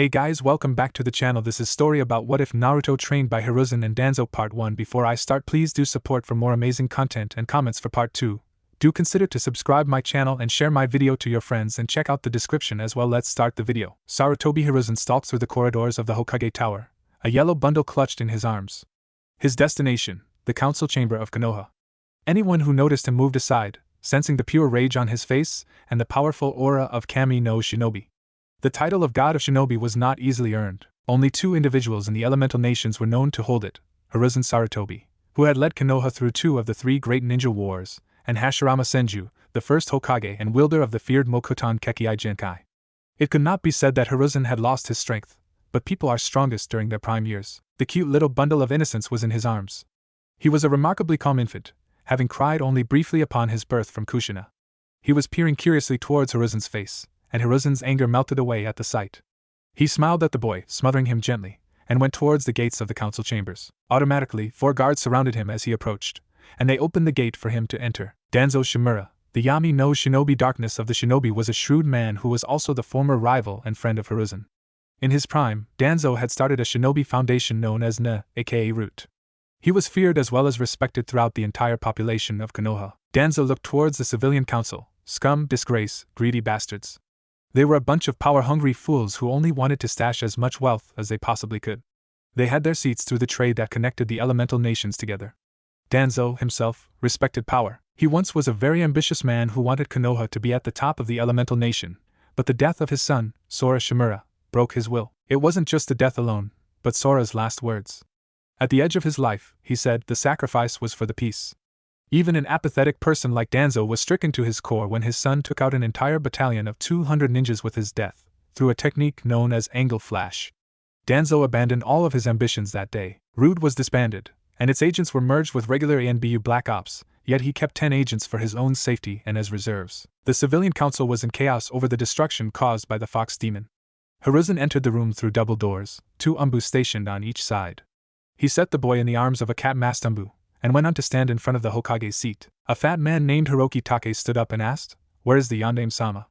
Hey guys, welcome back to the channel. This is story about what if Naruto trained by Hiruzen and Danzoo part 1. Before I start, please do support for more amazing content and comments for part 2. Do consider to subscribe my channel and share my video to your friends and check out the description as well. Let's start the video. Sarutobi Hiruzen stalked through the corridors of the Hokage Tower, a yellow bundle clutched in his arms. His destination, the council chamber of Konoha. Anyone who noticed him moved aside, sensing the pure rage on his face and the powerful aura of Kami no Shinobi. The title of God of Shinobi was not easily earned. Only two individuals in the elemental nations were known to hold it: Hiruzen Sarutobi, who had led Konoha through two of the three great ninja wars, and Hashirama Senju, the first Hokage and wielder of the feared Mokuton Kekkei Genkai. It could not be said that Hiruzen had lost his strength, but people are strongest during their prime years. The cute little bundle of innocence was in his arms. He was a remarkably calm infant, having cried only briefly upon his birth from Kushina. He was peering curiously towards Hiruzen's face, and Hiruzen's anger melted away at the sight. He smiled at the boy, smothering him gently, and went towards the gates of the council chambers. Automatically, 4 guards surrounded him as he approached, and they opened the gate for him to enter. Danzoo Shimura, the Yami no Shinobi Darkness of the Shinobi, was a shrewd man who was also the former rival and friend of Hiruzen. In his prime, Danzoo had started a shinobi foundation known as Na, aka Root. He was feared as well as respected throughout the entire population of Konoha. Danzoo looked towards the civilian council. Scum, disgrace, greedy bastards. They were a bunch of power-hungry fools who only wanted to stash as much wealth as they possibly could. They had their seats through the trade that connected the elemental nations together. Danzoo, himself, respected power. He once was a very ambitious man who wanted Konoha to be at the top of the elemental nation, but the death of his son, Sora Shimura, broke his will. It wasn't just the death alone, but Sora's last words. At the edge of his life, he said, the sacrifice was for the peace. Even an apathetic person like Danzoo was stricken to his core when his son took out an entire battalion of 200 ninjas with his death, through a technique known as angle flash. Danzoo abandoned all of his ambitions that day. Root was disbanded, and its agents were merged with regular ANBU Black Ops, yet he kept 10 agents for his own safety and as reserves. The civilian council was in chaos over the destruction caused by the Fox Demon. Hiruzen entered the room through double doors, 2 umbu stationed on each side. He set the boy in the arms of a cat-masked umbu, and went on to stand in front of the Hokage's seat. A fat man named Hiroki Take stood up and asked, "Where is the Yandame-sama?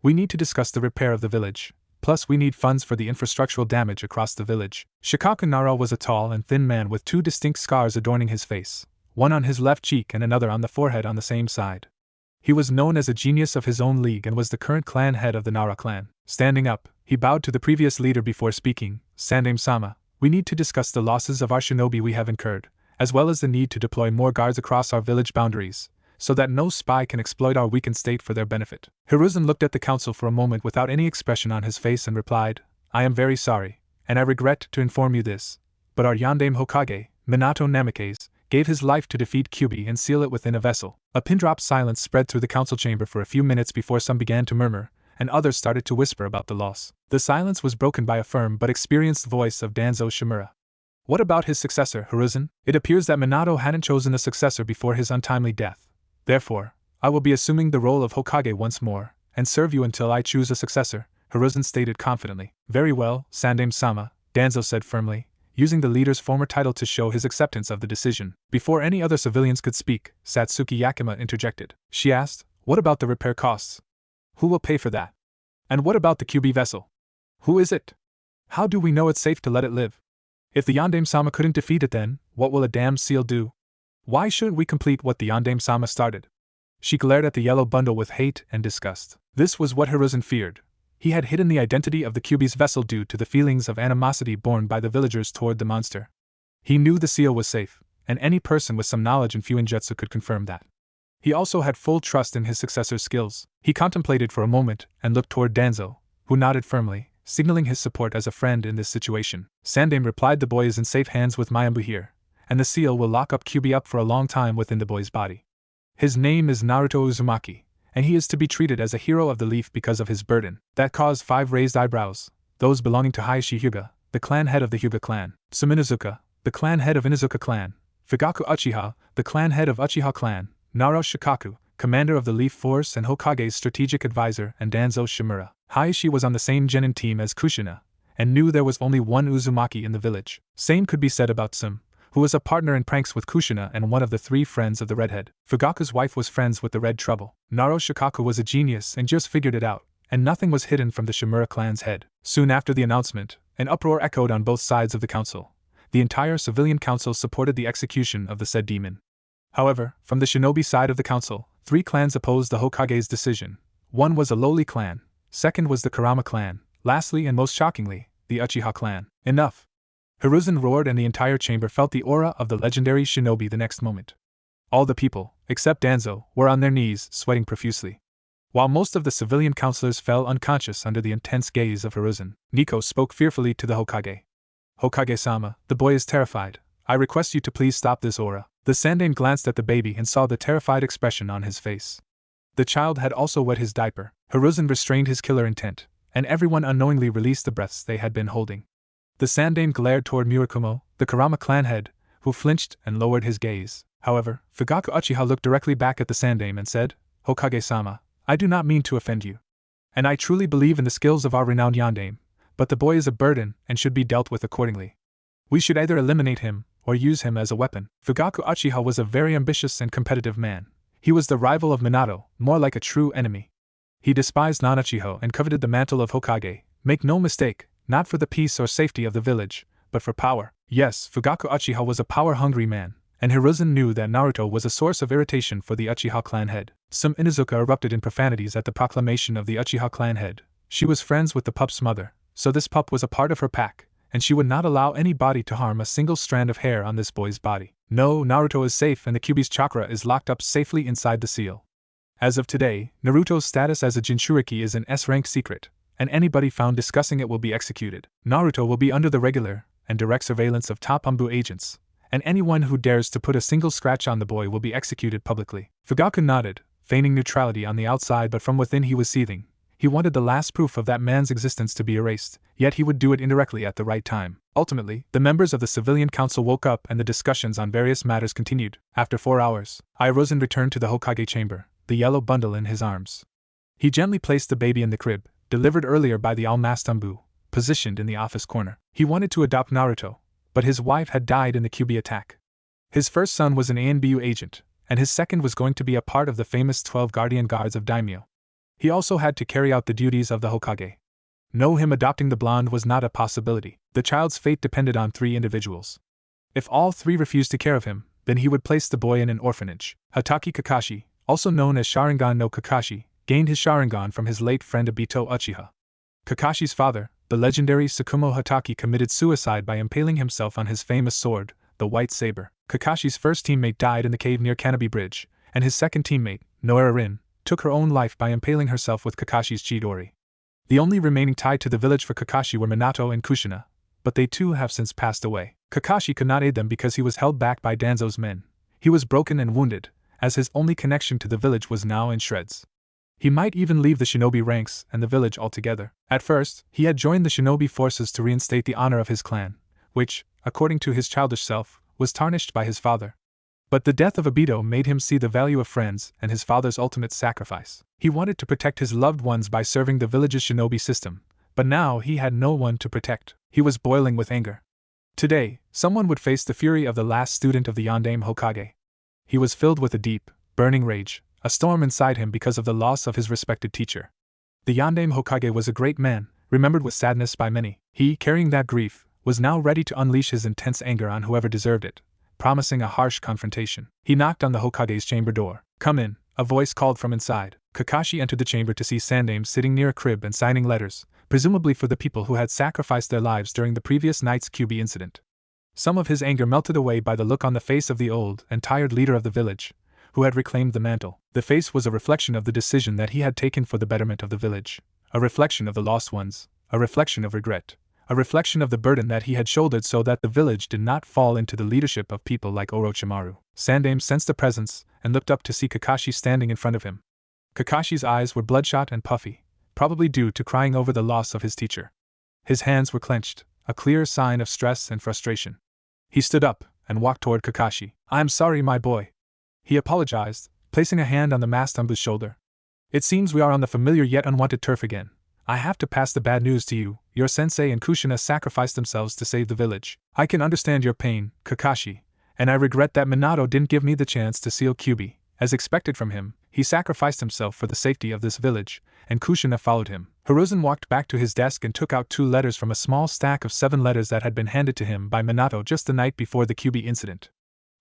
We need to discuss the repair of the village, plus we need funds for the infrastructural damage across the village." Shikaku Nara was a tall and thin man with 2 distinct scars adorning his face, one on his left cheek and another on the forehead on the same side. He was known as a genius of his own league and was the current clan head of the Nara clan. Standing up, he bowed to the previous leader before speaking. "Sandame-sama, we need to discuss the losses of our shinobi we have incurred, as well as the need to deploy more guards across our village boundaries, so that no spy can exploit our weakened state for their benefit." Hiruzen looked at the council for a moment without any expression on his face and replied, "I am very sorry, and I regret to inform you this, but our Yandame Hokage, Minato Namikaze, gave his life to defeat Kyuubi and seal it within a vessel." A pin-drop silence spread through the council chamber for a few minutes before some began to murmur, and others started to whisper about the loss. The silence was broken by a firm but experienced voice of Danzoo Shimura. "What about his successor, Hiruzen? It appears that Minato hadn't chosen a successor before his untimely death. Therefore, I will be assuming the role of Hokage once more, and serve you until I choose a successor," Hiruzen stated confidently. "Very well, Sandame-sama," Danzoo said firmly, using the leader's former title to show his acceptance of the decision. Before any other civilians could speak, Satsuki Yakima interjected. She asked, "What about the repair costs? Who will pay for that? And what about the Kyuubi vessel? Who is it? How do we know it's safe to let it live? If the Yandame-sama couldn't defeat it, then what will a damned seal do? Why shouldn't we complete what the Yandame-sama started?" She glared at the yellow bundle with hate and disgust. This was what Hiruzen feared. He had hidden the identity of the Kyuubi's vessel due to the feelings of animosity borne by the villagers toward the monster. He knew the seal was safe, and any person with some knowledge in Fuinjutsu could confirm that. He also had full trust in his successor's skills. He contemplated for a moment and looked toward Danzoo, who nodded firmly, signaling his support as a friend in this situation. Sandame replied, "The boy is in safe hands with my umbu here, and the seal will lock up Kyuubi up for a long time within the boy's body. His name is Naruto Uzumaki, and he is to be treated as a hero of the leaf because of his burden." That caused 5 raised eyebrows, those belonging to Hayashi Hyuga, the clan head of the Hyuga clan, Suminazuka, the clan head of Inazuka clan, Fugaku Uchiha, the clan head of Uchiha clan, Naro Shikaku, commander of the Leaf Force and Hokage's strategic advisor, and Danzoo Shimura. Hayashi was on the same genin team as Kushina, and knew there was only one Uzumaki in the village. Same could be said about Sum, who was a partner in pranks with Kushina and one of the 3 friends of the Redhead. Fugaku's wife was friends with the Red Trouble. Naro Shikaku was a genius and just figured it out, and nothing was hidden from the Shimura clan's head. Soon after the announcement, an uproar echoed on both sides of the council. The entire civilian council supported the execution of the said demon. However, from the shinobi side of the council, 3 clans opposed the Hokage's decision. One was a lowly clan, second was the Kurama clan, lastly and most shockingly, the Uchiha clan. Enough! Hiruzen roared, and the entire chamber felt the aura of the legendary shinobi the next moment. All the people, except Danzoo, were on their knees, sweating profusely. While most of the civilian councilors fell unconscious under the intense gaze of Hiruzen, Nico spoke fearfully to the Hokage. Hokage-sama, the boy is terrified. I request you to please stop this aura. The Sandaime glanced at the baby and saw the terrified expression on his face. The child had also wet his diaper. Hiruzen restrained his killer intent, and everyone unknowingly released the breaths they had been holding. The Sandaime glared toward Murakumo, the Kurama clan head, who flinched and lowered his gaze. However, Fugaku Uchiha looked directly back at the Sandaime and said, Hokage-sama, I do not mean to offend you. And I truly believe in the skills of our renowned Yondaime, but the boy is a burden and should be dealt with accordingly. We should either eliminate him or use him as a weapon. Fugaku Uchiha was a very ambitious and competitive man. He was the rival of Minato, more like a true enemy. He despised non-Uchiha and coveted the mantle of Hokage. Make no mistake, not for the peace or safety of the village, but for power. Yes, Fugaku Uchiha was a power-hungry man, and Hiruzen knew that Naruto was a source of irritation for the Uchiha clan head. Some Inuzuka erupted in profanities at the proclamation of the Uchiha clan head. She was friends with the pup's mother, so this pup was a part of her pack, and she would not allow anybody to harm a single strand of hair on this boy's body. No, Naruto is safe and the Kyuubi's chakra is locked up safely inside the seal. As of today, Naruto's status as a Jinchuriki is an S-rank secret, and anybody found discussing it will be executed. Naruto will be under the regular and direct surveillance of top Anbu agents, and anyone who dares to put a single scratch on the boy will be executed publicly. Fugaku nodded, feigning neutrality on the outside, but from within he was seething. He wanted the last proof of that man's existence to be erased, yet he would do it indirectly at the right time. Ultimately, the members of the civilian council woke up and the discussions on various matters continued. After 4 hours, Hiruzen returned to the Hokage chamber, the yellow bundle in his arms. He gently placed the baby in the crib, delivered earlier by the all-masked Anbu, positioned in the office corner. He wanted to adopt Naruto, but his wife had died in the Kyuubi attack. His first son was an ANBU agent, and his second was going to be a part of the famous 12 guardian guards of Daimyo. He also had to carry out the duties of the Hokage. No, him adopting the blonde was not a possibility. The child's fate depended on 3 individuals. If all 3 refused to care of him, then he would place the boy in an orphanage. Hatake Kakashi, also known as Sharingan no Kakashi, gained his Sharingan from his late friend Obito Uchiha. Kakashi's father, the legendary Tsukumo Hatake, committed suicide by impaling himself on his famous sword, the White Saber. Kakashi's first teammate died in the cave near Kanobi Bridge, and his second teammate, Noera Rin, took her own life by impaling herself with Kakashi's Chidori. The only remaining tied to the village for Kakashi were Minato and Kushina, but they too have since passed away. Kakashi could not aid them because he was held back by Danzo's men. He was broken and wounded, as his only connection to the village was now in shreds. He might even leave the shinobi ranks and the village altogether. At first, he had joined the shinobi forces to reinstate the honor of his clan, which, according to his childish self, was tarnished by his father. But the death of Obito made him see the value of friends and his father's ultimate sacrifice. He wanted to protect his loved ones by serving the village's shinobi system, but now he had no one to protect. He was boiling with anger. Today, someone would face the fury of the last student of the Yondaime Hokage. He was filled with a deep, burning rage, a storm inside him because of the loss of his respected teacher. The Yondaime Hokage was a great man, remembered with sadness by many. He, carrying that grief, was now ready to unleash his intense anger on whoever deserved it, promising a harsh confrontation. He knocked on the Hokage's chamber door. "Come in," a voice called from inside. Kakashi entered the chamber to see Sandaime sitting near a crib and signing letters, presumably for the people who had sacrificed their lives during the previous night's Kyuubi incident. Some of his anger melted away by the look on the face of the old and tired leader of the village, who had reclaimed the mantle. The face was a reflection of the decision that he had taken for the betterment of the village, a reflection of the lost ones, a reflection of regret, a reflection of the burden that he had shouldered so that the village did not fall into the leadership of people like Orochimaru. Sandaime sensed a presence and looked up to see Kakashi standing in front of him. Kakashi's eyes were bloodshot and puffy, probably due to crying over the loss of his teacher. His hands were clenched, a clear sign of stress and frustration. He stood up and walked toward Kakashi. "I am sorry, my boy," he apologized, placing a hand on the masked Anbu's shoulder. "It seems we are on the familiar yet unwanted turf again. I have to pass the bad news to you. Your sensei and Kushina sacrificed themselves to save the village. I can understand your pain, Kakashi, and I regret that Minato didn't give me the chance to seal Kyuubi. As expected from him, He sacrificed himself for the safety of this village, and Kushina followed him. Hiruzen walked back to his desk and took out 2 letters from a small stack of 7 letters that had been handed to him by Minato just the night before the QB incident.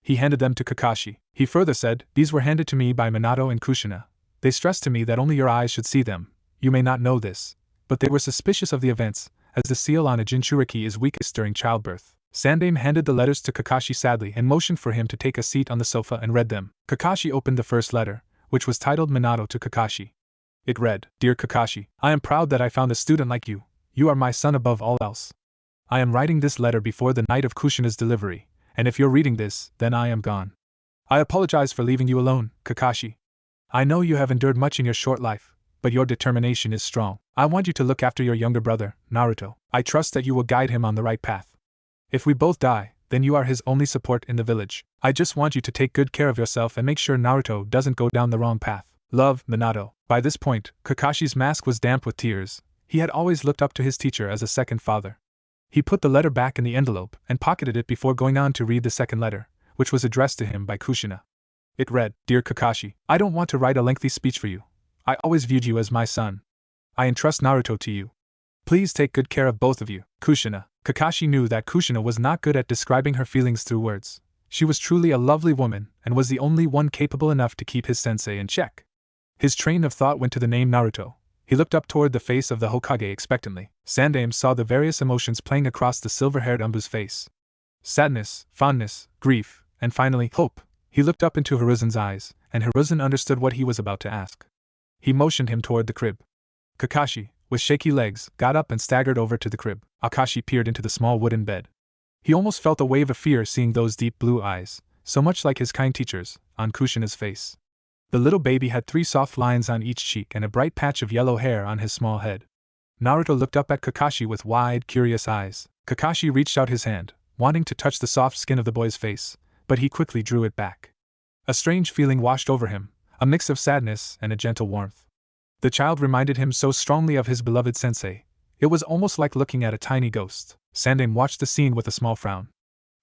He handed them to Kakashi. He further said, "These were handed to me by Minato and Kushina. They stressed to me that only your eyes should see them. You may not know this, but they were suspicious of the events, as the seal on a Jinchuriki is weakest during childbirth." Sandaime handed the letters to Kakashi sadly and motioned for him to take a seat on the sofa and read them. Kakashi opened the first letter, which was titled Minato to Kakashi. It read, "Dear Kakashi, I am proud that I found a student like you. You are my son above all else. I am writing this letter before the night of Kushina's delivery, and if you're reading this, then I am gone. I apologize for leaving you alone, Kakashi. I know you have endured much in your short life, but your determination is strong. I want you to look after your younger brother, Naruto. I trust that you will guide him on the right path. If we both die, then you are his only support in the village. I just want you to take good care of yourself and make sure Naruto doesn't go down the wrong path. Love, Minato." By this point, Kakashi's mask was damp with tears. He had always looked up to his teacher as a second father. He put the letter back in the envelope and pocketed it before going on to read the second letter, which was addressed to him by Kushina. It read, "Dear Kakashi, I don't want to write a lengthy speech for you. I always viewed you as my son. I entrust Naruto to you. Please take good care of both of you. Kushina." Kakashi knew that Kushina was not good at describing her feelings through words. She was truly a lovely woman and was the only one capable enough to keep his sensei in check. His train of thought went to the name Naruto. He looked up toward the face of the Hokage expectantly. Sandaime saw the various emotions playing across the silver-haired Umbu's face. Sadness, fondness, grief, and finally, hope. He looked up into Hiruzen's eyes, and Hiruzen understood what he was about to ask. He motioned him toward the crib. Kakashi, with shaky legs, got up and staggered over to the crib. Akashi peered into the small wooden bed. He almost felt a wave of fear seeing those deep blue eyes, so much like his kind teacher's, on Kushina's face. The little baby had 3 soft lines on each cheek and a bright patch of yellow hair on his small head. Naruto looked up at Kakashi with wide, curious eyes. Kakashi reached out his hand, wanting to touch the soft skin of the boy's face, but he quickly drew it back. A strange feeling washed over him, a mix of sadness and a gentle warmth. The child reminded him so strongly of his beloved sensei. It was almost like looking at a tiny ghost. Sandaime watched the scene with a small frown.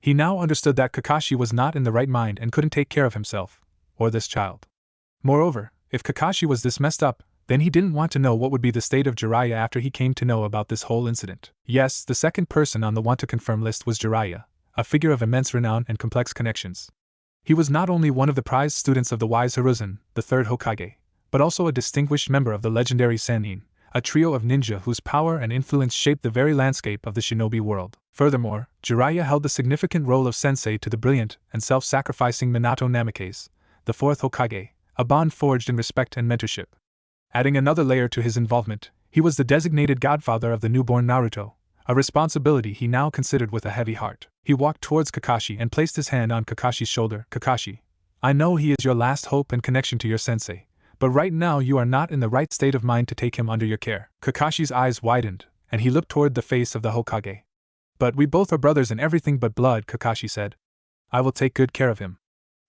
He now understood that Kakashi was not in the right mind and couldn't take care of himself, or this child. Moreover, if Kakashi was this messed up, then he didn't want to know what would be the state of Jiraiya after he came to know about this whole incident. Yes, the second person on the want to confirm list was Jiraiya, a figure of immense renown and complex connections. He was not only one of the prized students of the wise Hiruzen, the third Hokage, but also a distinguished member of the legendary Sannin, a trio of ninja whose power and influence shaped the very landscape of the shinobi world. Furthermore, Jiraiya held the significant role of sensei to the brilliant and self-sacrificing Minato Namikaze, the fourth Hokage, a bond forged in respect and mentorship. Adding another layer to his involvement, he was the designated godfather of the newborn Naruto, a responsibility he now considered with a heavy heart. He walked towards Kakashi and placed his hand on Kakashi's shoulder. "Kakashi, I know he is your last hope and connection to your sensei, but right now you are not in the right state of mind to take him under your care." Kakashi's eyes widened, and he looked toward the face of the Hokage. "But we both are brothers in everything but blood," Kakashi said. "I will take good care of him.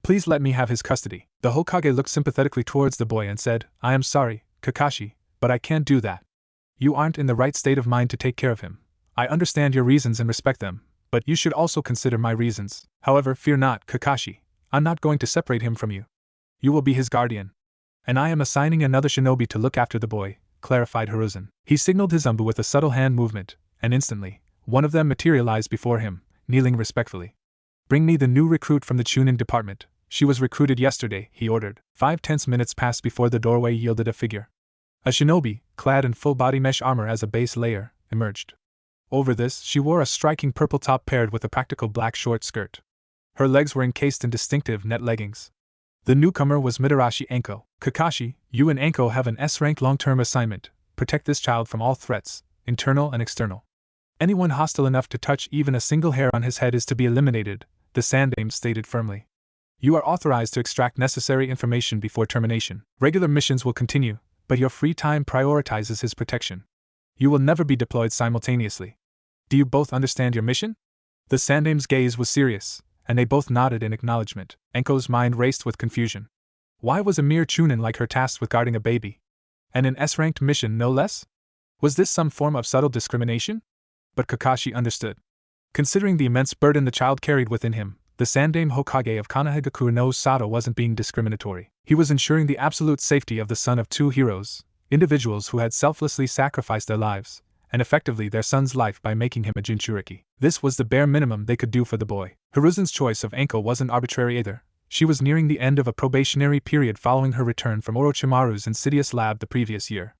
Please let me have his custody." The Hokage looked sympathetically towards the boy and said, "I am sorry, Kakashi, but I can't do that. You aren't in the right state of mind to take care of him. I understand your reasons and respect them, but you should also consider my reasons. However, fear not, Kakashi. I'm not going to separate him from you. You will be his guardian. And I am assigning another shinobi to look after the boy," clarified Hiruzen. He signaled his Umbu with a subtle hand movement, and instantly, one of them materialized before him, kneeling respectfully. "Bring me the new recruit from the Chunin department. She was recruited yesterday," he ordered. 5 tense minutes passed before the doorway yielded a figure. A shinobi, clad in full-body mesh armor as a base layer, emerged. Over this, she wore a striking purple top paired with a practical black short skirt. Her legs were encased in distinctive net leggings. The newcomer was Mitarashi Anko. "Kakashi, you and Anko have an S-rank long-term assignment. Protect this child from all threats, internal and external. Anyone hostile enough to touch even a single hair on his head is to be eliminated," the Sandaime stated firmly. "You are authorized to extract necessary information before termination. Regular missions will continue, but your free time prioritizes his protection. You will never be deployed simultaneously. Do you both understand your mission?" The Sandaime's gaze was serious, and they both nodded in acknowledgement. Anko's mind raced with confusion. Why was a mere Chunin like her tasked with guarding a baby? And an S-ranked mission no less? Was this some form of subtle discrimination? But Kakashi understood. Considering the immense burden the child carried within him, The Sandaime Hokage of Konohagakure no Sato wasn't being discriminatory. He was ensuring the absolute safety of the son of two heroes, individuals who had selflessly sacrificed their lives, and effectively their son's life by making him a Jinchuriki. This was the bare minimum they could do for the boy. Hiruzen's choice of Anko wasn't arbitrary either. She was nearing the end of a probationary period following her return from Orochimaru's insidious lab the previous year.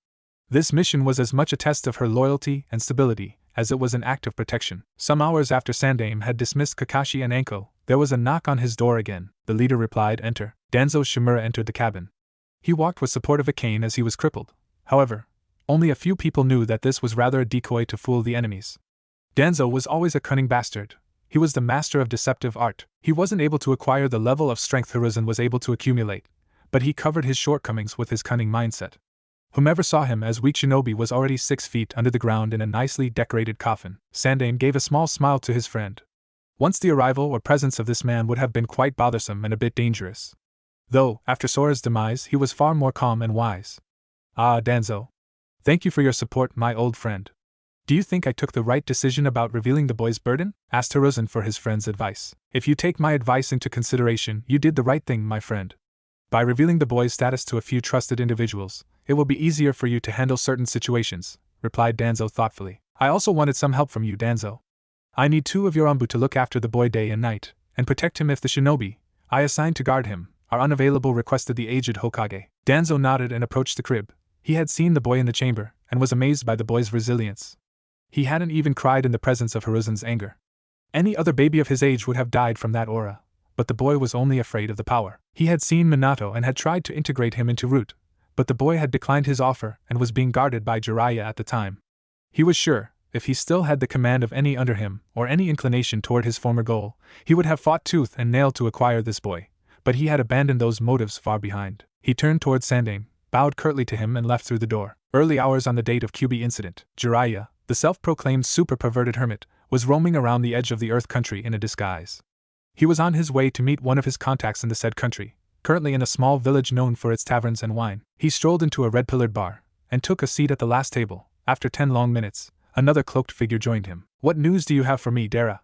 This mission was as much a test of her loyalty and stability as it was an act of protection. Some hours after Sandaime had dismissed Kakashi and Anko, there was a knock on his door again. The leader replied, "Enter." Danzoo Shimura entered the cabin. He walked with support of a cane as he was crippled. However, only a few people knew that this was rather a decoy to fool the enemies. Danzoo was always a cunning bastard. He was the master of deceptive art. He wasn't able to acquire the level of strength Hiruzen was able to accumulate, but he covered his shortcomings with his cunning mindset. Whomever saw him as weak shinobi was already 6 feet under the ground in a nicely decorated coffin. Sandaime gave a small smile to his friend. Once the arrival or presence of this man would have been quite bothersome and a bit dangerous. Though, after Sora's demise, he was far more calm and wise. "Ah, Danzoo. Thank you for your support, my old friend. Do you think I took the right decision about revealing the boy's burden?" asked Hiruzen for his friend's advice. "If you take my advice into consideration, you did the right thing, my friend. By revealing the boy's status to a few trusted individuals, it will be easier for you to handle certain situations," replied Danzoo thoughtfully. "I also wanted some help from you, Danzoo. I need 2 of your Anbu to look after the boy day and night, and protect him if the shinobi I assigned to guard him are unavailable," requested the aged Hokage. Danzoo nodded and approached the crib. He had seen the boy in the chamber, and was amazed by the boy's resilience. He hadn't even cried in the presence of Hiruzen's anger. Any other baby of his age would have died from that aura, but the boy was only afraid of the power. He had seen Minato and had tried to integrate him into Root, but the boy had declined his offer and was being guarded by Jiraiya at the time. He was sure, if he still had the command of any under him, or any inclination toward his former goal, he would have fought tooth and nail to acquire this boy, but he had abandoned those motives far behind. He turned towards Sandaime, bowed curtly to him and left through the door. Early hours on the date of QB incident, Jiraiya, the self-proclaimed super-perverted hermit, was roaming around the edge of the Earth country in a disguise. He was on his way to meet one of his contacts in the said country, currently in a small village known for its taverns and wine. He strolled into a red-pillared bar, and took a seat at the last table. After 10 long minutes, another cloaked figure joined him. "What news do you have for me, Dara?"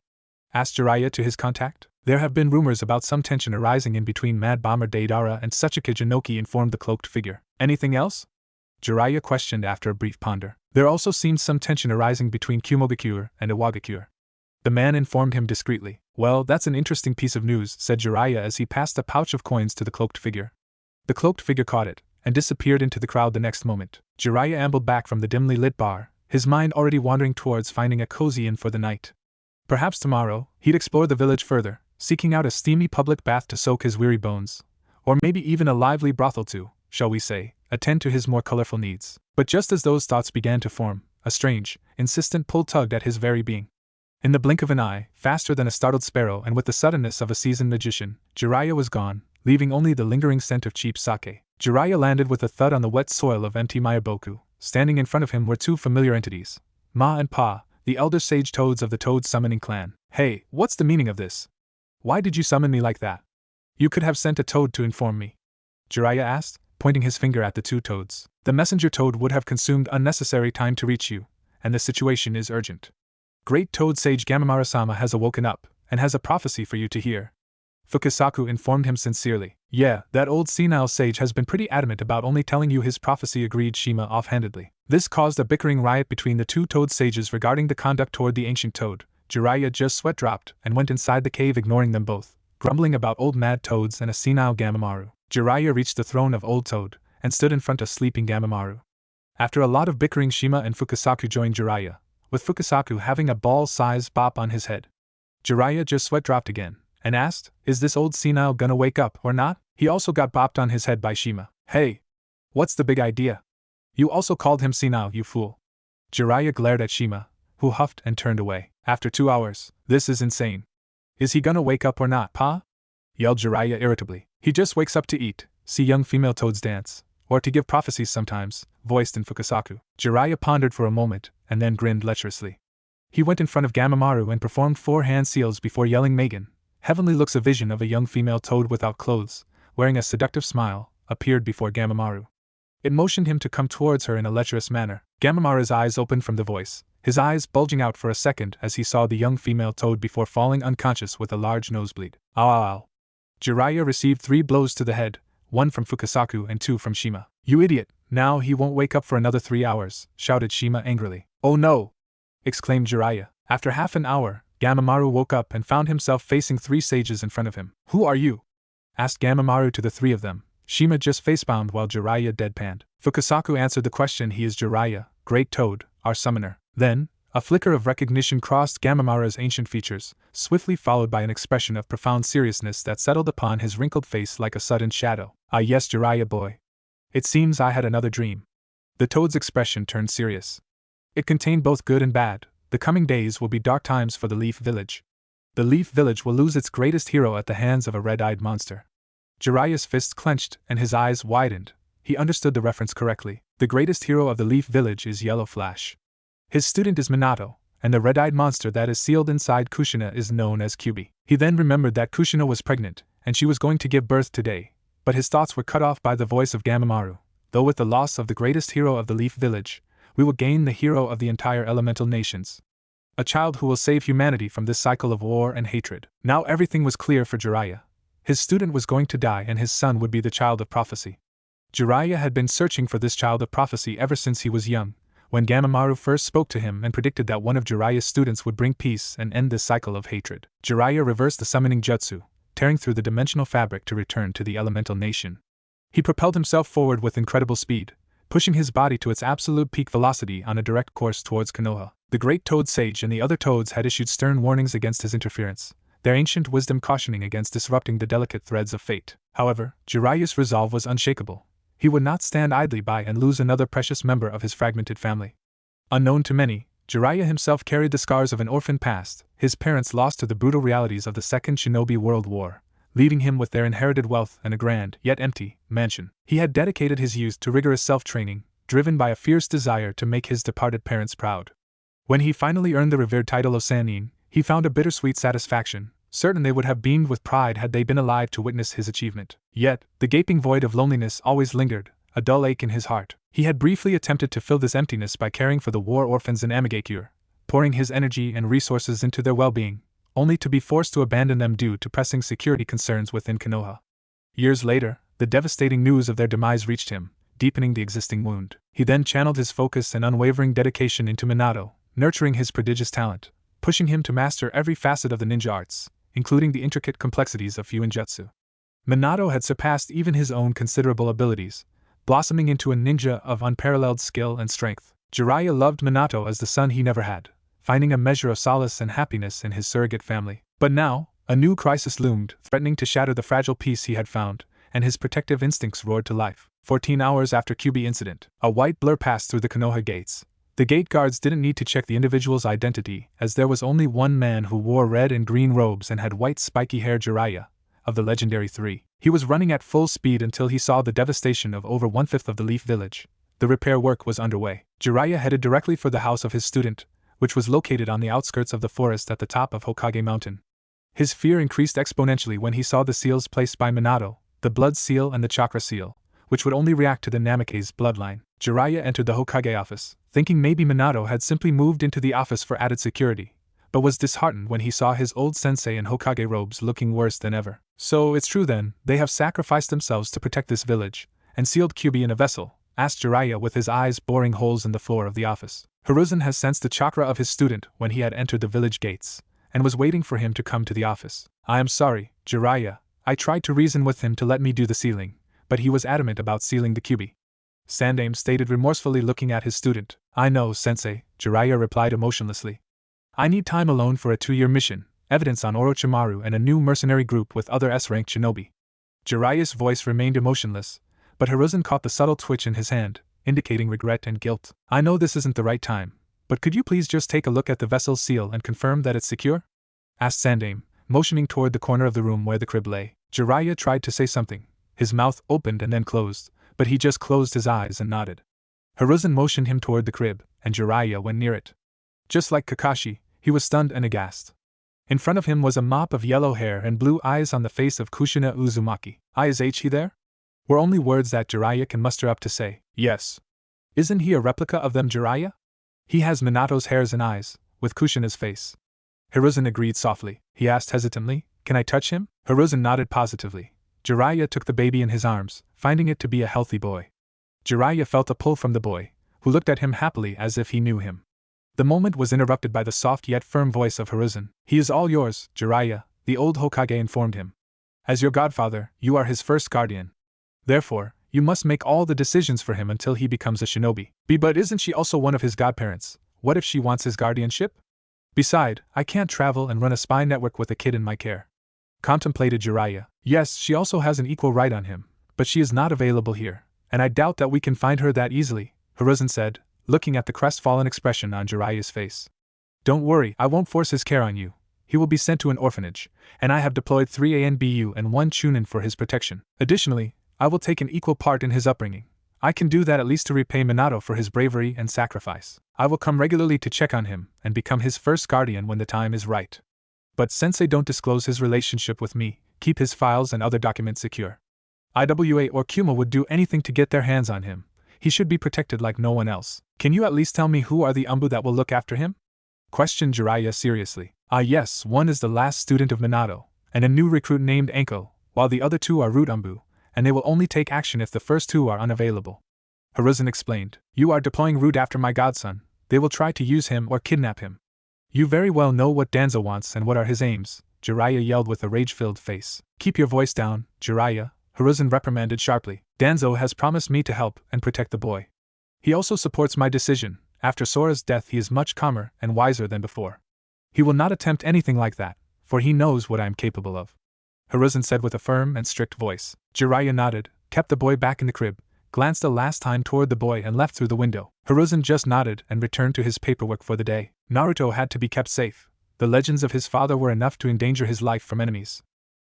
asked Jiraiya to his contact. "There have been rumors about some tension arising in between Mad Bomber Deidara and Tsuchika Jinoki," informed the cloaked figure. "Anything else?" Jiraiya questioned after a brief ponder. "There also seems some tension arising between Kumogakure and Iwagakure." The man informed him discreetly. "Well, that's an interesting piece of news," said Jiraiya as he passed a pouch of coins to the cloaked figure. The cloaked figure caught it, and disappeared into the crowd the next moment. Jiraiya ambled back from the dimly lit bar, his mind already wandering towards finding a cozy inn for the night. Perhaps tomorrow, he'd explore the village further, seeking out a steamy public bath to soak his weary bones. Or maybe even a lively brothel to, shall we say, attend to his more colorful needs. But just as those thoughts began to form, a strange, insistent pull tugged at his very being. In the blink of an eye, faster than a startled sparrow and with the suddenness of a seasoned magician, Jiraiya was gone, leaving only the lingering scent of cheap sake. Jiraiya landed with a thud on the wet soil of empty Mayaboku. Standing in front of him were 2 familiar entities, Ma and Pa, the elder sage toads of the Toad Summoning Clan. "Hey, what's the meaning of this? Why did you summon me like that? You could have sent a toad to inform me," Jiraiya asked, pointing his finger at the 2 toads. "The messenger toad would have consumed unnecessary time to reach you, and the situation is urgent. Great Toad Sage Gamamara-sama has awoken up, and has a prophecy for you to hear," Fukasaku informed him sincerely. "Yeah, that old senile sage has been pretty adamant about only telling you his prophecy," agreed Shima offhandedly. This caused a bickering riot between the 2 toad sages regarding the conduct toward the ancient toad. Jiraiya just sweat dropped and went inside the cave, ignoring them both, grumbling about old mad toads and a senile Gamamaru. Jiraiya reached the throne of Old Toad, and stood in front of sleeping Gamamaru. After a lot of bickering, Shima and Fukasaku joined Jiraiya, with Fukasaku having a ball-sized bop on his head. Jiraiya just sweat dropped again, and asked, "Is this old senile gonna wake up or not?" He also got bopped on his head by Shima. "Hey! What's the big idea? You also called him senile, you fool." Jiraiya glared at Shima, who huffed and turned away. "After 2 hours, this is insane. Is he gonna wake up or not, Pa?" yelled Jiraiya irritably. "He just wakes up to eat, see young female toads dance, or to give prophecies sometimes," voiced in Fukasaku. Jiraiya pondered for a moment, and then grinned lecherously. He went in front of Gamamaru and performed 4 hand seals before yelling, "Megan, heavenly looks." A vision of a young female toad without clothes, wearing a seductive smile, appeared before Gamamaru. It motioned him to come towards her in a lecherous manner. Gamamaru's eyes opened from the voice, his eyes bulging out for a second as he saw the young female toad before falling unconscious with a large nosebleed. Ow ow ow. Jiraiya received 3 blows to the head, 1 from Fukasaku and 2 from Shima. You idiot, now he won't wake up for another 3 hours, shouted Shima angrily. Oh no! Exclaimed Jiraiya. After half an hour, Gamamaru woke up and found himself facing 3 sages in front of him. Who are you? Asked Gamamaru to the 3 of them. Shima just facebound while Jiraiya deadpanned. Fukasaku answered the question. He is Jiraiya, Great Toad, our summoner. Then, a flicker of recognition crossed Gamamaru's ancient features, swiftly followed by an expression of profound seriousness that settled upon his wrinkled face like a sudden shadow. Ah yes, Jiraiya boy. It seems I had another dream. The toad's expression turned serious. It contained both good and bad. The coming days will be dark times for the Leaf Village. The Leaf Village will lose its greatest hero at the hands of a red-eyed monster. Jiraiya's fists clenched and his eyes widened. He understood the reference correctly. The greatest hero of the Leaf Village is Yellow Flash. His student is Minato, and the red-eyed monster that is sealed inside Kushina is known as Kyubi. He then remembered that Kushina was pregnant, and she was going to give birth today, but his thoughts were cut off by the voice of Gamamaru. Though with the loss of the greatest hero of the Leaf Village, we will gain the hero of the entire elemental nations. A child who will save humanity from this cycle of war and hatred. Now everything was clear for Jiraiya. His student was going to die and his son would be the child of prophecy. Jiraiya had been searching for this child of prophecy ever since he was young, when Gamamaru first spoke to him and predicted that one of Jiraiya's students would bring peace and end this cycle of hatred. Jiraiya reversed the summoning jutsu, tearing through the dimensional fabric to return to the elemental nation. He propelled himself forward with incredible speed, pushing his body to its absolute peak velocity on a direct course towards Konoha. The Great Toad Sage and the other toads had issued stern warnings against his interference, their ancient wisdom cautioning against disrupting the delicate threads of fate. However, Jiraiya's resolve was unshakable. He would not stand idly by and lose another precious member of his fragmented family. Unknown to many, Jiraiya himself carried the scars of an orphan past, his parents lost to the brutal realities of the Second Shinobi World War, leaving him with their inherited wealth and a grand, yet empty, mansion. He had dedicated his youth to rigorous self-training, driven by a fierce desire to make his departed parents proud. When he finally earned the revered title of Sannin, he found a bittersweet satisfaction, certain they would have beamed with pride had they been alive to witness his achievement. Yet, the gaping void of loneliness always lingered, a dull ache in his heart. He had briefly attempted to fill this emptiness by caring for the war orphans in Amigakure, pouring his energy and resources into their well-being, only to be forced to abandon them due to pressing security concerns within Konoha. Years later, the devastating news of their demise reached him, deepening the existing wound. He then channeled his focus and unwavering dedication into Minato, nurturing his prodigious talent, pushing him to master every facet of the ninja arts, including the intricate complexities of Fuinjutsu. Minato had surpassed even his own considerable abilities, blossoming into a ninja of unparalleled skill and strength. Jiraiya loved Minato as the son he never had, finding a measure of solace and happiness in his surrogate family. But now, a new crisis loomed, threatening to shatter the fragile peace he had found, and his protective instincts roared to life. 14 hours after Kyubi incident, a white blur passed through the Konoha gates. The gate guards didn't need to check the individual's identity, as there was only one man who wore red and green robes and had white spiky hair. Jiraiya, of the legendary 3. He was running at full speed until he saw the devastation of over 1/5 of the Leaf Village. The repair work was underway. Jiraiya headed directly for the house of his student, which was located on the outskirts of the forest at the top of Hokage Mountain. His fear increased exponentially when he saw the seals placed by Minato, the blood seal and the chakra seal, which would only react to the Namikaze bloodline. Jiraiya entered the Hokage office, thinking maybe Minato had simply moved into the office for added security, but was disheartened when he saw his old sensei in Hokage robes looking worse than ever. So it's true then, they have sacrificed themselves to protect this village, and sealed Kyubi in a vessel, asked Jiraiya with his eyes boring holes in the floor of the office. Hiruzen has sensed the chakra of his student when he had entered the village gates, and was waiting for him to come to the office. I am sorry, Jiraiya, I tried to reason with him to let me do the sealing, but he was adamant about sealing the Kyubi. Sandaime stated remorsefully looking at his student. I know, sensei, Jiraiya replied emotionlessly. I need time alone for a 2-year mission, evidence on Orochimaru and a new mercenary group with other S-rank shinobi. Jiraiya's voice remained emotionless, but Hiruzen caught the subtle twitch in his hand, indicating regret and guilt. I know this isn't the right time, but could you please just take a look at the vessel's seal and confirm that it's secure? Asked Sandaime, motioning toward the corner of the room where the crib lay. Jiraiya tried to say something. His mouth opened and then closed, but he just closed his eyes and nodded. Hiruzen motioned him toward the crib, and Jiraiya went near it. Just like Kakashi, he was stunned and aghast. In front of him was a mop of yellow hair and blue eyes on the face of Kushina Uzumaki. Is he there? Were only words that Jiraiya can muster up to say, yes. Isn't he a replica of them, Jiraiya? He has Minato's hairs and eyes, with Kushina's face. Hiruzen agreed softly. He asked hesitantly, "Can I touch him?" Hiruzen nodded positively. Jiraiya took the baby in his arms, finding it to be a healthy boy. Jiraiya felt a pull from the boy, who looked at him happily as if he knew him. The moment was interrupted by the soft yet firm voice of Hiruzen. "He is all yours, Jiraiya," the old Hokage informed him. "As your godfather, you are his first guardian. Therefore, you must make all the decisions for him until he becomes a shinobi." But isn't she also one of his godparents? What if she wants his guardianship? Beside, I can't travel and run a spy network with a kid in my care. Contemplated Jiraiya. Yes, she also has an equal right on him, but she is not available here, and I doubt that we can find her that easily, Hiruzen said, looking at the crestfallen expression on Jiraiya's face. "Don't worry, I won't force his care on you. He will be sent to an orphanage, and I have deployed 3 ANBU and 1 Chunin for his protection. Additionally, I will take an equal part in his upbringing. I can do that at least to repay Minato for his bravery and sacrifice. I will come regularly to check on him and become his first guardian when the time is right. But sensei, don't disclose his relationship with me, keep his files and other documents secure. IWA or Kuma would do anything to get their hands on him. He should be protected like no one else. Can you at least tell me who are the Umbu that will look after him?" questioned Jiraiya seriously. "Ah yes, one is the last student of Minato, and a new recruit named Enko, while the other 2 are root Umbu, and they will only take action if the first 2 are unavailable," Hiruzen explained. "You are deploying root after my godson. They will try to use him or kidnap him. You very well know what Danzoo wants and what are his aims," Jiraiya yelled with a rage-filled face. "Keep your voice down, Jiraiya," Hiruzen reprimanded sharply. "Danzoo has promised me to help and protect the boy. He also supports my decision. After Sora's death he is much calmer and wiser than before. He will not attempt anything like that, for he knows what I am capable of," Hiruzen said with a firm and strict voice. Jiraiya nodded, kept the boy back in the crib, glanced a last time toward the boy and left through the window. Hiruzen just nodded and returned to his paperwork for the day. Naruto had to be kept safe. The legends of his father were enough to endanger his life from enemies.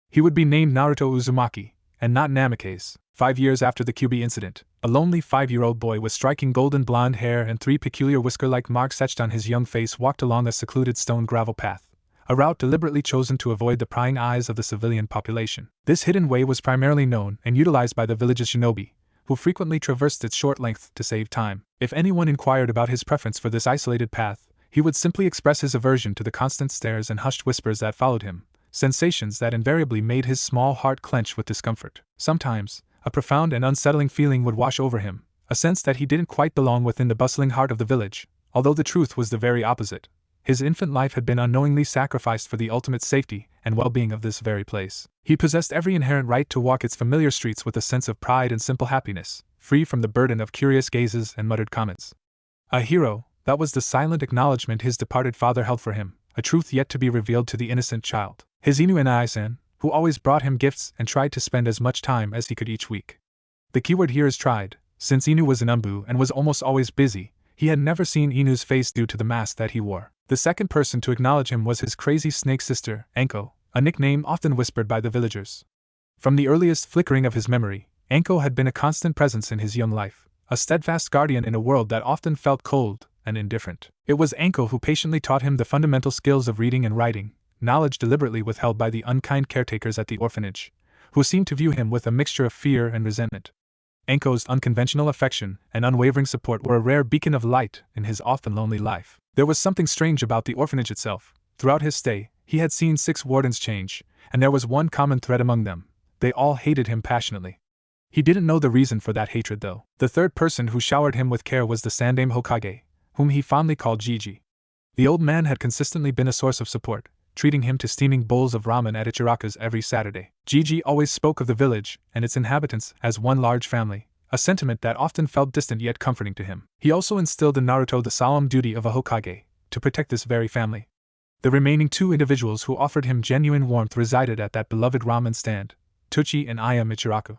He would be named Naruto Uzumaki, and not Namikaze. 5 years after the Kyuubi incident, a lonely 5-year-old boy with striking golden blonde hair and 3 peculiar whisker-like marks etched on his young face walked along a secluded stone gravel path, a route deliberately chosen to avoid the prying eyes of the civilian population. This hidden way was primarily known and utilized by the village's shinobi, who frequently traversed its short length to save time. If anyone inquired about his preference for this isolated path, he would simply express his aversion to the constant stares and hushed whispers that followed him, sensations that invariably made his small heart clench with discomfort. Sometimes, a profound and unsettling feeling would wash over him, a sense that he didn't quite belong within the bustling heart of the village, although the truth was the very opposite. His infant life had been unknowingly sacrificed for the ultimate safety and well-being of this very place. He possessed every inherent right to walk its familiar streets with a sense of pride and simple happiness, free from the burden of curious gazes and muttered comments. A hero, that was the silent acknowledgement his departed father held for him, a truth yet to be revealed to the innocent child. His Inu and Aizen, who always brought him gifts and tried to spend as much time as he could each week. The keyword here is tried, since Inu was an Umbu and was almost always busy. He had never seen Inu's face due to the mask that he wore. The second person to acknowledge him was his crazy snake sister, Enko, a nickname often whispered by the villagers. From the earliest flickering of his memory, Enko had been a constant presence in his young life, a steadfast guardian in a world that often felt cold and indifferent. It was Enko who patiently taught him the fundamental skills of reading and writing, knowledge deliberately withheld by the unkind caretakers at the orphanage, who seemed to view him with a mixture of fear and resentment. Enko's unconventional affection and unwavering support were a rare beacon of light in his often lonely life. There was something strange about the orphanage itself. Throughout his stay, he had seen 6 wardens change, and there was one common thread among them: they all hated him passionately. He didn't know the reason for that hatred though. The third person who showered him with care was the Sandaime Hokage, whom he fondly called Gigi. The old man had consistently been a source of support, treating him to steaming bowls of ramen at Ichiraka's every Saturday. Gigi always spoke of the village and its inhabitants as one large family, a sentiment that often felt distant yet comforting to him. He also instilled in Naruto the solemn duty of a Hokage, to protect this very family. The remaining 2 individuals who offered him genuine warmth resided at that beloved ramen stand, Tochi and Aya Michiraku.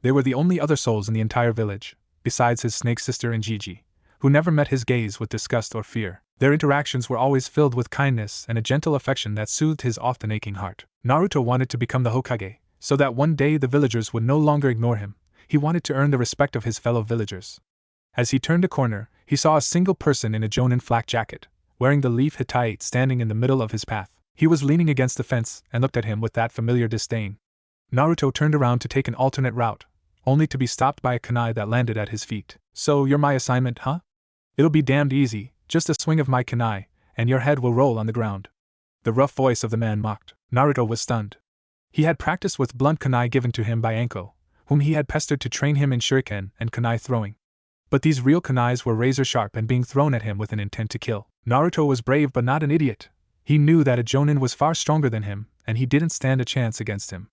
They were the only other souls in the entire village, besides his snake sister and Gigi, who never met his gaze with disgust or fear. Their interactions were always filled with kindness and a gentle affection that soothed his often aching heart. Naruto wanted to become the Hokage, so that one day the villagers would no longer ignore him. He wanted to earn the respect of his fellow villagers. As he turned a corner, he saw a single person in a Jonin flak jacket, wearing the leaf Hittite, standing in the middle of his path. He was leaning against the fence and looked at him with that familiar disdain. Naruto turned around to take an alternate route, only to be stopped by a kunai that landed at his feet. "So you're my assignment, huh? It'll be damned easy," Just a swing of my kunai, and your head will roll on the ground. The rough voice of the man mocked. Naruto was stunned. He had practiced with blunt kunai given to him by Anko, whom he had pestered to train him in shuriken and kunai throwing. But these real kunais were razor sharp and being thrown at him with an intent to kill. Naruto was brave but not an idiot. He knew that a jonin was far stronger than him, and he didn't stand a chance against him.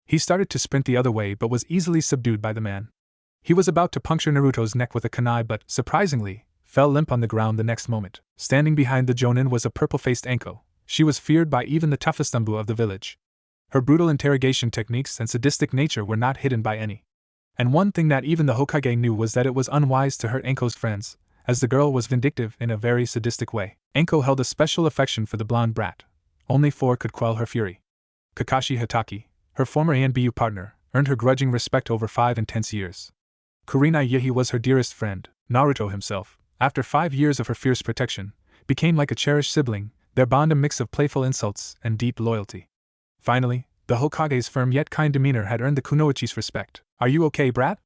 He started to sprint the other way but was easily subdued by the man. He was about to puncture Naruto's neck with a kunai but, surprisingly, fell limp on the ground the next moment. Standing behind the jonin was a purple-faced Anko. She was feared by even the toughest Umbu of the village. Her brutal interrogation techniques and sadistic nature were not hidden by any. And one thing that even the Hokage knew was that it was unwise to hurt Anko's friends, as the girl was vindictive in a very sadistic way. Anko held a special affection for the blonde brat. Only 4 could quell her fury. Kakashi Hatake, her former ANBU partner, earned her grudging respect over 5 intense years. Kurenai Yahi was her dearest friend. Naruto himself, after 5 years of her fierce protection, became like a cherished sibling, their bond a mix of playful insults and deep loyalty. Finally, the Hokage's firm yet kind demeanor had earned the kunoichi's respect. "Are you okay, brat?"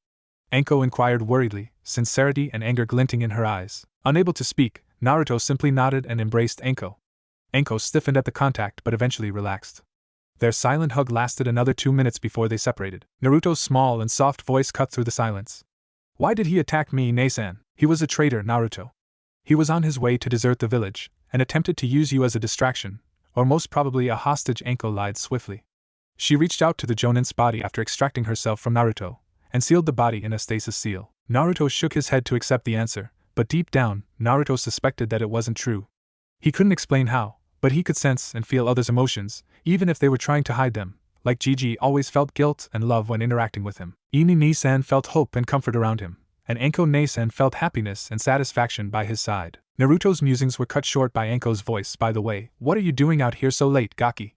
Anko inquired worriedly, sincerity and anger glinting in her eyes. Unable to speak, Naruto simply nodded and embraced Anko. Anko stiffened at the contact but eventually relaxed. Their silent hug lasted another 2 minutes before they separated. Naruto's small and soft voice cut through the silence. "Why did he attack me, Nei-san?" "He was a traitor, Naruto. He was on his way to desert the village, and attempted to use you as a distraction, or most probably a hostage," Anko lied swiftly. She reached out to the jonin's body after extracting herself from Naruto, and sealed the body in a stasis seal. Naruto shook his head to accept the answer, but deep down, Naruto suspected that it wasn't true. He couldn't explain how, but he could sense and feel others' emotions, even if they were trying to hide them, like Gigi always felt guilt and love when interacting with him. Ini Nei-san felt hope and comfort around him, and Anko Nei-san felt happiness and satisfaction by his side. Naruto's musings were cut short by Anko's voice. "By the way, what are you doing out here so late, Gaki?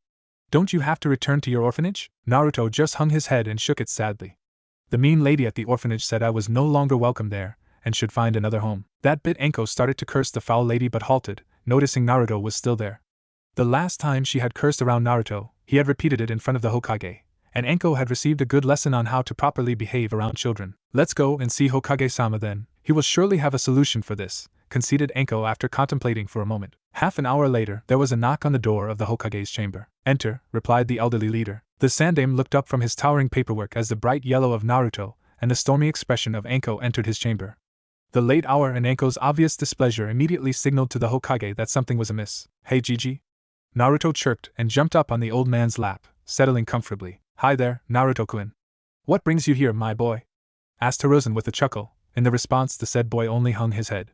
Don't you have to return to your orphanage?" Naruto just hung his head and shook it sadly. "The mean lady at the orphanage said I was no longer welcome there, and should find another home." That bit Anko started to curse the foul lady but halted, noticing Naruto was still there. The last time she had cursed around Naruto, he had repeated it in front of the Hokage, and Anko had received a good lesson on how to properly behave around children. "Let's go and see Hokage-sama then, he will surely have a solution for this," conceded Anko after contemplating for a moment. Half an hour later, there was a knock on the door of the Hokage's chamber. "Enter," replied the elderly leader. The Sandaime looked up from his towering paperwork as the bright yellow of Naruto and the stormy expression of Anko entered his chamber. The late hour and Anko's obvious displeasure immediately signaled to the Hokage that something was amiss. "Hey Gigi?" Naruto chirped and jumped up on the old man's lap, settling comfortably. "Hi there, Naruto-kun. What brings you here, my boy?" asked Hiruzen with a chuckle. In the response, the said boy only hung his head.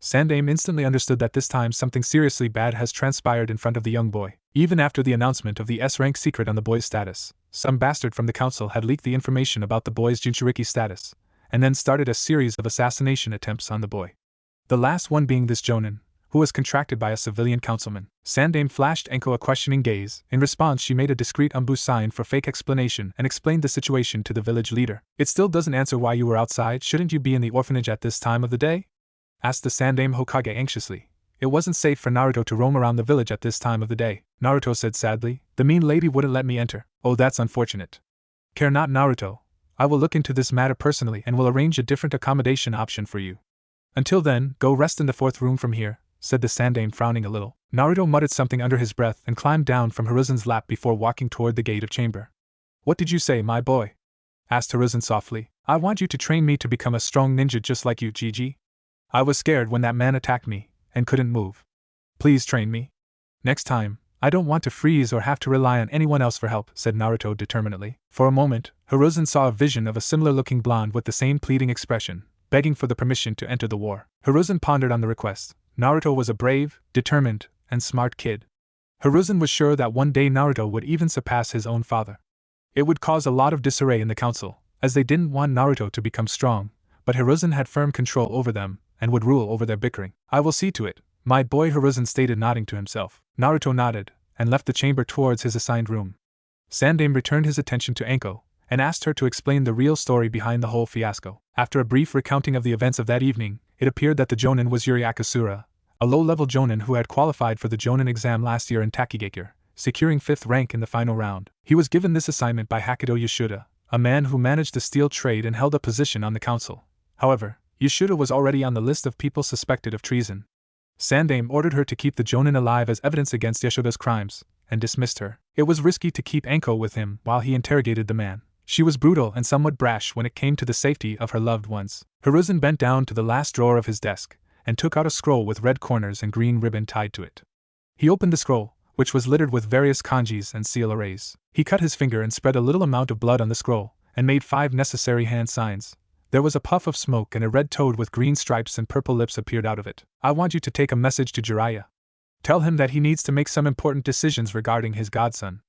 Sandaime instantly understood that this time something seriously bad has transpired in front of the young boy. Even after the announcement of the S-rank secret on the boy's status, some bastard from the council had leaked the information about the boy's Jinchuriki status, and then started a series of assassination attempts on the boy. The last one being this jonin, who was contracted by a civilian councilman. Sandaime flashed Anko a questioning gaze. In response, she made a discreet umbu sign for fake explanation and explained the situation to the village leader. "It still doesn't answer why you were outside. Shouldn't you be in the orphanage at this time of the day?" asked the Sandaime Hokage anxiously. "It wasn't safe for Naruto to roam around the village at this time of the day," Naruto said sadly. "The mean lady wouldn't let me enter." "Oh, that's unfortunate." "Care not, Naruto. I will look into this matter personally and will arrange a different accommodation option for you. Until then, go rest in the 4th room from here," said the Sandaime, frowning a little. Naruto muttered something under his breath and climbed down from Hiruzen's lap before walking toward the gate of chamber. "What did you say, my boy?" asked Hiruzen softly. "I want you to train me to become a strong ninja just like you, Gigi. I was scared when that man attacked me, and couldn't move. Please train me. Next time, I don't want to freeze or have to rely on anyone else for help," said Naruto determinedly. For a moment, Hiruzen saw a vision of a similar-looking blonde with the same pleading expression, begging for the permission to enter the war. Hiruzen pondered on the request. Naruto was a brave, determined, and smart kid. Hiruzen was sure that one day Naruto would even surpass his own father. It would cause a lot of disarray in the council, as they didn't want Naruto to become strong, but Hiruzen had firm control over them, and would rule over their bickering. "I will see to it, my boy," Hiruzen stated, nodding to himself. Naruto nodded, and left the chamber towards his assigned room. Sandaime returned his attention to Anko, and asked her to explain the real story behind the whole fiasco. After a brief recounting of the events of that evening, it appeared that the jonin was Yuri Akasura, a low-level jonin who had qualified for the jonin exam last year in Takigakure, securing 5th rank in the final round. He was given this assignment by Hakudo Yasuda, a man who managed the steel trade and held a position on the council. However, Yasuda was already on the list of people suspected of treason. Sandaime ordered her to keep the Jonin alive as evidence against Yashoda's crimes, and dismissed her. It was risky to keep Anko with him while he interrogated the man. She was brutal and somewhat brash when it came to the safety of her loved ones. Hiruzen bent down to the last drawer of his desk, and took out a scroll with red corners and green ribbon tied to it. He opened the scroll, which was littered with various kanjis and seal arrays. He cut his finger and spread a little amount of blood on the scroll, and made 5 necessary hand signs. There was a puff of smoke and a red toad with green stripes and purple lips appeared out of it. I want you to take a message to Jiraiya. Tell him that he needs to make some important decisions regarding his godson.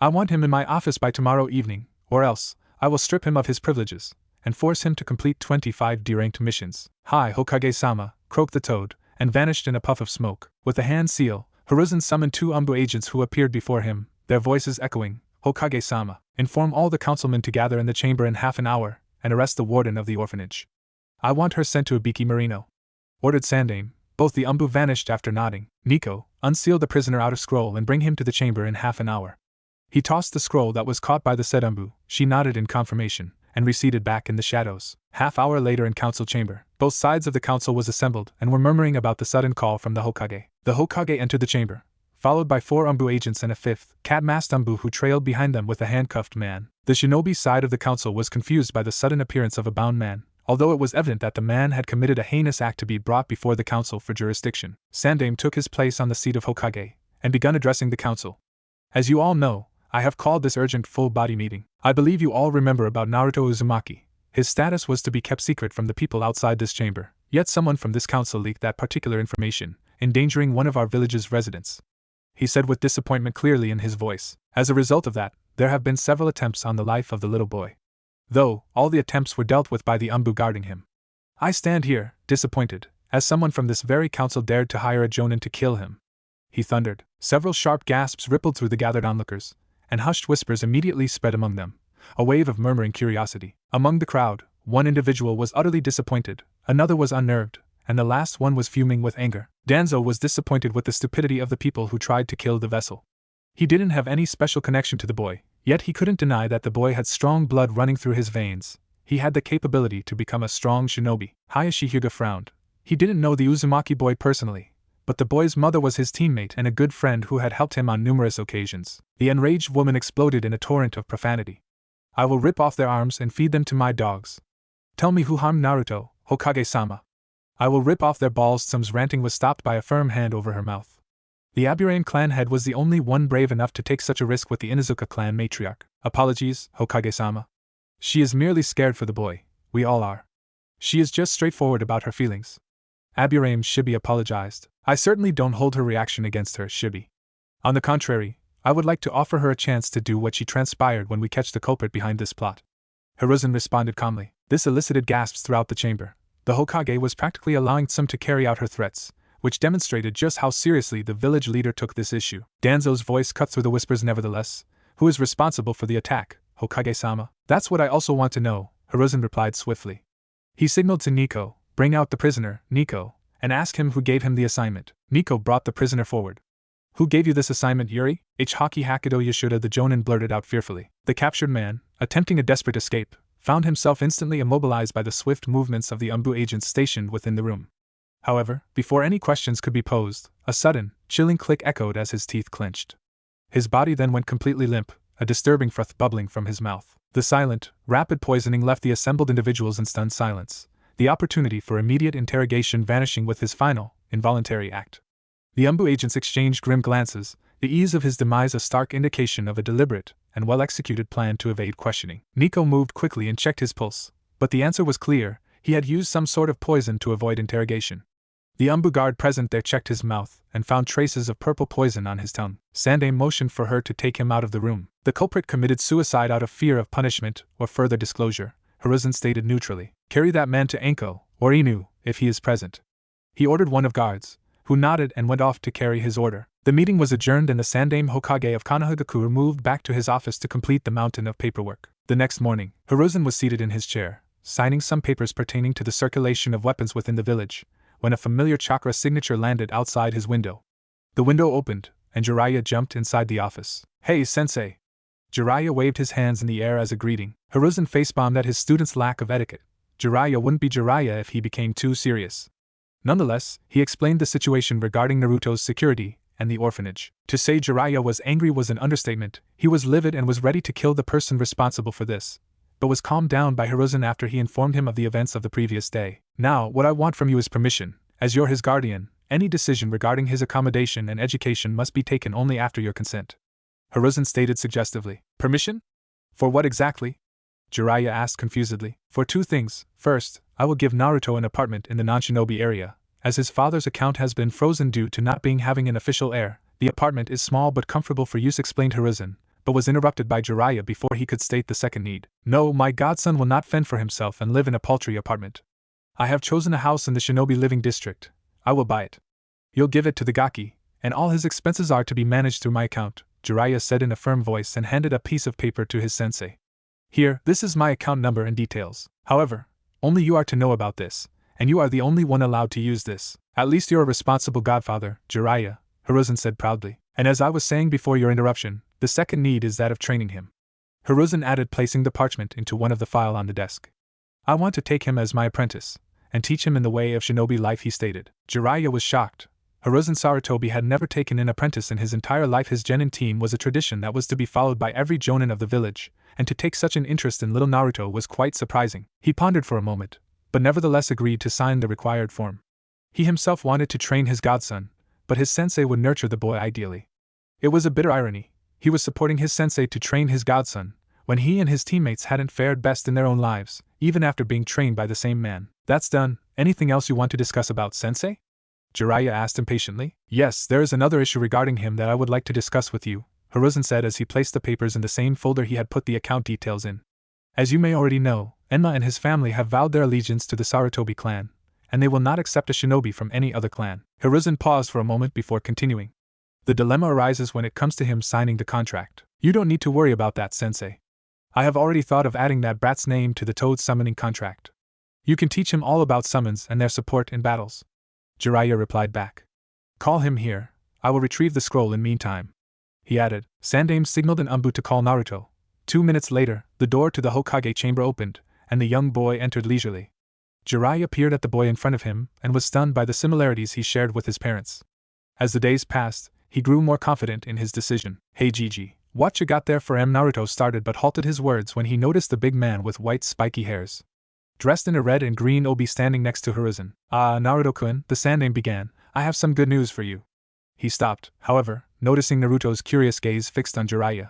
I want him in my office by tomorrow evening, or else, I will strip him of his privileges, and force him to complete 25 D-ranked missions. Hi Hokage-sama, croaked the toad, and vanished in a puff of smoke. With the hand seal, Hiruzen summoned 2 Umbu agents who appeared before him, their voices echoing, Hokage-sama, inform all the councilmen to gather in the chamber in half an hour, and arrest the warden of the orphanage. I want her sent to Ibiki Marino. Ordered Sandaime. Both the Umbu vanished after nodding. Nico, unseal the prisoner out of scroll and bring him to the chamber in half an hour. He tossed the scroll that was caught by the said Umbu. She nodded in confirmation, and receded back in the shadows. Half-hour later in council chamber, both sides of the council was assembled and were murmuring about the sudden call from the Hokage. The Hokage entered the chamber, followed by 4 Umbu agents and a 5th, cat-masked Umbu who trailed behind them with a handcuffed man. The shinobi side of the council was confused by the sudden appearance of a bound man, although it was evident that the man had committed a heinous act to be brought before the council for jurisdiction. Sandaime took his place on the seat of Hokage, and began addressing the council. As you all know, I have called this urgent full-body meeting. I believe you all remember about Naruto Uzumaki. His status was to be kept secret from the people outside this chamber, yet someone from this council leaked that particular information, endangering one of our village's residents. He said with disappointment clearly in his voice. As a result of that, there have been several attempts on the life of the little boy. Though, all the attempts were dealt with by the Umbu guarding him. I stand here, disappointed, as someone from this very council dared to hire a jonin to kill him. He thundered. Several sharp gasps rippled through the gathered onlookers, and hushed whispers immediately spread among them, a wave of murmuring curiosity. Among the crowd, one individual was utterly disappointed, another was unnerved, and the last one was fuming with anger. Danzoo was disappointed with the stupidity of the people who tried to kill the vessel. He didn't have any special connection to the boy, yet he couldn't deny that the boy had strong blood running through his veins. He had the capability to become a strong shinobi. Hayashi Hyuga frowned. He didn't know the Uzumaki boy personally, but the boy's mother was his teammate and a good friend who had helped him on numerous occasions. The enraged woman exploded in a torrent of profanity. I will rip off their arms and feed them to my dogs. Tell me who harmed Naruto, Hokage-sama. I will rip off their balls. Sum's ranting was stopped by a firm hand over her mouth. The Aburame clan head was the only one brave enough to take such a risk with the Inuzuka clan matriarch. Apologies, Hokage-sama. She is merely scared for the boy. We all are. She is just straightforward about her feelings. Aburame Shibi apologized. I certainly don't hold her reaction against her, Shibi. On the contrary, I would like to offer her a chance to do what she transpired when we catch the culprit behind this plot. Hiruzen responded calmly. This elicited gasps throughout the chamber. The Hokage was practically allowing Tsum to carry out her threats, which demonstrated just how seriously the village leader took this issue. Danzo's voice cut through the whispers. Nevertheless, who is responsible for the attack, Hokage-sama? That's what I also want to know, Hiruzen replied swiftly. He signaled to Nico, bring out the prisoner, Nico, and ask him who gave him the assignment. Nico brought the prisoner forward. Who gave you this assignment, Yuri? Haki Hakudo Yashoda the jonin blurted out fearfully. The captured man, attempting a desperate escape, found himself instantly immobilized by the swift movements of the Umbu agents stationed within the room. However, before any questions could be posed, a sudden, chilling click echoed as his teeth clenched. His body then went completely limp, a disturbing froth bubbling from his mouth. The silent, rapid poisoning left the assembled individuals in stunned silence, the opportunity for immediate interrogation vanishing with his final, involuntary act. The Umbu agents exchanged grim glances, the ease of his demise a stark indication of a deliberate and well-executed plan to evade questioning. Nico moved quickly and checked his pulse, but the answer was clear. He had used some sort of poison to avoid interrogation. The Umbu guard present there checked his mouth and found traces of purple poison on his tongue. Sandaime motioned for her to take him out of the room. The culprit committed suicide out of fear of punishment or further disclosure, Hiruzen stated neutrally. Carry that man to Anko, or Inu, if he is present. He ordered one of guards, who nodded and went off to carry his order. The meeting was adjourned and the Sandaime Hokage of Konohagaku moved back to his office to complete the mountain of paperwork. The next morning, Hiruzen was seated in his chair, signing some papers pertaining to the circulation of weapons within the village, when a familiar chakra signature landed outside his window. The window opened, and Jiraiya jumped inside the office. Hey, sensei! Jiraiya waved his hands in the air as a greeting. Hiruzen facebombed at his student's lack of etiquette. Jiraiya wouldn't be Jiraiya if he became too serious. Nonetheless, he explained the situation regarding Naruto's security and the orphanage. To say Jiraiya was angry was an understatement. He was livid and was ready to kill the person responsible for this, but was calmed down by Hiruzen after he informed him of the events of the previous day. Now, what I want from you is permission. As you're his guardian, any decision regarding his accommodation and education must be taken only after your consent. Hiruzen stated suggestively. Permission? For what exactly? Jiraiya asked confusedly. For two things. First, I will give Naruto an apartment in the non-shinobi area. As his father's account has been frozen due to not having an official heir, the apartment is small but comfortable for use, explained Hiruzen, but was interrupted by Jiraiya before he could state the second need. No, my godson will not fend for himself and live in a paltry apartment. I have chosen a house in the shinobi living district. I will buy it. You'll give it to the Gaki, and all his expenses are to be managed through my account, Jiraiya said in a firm voice and handed a piece of paper to his sensei. Here, this is my account number and details. However, only you are to know about this, and you are the only one allowed to use this. At least you're a responsible godfather, Jiraiya, Hiruzen said proudly. And as I was saying before your interruption, the second need is that of training him. Hiruzen added, placing the parchment into one of the file on the desk. I want to take him as my apprentice, and teach him in the way of shinobi life, he stated. Jiraiya was shocked. Hiruzen Sarutobi had never taken an apprentice in his entire life. His genin team was a tradition that was to be followed by every jonin of the village, and to take such an interest in little Naruto was quite surprising. He pondered for a moment, but nevertheless agreed to sign the required form. He himself wanted to train his godson, but his sensei would nurture the boy ideally. It was a bitter irony. He was supporting his sensei to train his godson, when he and his teammates hadn't fared best in their own lives, even after being trained by the same man. That's done. Anything else you want to discuss about sensei? Jiraiya asked impatiently. Yes, there is another issue regarding him that I would like to discuss with you, Hiruzen said as he placed the papers in the same folder he had put the account details in. As you may already know, Enma and his family have vowed their allegiance to the Sarutobi clan, and they will not accept a shinobi from any other clan. Hiruzen paused for a moment before continuing. The dilemma arises when it comes to him signing the contract. You don't need to worry about that, sensei. I have already thought of adding that brat's name to the Toad summoning contract. You can teach him all about summons and their support in battles. Jiraiya replied back. Call him here. I will retrieve the scroll in meantime. He added. Sandaime signaled an Umbu to call Naruto. 2 minutes later, the door to the Hokage chamber opened, and the young boy entered leisurely. Jiraiya peered at the boy in front of him and was stunned by the similarities he shared with his parents. As the days passed, he grew more confident in his decision. Hey Gigi, what you got there for Naruto started but halted his words when he noticed the big man with white spiky hairs, dressed in a red and green obi, standing next to Hiruzen. Naruto-kun, the Sandaime began, I have some good news for you. He stopped, however, noticing Naruto's curious gaze fixed on Jiraiya.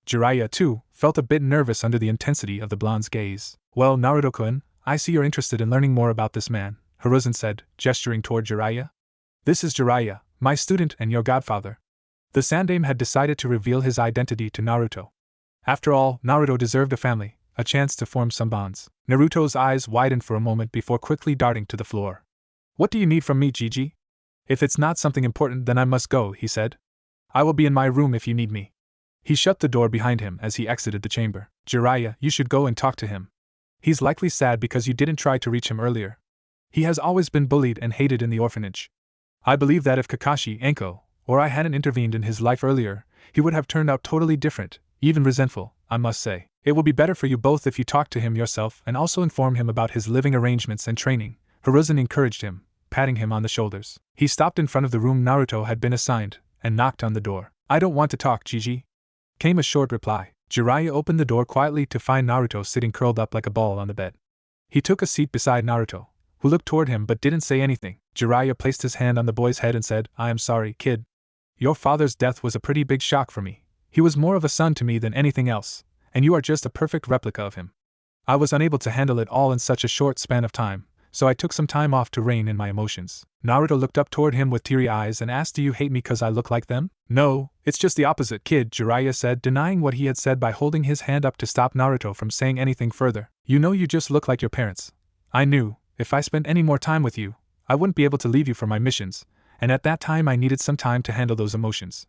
Jiraiya, too, felt a bit nervous under the intensity of the blonde's gaze. Well, Naruto-kun, I see you're interested in learning more about this man, Hiruzen said, gesturing toward Jiraiya. This is Jiraiya, my student and your godfather. The Sandaime had decided to reveal his identity to Naruto. After all, Naruto deserved a family, a chance to form some bonds. Naruto's eyes widened for a moment before quickly darting to the floor. What do you need from me, Gigi? If it's not something important, then I must go, he said. I will be in my room if you need me. He shut the door behind him as he exited the chamber. Jiraiya, you should go and talk to him. He's likely sad because you didn't try to reach him earlier. He has always been bullied and hated in the orphanage. I believe that if Kakashi, Anko, or I hadn't intervened in his life earlier, he would have turned out totally different, even resentful, I must say. It will be better for you both if you talk to him yourself and also inform him about his living arrangements and training, Hiruzen encouraged him, patting him on the shoulders. He stopped in front of the room Naruto had been assigned, and knocked on the door. I don't want to talk, Gigi, came a short reply. Jiraiya opened the door quietly to find Naruto sitting curled up like a ball on the bed. He took a seat beside Naruto, who looked toward him but didn't say anything. Jiraiya placed his hand on the boy's head and said, I am sorry, kid. Your father's death was a pretty big shock for me. He was more of a son to me than anything else, and you are just a perfect replica of him. I was unable to handle it all in such a short span of time, so I took some time off to rein in my emotions. Naruto looked up toward him with teary eyes and asked, Do you hate me because I look like them? No, it's just the opposite, kid, Jiraiya said, denying what he had said by holding his hand up to stop Naruto from saying anything further. You know, you just look like your parents. I knew, if I spent any more time with you, I wouldn't be able to leave you for my missions, and at that time I needed some time to handle those emotions,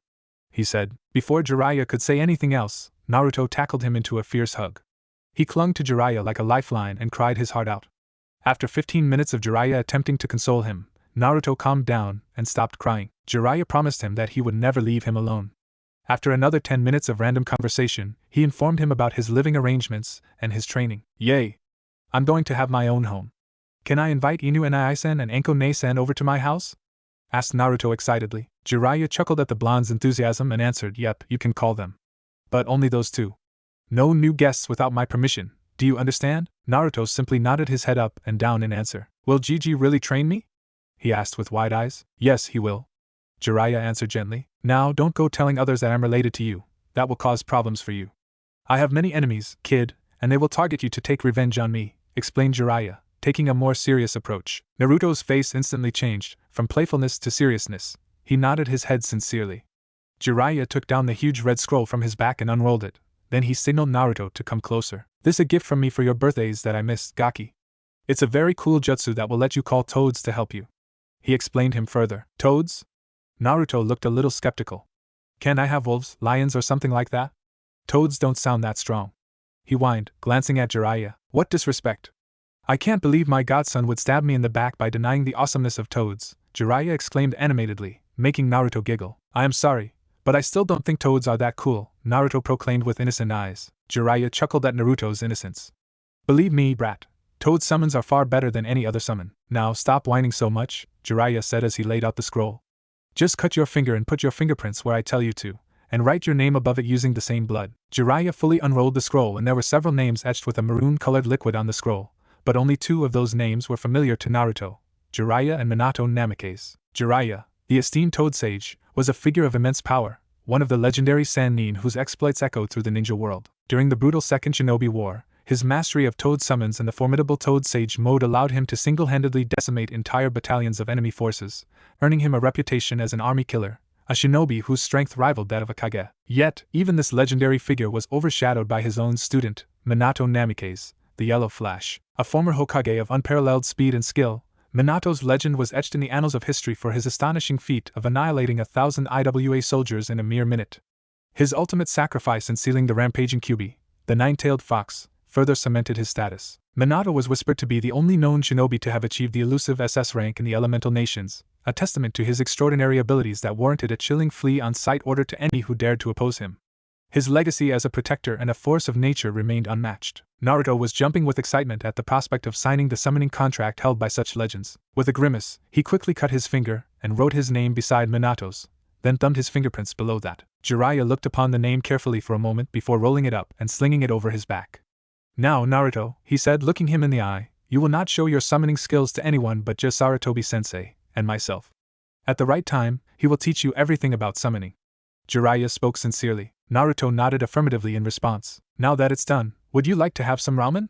he said. Before Jiraiya could say anything else, Naruto tackled him into a fierce hug. He clung to Jiraiya like a lifeline and cried his heart out. After 15 minutes of Jiraiya attempting to console him, Naruto calmed down and stopped crying. Jiraiya promised him that he would never leave him alone. After another 10 minutes of random conversation, he informed him about his living arrangements and his training. Yay! I'm going to have my own home. Can I invite Inu and Ai-sen and Enko Nei-sen over to my house? Asked Naruto excitedly. Jiraiya chuckled at the blonde's enthusiasm and answered, yep, you can call them. But only those two. No new guests without my permission, do you understand? Naruto simply nodded his head up and down in answer. Will Gigi really train me? He asked with wide eyes. Yes, he will. Jiraiya answered gently. Now, don't go telling others that I'm related to you. That will cause problems for you. I have many enemies, kid, and they will target you to take revenge on me, explained Jiraiya, taking a more serious approach. Naruto's face instantly changed, from playfulness to seriousness. He nodded his head sincerely. Jiraiya took down the huge red scroll from his back and unrolled it. Then he signaled Naruto to come closer. This a gift from me for your birthdays that I missed, Gaki. It's a very cool jutsu that will let you call toads to help you. He explained him further. Toads? Naruto looked a little skeptical. Can I have wolves, lions or something like that? Toads don't sound that strong. He whined, glancing at Jiraiya. What disrespect. I can't believe my godson would stab me in the back by denying the awesomeness of toads, Jiraiya exclaimed animatedly, making Naruto giggle. I am sorry, but I still don't think toads are that cool, Naruto proclaimed with innocent eyes. Jiraiya chuckled at Naruto's innocence. Believe me, brat, toad summons are far better than any other summon. Now stop whining so much, Jiraiya said as he laid out the scroll. Just cut your finger and put your fingerprints where I tell you to, and write your name above it using the same blood. Jiraiya fully unrolled the scroll and there were several names etched with a maroon-colored liquid on the scroll, but only two of those names were familiar to Naruto, Jiraiya and Minato Namikaze. Jiraiya, the esteemed Toad Sage, was a figure of immense power, one of the legendary Sannin whose exploits echoed through the ninja world. During the brutal Second Shinobi War, his mastery of Toad summons and the formidable Toad Sage mode allowed him to single-handedly decimate entire battalions of enemy forces, earning him a reputation as an army killer, a shinobi whose strength rivaled that of a Kage. Yet, even this legendary figure was overshadowed by his own student, Minato Namikaze, the Yellow Flash. A former Hokage of unparalleled speed and skill, Minato's legend was etched in the annals of history for his astonishing feat of annihilating 1,000 IWA soldiers in a mere minute. His ultimate sacrifice in sealing the rampaging Kyuubi, the nine-tailed fox, further cemented his status. Minato was whispered to be the only known shinobi to have achieved the elusive SS rank in the elemental nations, a testament to his extraordinary abilities that warranted a chilling flee-on-sight order to any who dared to oppose him. His legacy as a protector and a force of nature remained unmatched. Naruto was jumping with excitement at the prospect of signing the summoning contract held by such legends. With a grimace, he quickly cut his finger and wrote his name beside Minato's, then thumbed his fingerprints below that. Jiraiya looked upon the name carefully for a moment before rolling it up and slinging it over his back. Now, Naruto, he said, looking him in the eye, you will not show your summoning skills to anyone but just Sarutobi-sensei and myself. At the right time, he will teach you everything about summoning. Jiraiya spoke sincerely. Naruto nodded affirmatively in response. Now that it's done, would you like to have some ramen?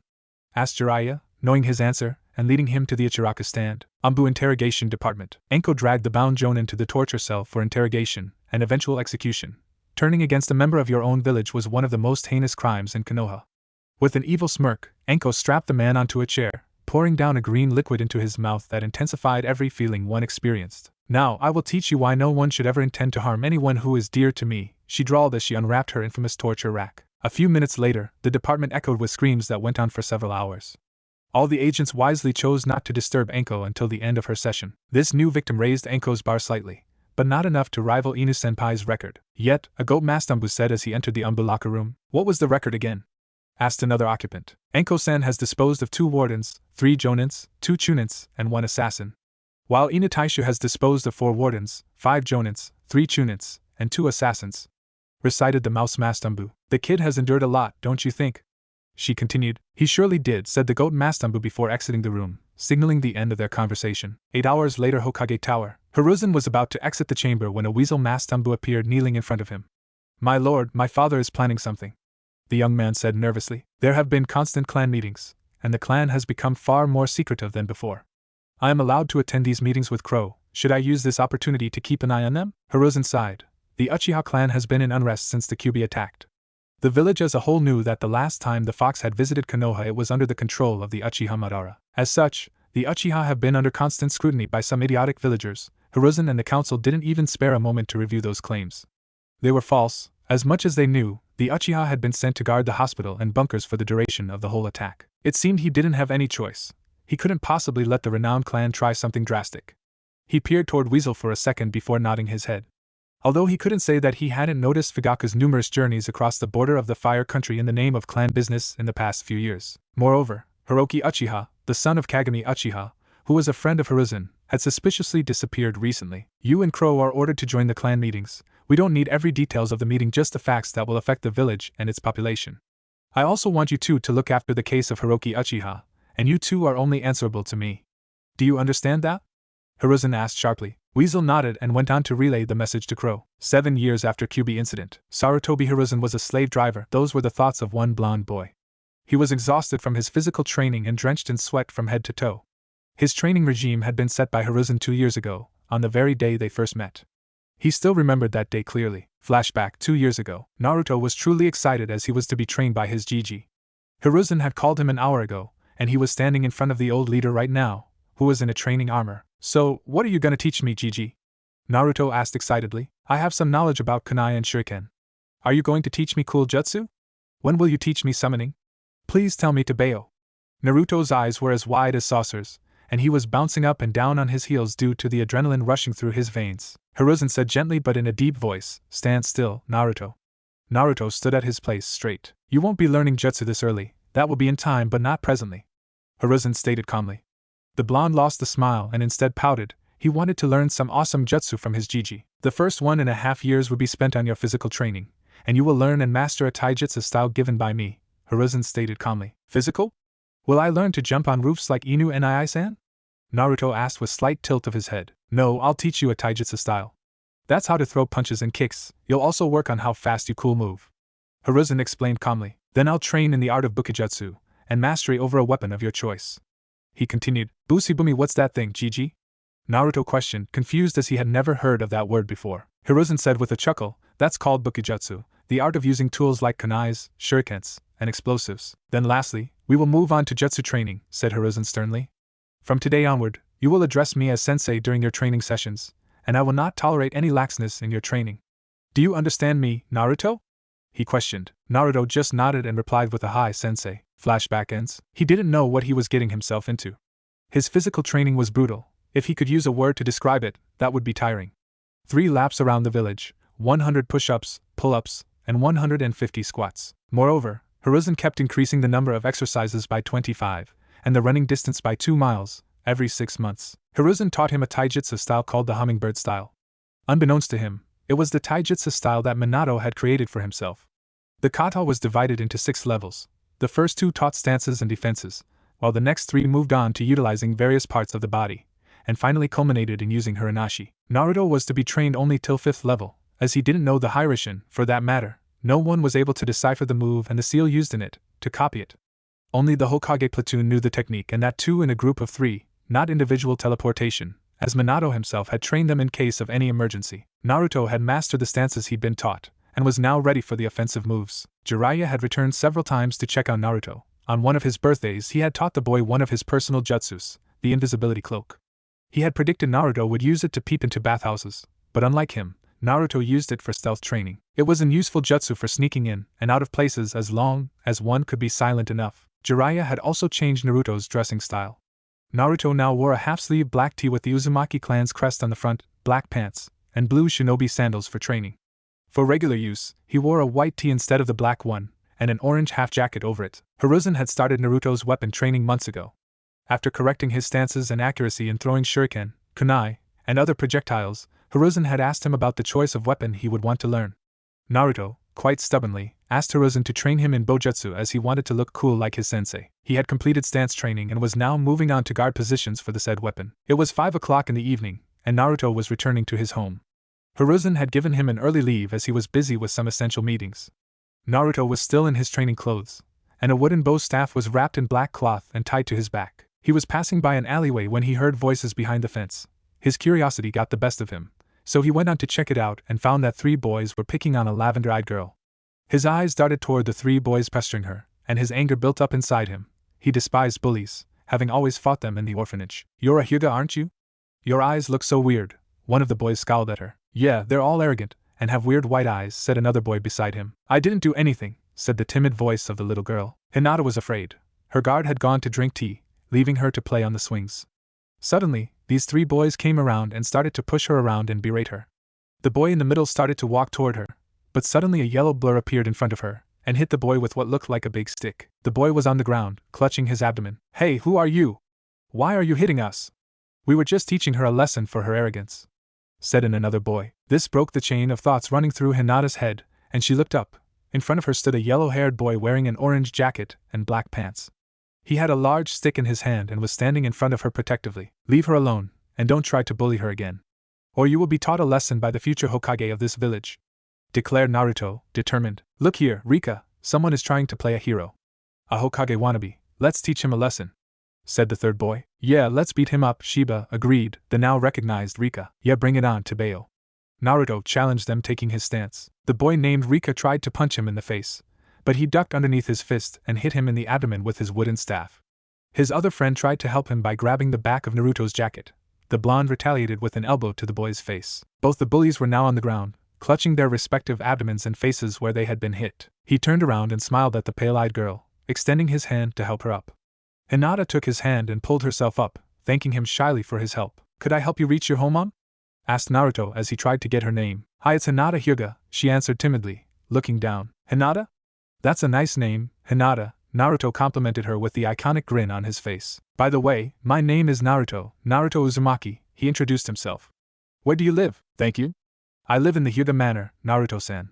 Asked Jiraiya, knowing his answer, and leading him to the Ichiraka stand. Ambu Interrogation Department. Enko dragged the bound Jonin to the torture cell for interrogation and eventual execution. Turning against a member of your own village was one of the most heinous crimes in Konoha. With an evil smirk, Enko strapped the man onto a chair, pouring down a green liquid into his mouth that intensified every feeling one experienced. Now I will teach you why no one should ever intend to harm anyone who is dear to me, she drawled as she unwrapped her infamous torture rack. A few minutes later, the department echoed with screams that went on for several hours. All the agents wisely chose not to disturb Enko until the end of her session. This new victim raised Enko's bar slightly, but not enough to rival Inu-senpai's record. Yet, a goat Mastambu said as he entered the Umbu locker room. What was the record again? Asked another occupant. Enko-sen has disposed of 2 wardens, 3 jonins, 2 chunins, and 1 assassin. While Inu Taishu has disposed of 4 wardens, 5 jonins, 3 chunins, and 2 assassins. Recited the mouse Mastambu. The kid has endured a lot, don't you think? She continued. He surely did, said the goat Mastambu before exiting the room, signaling the end of their conversation. 8 hours later, Hokage Tower. Hiruzen was about to exit the chamber when a weasel Mastambu appeared kneeling in front of him. My lord, my father is planning something, the young man said nervously. There have been constant clan meetings, and the clan has become far more secretive than before. I am allowed to attend these meetings with Crow. Should I use this opportunity to keep an eye on them? Hiruzen sighed. The Uchiha clan has been in unrest since the Kyuubi attacked. The village as a whole knew that the last time the fox had visited Konoha it was under the control of the Uchiha Madara. As such, the Uchiha have been under constant scrutiny by some idiotic villagers. Hiruzen and the council didn't even spare a moment to review those claims. They were false. As much as they knew, the Uchiha had been sent to guard the hospital and bunkers for the duration of the whole attack. It seemed he didn't have any choice. He couldn't possibly let the renowned clan try something drastic. He peered toward Weasel for a second before nodding his head. Although he couldn't say that he hadn't noticed Fugaku's numerous journeys across the border of the Fire Country in the name of clan business in the past few years. Moreover, Hiroki Uchiha, the son of Kagami Uchiha, who was a friend of Hiruzen, had suspiciously disappeared recently. You and Crow are ordered to join the clan meetings. We don't need every details of the meeting, just the facts that will affect the village and its population. I also want you two to look after the case of Hiroki Uchiha, and you two are only answerable to me. Do you understand that? Hiruzen asked sharply. Weasel nodded and went on to relay the message to Crow. 7 years after Kyubi incident, Sarutobi Hiruzen was a slave driver. Those were the thoughts of one blonde boy. He was exhausted from his physical training and drenched in sweat from head to toe. His training regime had been set by Hiruzen 2 years ago, on the very day they first met. He still remembered that day clearly. Flashback 2 years ago, Naruto was truly excited as he was to be trained by his Gigi. Hiruzen had called him an hour ago, and he was standing in front of the old leader right now, who was in a training armor. So, what are you gonna teach me, Gigi? Naruto asked excitedly. I have some knowledge about kunai and shuriken. Are you going to teach me cool jutsu? When will you teach me summoning? Please tell me, Tebeo. Naruto's eyes were as wide as saucers, and he was bouncing up and down on his heels due to the adrenaline rushing through his veins. Hiruzen said gently but in a deep voice, Stand still, Naruto. Naruto stood at his place straight. You won't be learning jutsu this early. That will be in time but not presently. Hiruzen stated calmly. The blonde lost the smile and instead pouted. He wanted to learn some awesome jutsu from his Gigi. The first 1.5 years would be spent on your physical training, and you will learn and master a taijutsu style given by me, Hiruzen stated calmly. Physical? Will I learn to jump on roofs like Inu and Ai-san? Naruto asked with slight tilt of his head. No, I'll teach you a taijutsu style. That's how to throw punches and kicks. You'll also work on how fast you cool move. Hiruzen explained calmly. Then I'll train in the art of bukijutsu, and mastery over a weapon of your choice. He continued. Busibumi, what's that thing, Gigi? Naruto questioned, confused as he had never heard of that word before. Hiruzen said with a chuckle, That's called bukijutsu, the art of using tools like kunais, shurikens, and explosives. Then lastly, we will move on to jutsu training, said Hiruzen sternly. From today onward, you will address me as sensei during your training sessions, and I will not tolerate any laxness in your training. Do you understand me, Naruto? He questioned. Naruto just nodded and replied with a hi, sensei. Flashback ends. He didn't know what he was getting himself into. His physical training was brutal. If he could use a word to describe it, that would be tiring. 3 laps around the village, 100 push-ups, pull-ups, and 150 squats. Moreover, Hiruzen kept increasing the number of exercises by 25, and the running distance by 2 miles, every 6 months. Hiruzen taught him a taijutsu style called the hummingbird style. Unbeknownst to him, it was the taijutsu style that Minato had created for himself. The kata was divided into 6 levels. The first 2 taught stances and defenses, while the next 3 moved on to utilizing various parts of the body, and finally culminated in using Hiranashi. Naruto was to be trained only till 5th level, as he didn't know the Hirishin. For that matter, no one was able to decipher the move and the seal used in it, to copy it. Only the Hokage platoon knew the technique, and that too in a group of 3, not individual teleportation, as Minato himself had trained them in case of any emergency. Naruto had mastered the stances he'd been taught, and was now ready for the offensive moves. Jiraiya had returned several times to check on Naruto. On one of his birthdays he had taught the boy one of his personal jutsus, the invisibility cloak. He had predicted Naruto would use it to peep into bathhouses, but unlike him, Naruto used it for stealth training. It was an useful jutsu for sneaking in and out of places as long as one could be silent enough. Jiraiya had also changed Naruto's dressing style. Naruto now wore a half-sleeve black tee with the Uzumaki clan's crest on the front, black pants, and blue shinobi sandals for training. For regular use, he wore a white tee instead of the black one, and an orange half-jacket over it. Hiruzen had started Naruto's weapon training months ago. After correcting his stances and accuracy in throwing shuriken, kunai, and other projectiles, Hiruzen had asked him about the choice of weapon he would want to learn. Naruto, quite stubbornly, asked Hiruzen to train him in bojutsu as he wanted to look cool like his sensei. He had completed stance training and was now moving on to guard positions for the said weapon. It was 5 o'clock in the evening, and Naruto was returning to his home. Hiruzen had given him an early leave as he was busy with some essential meetings. Naruto was still in his training clothes, and a wooden bow staff was wrapped in black cloth and tied to his back. He was passing by an alleyway when he heard voices behind the fence. His curiosity got the best of him, so he went on to check it out and found that 3 boys were picking on a lavender-eyed girl. His eyes darted toward the 3 boys pestering her, and his anger built up inside him. He despised bullies, having always fought them in the orphanage. You're a Hyuga, aren't you? Your eyes look so weird, one of the boys scowled at her. Yeah, they're all arrogant, and have weird white eyes, said another boy beside him. I didn't do anything, said the timid voice of the little girl. Hinata was afraid. Her guard had gone to drink tea, leaving her to play on the swings. Suddenly, these 3 boys came around and started to push her around and berate her. The boy in the middle started to walk toward her, but suddenly a yellow blur appeared in front of her, and hit the boy with what looked like a big stick. The boy was on the ground, clutching his abdomen. Hey, who are you? Why are you hitting us? We were just teaching her a lesson for her arrogance, said another boy. This broke the chain of thoughts running through Hinata's head, and she looked up. In front of her stood a yellow-haired boy wearing an orange jacket and black pants. He had a large stick in his hand and was standing in front of her protectively. Leave her alone, and don't try to bully her again, or you will be taught a lesson by the future Hokage of this village, declared Naruto, determined. Look here, Rika, someone is trying to play a hero. A Hokage wannabe, let's teach him a lesson, said the third boy. Yeah, let's beat him up, Shiba agreed, the now recognized Rika. Yeah, bring it on, Tebeo. Naruto challenged them, taking his stance. The boy named Rika tried to punch him in the face, but he ducked underneath his fist and hit him in the abdomen with his wooden staff. His other friend tried to help him by grabbing the back of Naruto's jacket. The blonde retaliated with an elbow to the boy's face. Both the bullies were now on the ground, clutching their respective abdomens and faces where they had been hit. He turned around and smiled at the pale-eyed girl, extending his hand to help her up. Hinata took his hand and pulled herself up, thanking him shyly for his help. Could I help you reach your home, Mom? Asked Naruto as he tried to get her name. Hi, it's Hinata Hyuga, she answered timidly, looking down. Hinata? That's a nice name, Hinata. Naruto complimented her with the iconic grin on his face. By the way, my name is Naruto Uzumaki, he introduced himself. Where do you live? Thank you. I live in the Hyuga Manor, Naruto-san.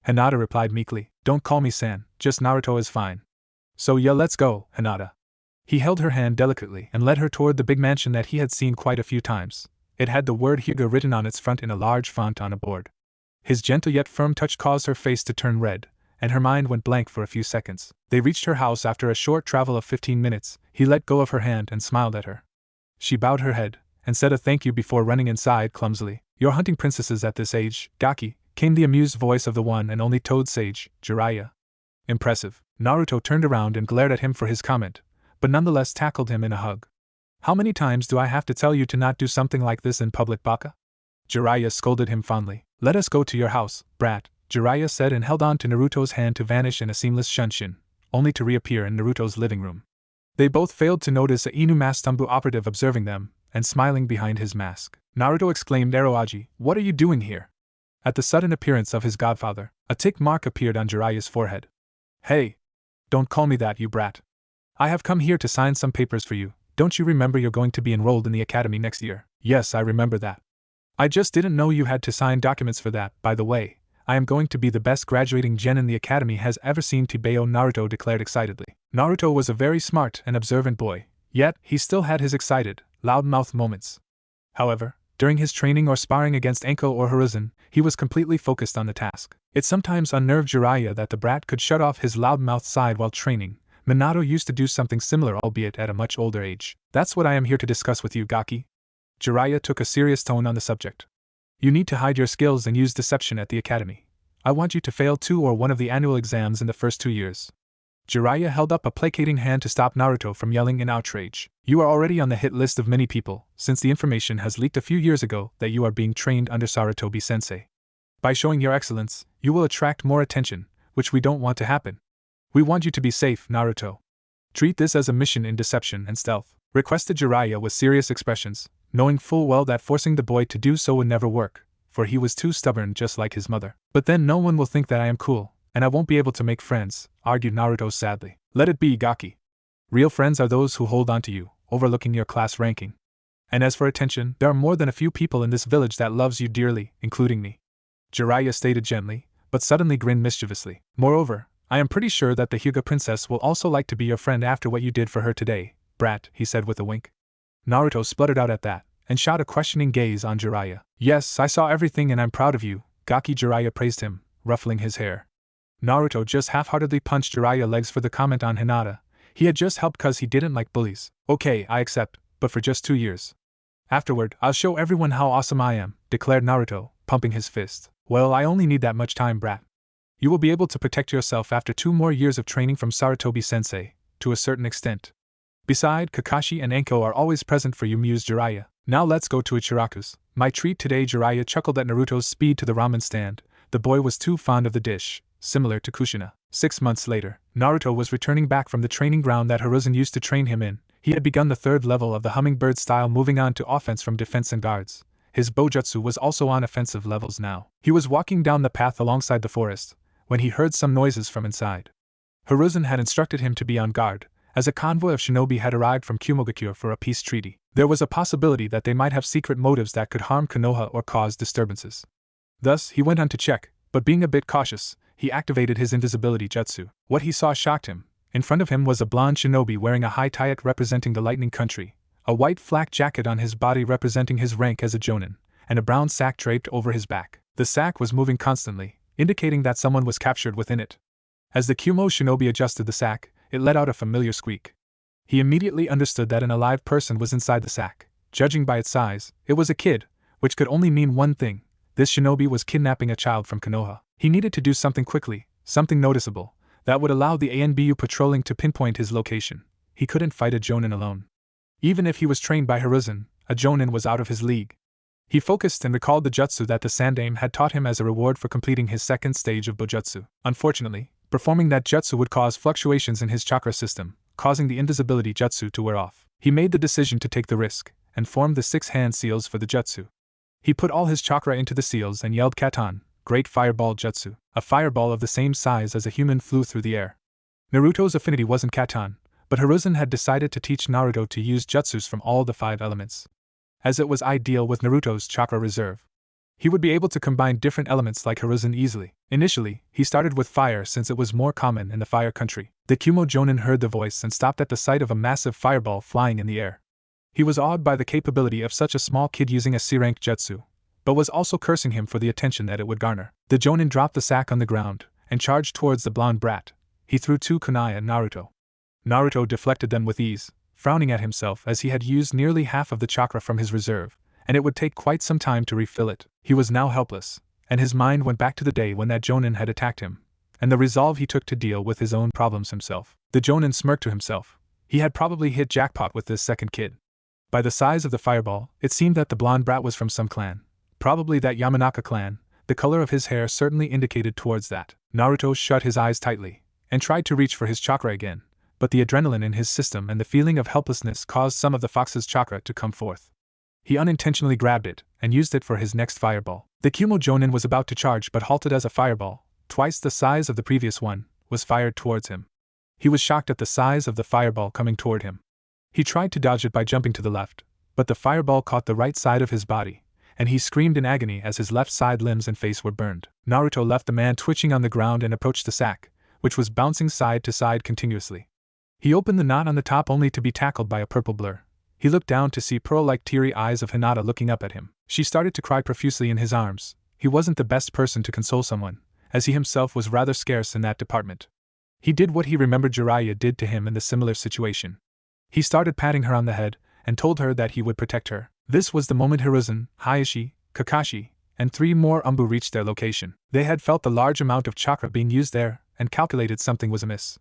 Hinata replied meekly. Don't call me san, just Naruto is fine. So yeah, let's go, Hinata. He held her hand delicately and led her toward the big mansion that he had seen quite a few times. It had the word Hyuga written on its front in a large font on a board. His gentle yet firm touch caused her face to turn red, and her mind went blank for a few seconds. They reached her house after a short travel of 15 minutes. He let go of her hand and smiled at her. She bowed her head and said a thank you before running inside clumsily. You're hunting princesses at this age, Gaki, came the amused voice of the one and only Toad Sage, Jiraiya. Impressive. Naruto turned around and glared at him for his comment, but nonetheless tackled him in a hug. How many times do I have to tell you to not do something like this in public, Baka? Jiraiya scolded him fondly. Let us go to your house, brat, Jiraiya said and held on to Naruto's hand to vanish in a seamless shunshin, only to reappear in Naruto's living room. They both failed to notice a Inu Mastumbu operative observing them, and smiling behind his mask. Naruto exclaimed, Eroaji, what are you doing here? At the sudden appearance of his godfather, a tick mark appeared on Jiraiya's forehead. Hey! Don't call me that, you brat. I have come here to sign some papers for you. Don't you remember you're going to be enrolled in the academy next year? Yes, I remember that. I just didn't know you had to sign documents for that. By the way, I am going to be the best graduating gen the academy has ever seen, Tebeo, Naruto declared excitedly. Naruto was a very smart and observant boy, yet he still had his excited, loud-mouthed moments. However, during his training or sparring against Enko or Hiruzen, he was completely focused on the task. It sometimes unnerved Jiraiya that the brat could shut off his loud-mouthed side while training. Minato used to do something similar, albeit at a much older age. That's what I am here to discuss with you, Gaki. Jiraiya took a serious tone on the subject. You need to hide your skills and use deception at the academy. I want you to fail 2 or 1 of the annual exams in the first 2 years. Jiraiya held up a placating hand to stop Naruto from yelling in outrage. You are already on the hit list of many people, since the information has leaked a few years ago that you are being trained under Sarutobi-sensei. By showing your excellence, you will attract more attention, which we don't want to happen. We want you to be safe, Naruto. Treat this as a mission in deception and stealth, requested Jiraiya with serious expressions, knowing full well that forcing the boy to do so would never work, for he was too stubborn just like his mother. But then no one will think that I am cool, and I won't be able to make friends, argued Naruto sadly. Let it be, Gaki. Real friends are those who hold on to you, overlooking your class ranking. And as for attention, there are more than a few people in this village that loves you dearly, including me. Jiraiya stated gently, but suddenly grinned mischievously. Moreover, I am pretty sure that the Hyuga princess will also like to be your friend after what you did for her today, brat, he said with a wink. Naruto spluttered out at that, and shot a questioning gaze on Jiraiya. Yes, I saw everything and I'm proud of you, Gaki, Jiraiya praised him, ruffling his hair. Naruto just half-heartedly punched Jiraiya legs for the comment on Hinata. He had just helped cause he didn't like bullies. Okay, I accept, but for just 2 years. Afterward, I'll show everyone how awesome I am, declared Naruto, pumping his fist. Well, I only need that much time, brat. You will be able to protect yourself after 2 more years of training from Sarutobi-sensei, to a certain extent. Besides, Kakashi and Enko are always present for you, mused Jiraiya. Now let's go to Ichiraku's. My treat today. Jiraiya chuckled at Naruto's speed to the ramen stand. The boy was too fond of the dish, similar to Kushina. 6 months later, Naruto was returning back from the training ground that Hiruzen used to train him in. He had begun the 3rd level of the hummingbird style, moving on to offense from defense and guards. His Bojutsu was also on offensive levels now. He was walking down the path alongside the forest, when he heard some noises from inside. Hiruzen had instructed him to be on guard, as a convoy of shinobi had arrived from Kumogakure for a peace treaty. There was a possibility that they might have secret motives that could harm Konoha or cause disturbances. Thus, he went on to check, but being a bit cautious, he activated his invisibility jutsu. What he saw shocked him. In front of him was a blonde shinobi wearing a high taiyuk representing the lightning country, a white flak jacket on his body representing his rank as a jonin, and a brown sack draped over his back. The sack was moving constantly, indicating that someone was captured within it. As the Kumo shinobi adjusted the sack, it let out a familiar squeak. He immediately understood that an alive person was inside the sack. Judging by its size, it was a kid, which could only mean one thing: this shinobi was kidnapping a child from Konoha. He needed to do something quickly, something noticeable, that would allow the ANBU patrolling to pinpoint his location. He couldn't fight a jonin alone. Even if he was trained by Hiruzen, a jonin was out of his league. He focused and recalled the jutsu that the Sandaime had taught him as a reward for completing his second stage of Bojutsu. Unfortunately, performing that jutsu would cause fluctuations in his chakra system, causing the invisibility jutsu to wear off. He made the decision to take the risk, and formed the 6 hand seals for the jutsu. He put all his chakra into the seals and yelled Katan, Great Fireball Jutsu. A fireball of the same size as a human flew through the air. Naruto's affinity wasn't Katan, but Hiruzen had decided to teach Naruto to use jutsus from all the 5 elements, as it was ideal with Naruto's chakra reserve. He would be able to combine different elements like Hiruzen easily. Initially, he started with fire since it was more common in the fire country. The Kumo jonin heard the voice and stopped at the sight of a massive fireball flying in the air. He was awed by the capability of such a small kid using a C-rank jutsu, but was also cursing him for the attention that it would garner. The jonin dropped the sack on the ground and charged towards the blonde brat. He threw 2 kunai at Naruto. Naruto deflected them with ease, frowning at himself as he had used nearly half of the chakra from his reserve, and it would take quite some time to refill it. He was now helpless, and his mind went back to the day when that jonin had attacked him, and the resolve he took to deal with his own problems himself. The jonin smirked to himself. He had probably hit jackpot with this second kid. By the size of the fireball, it seemed that the blonde brat was from some clan. Probably that Yamanaka clan. The color of his hair certainly indicated towards that. Naruto shut his eyes tightly, and tried to reach for his chakra again, but the adrenaline in his system and the feeling of helplessness caused some of the fox's chakra to come forth. He unintentionally grabbed it, and used it for his next fireball. The Kumo jonin was about to charge but halted as a fireball, twice the size of the previous one, was fired towards him. He was shocked at the size of the fireball coming toward him. He tried to dodge it by jumping to the left, but the fireball caught the right side of his body, and he screamed in agony as his left side limbs and face were burned. Naruto left the man twitching on the ground and approached the sack, which was bouncing side to side continuously. He opened the knot on the top only to be tackled by a purple blur. He looked down to see pearl-like teary eyes of Hinata looking up at him. She started to cry profusely in his arms. He wasn't the best person to console someone, as he himself was rather scarce in that department. He did what he remembered Jiraiya did to him in the similar situation. He started patting her on the head, and told her that he would protect her. This was the moment Hiruzen, Hayashi, Kakashi, and 3 more Umbu reached their location. They had felt the large amount of chakra being used there, and calculated something was amiss.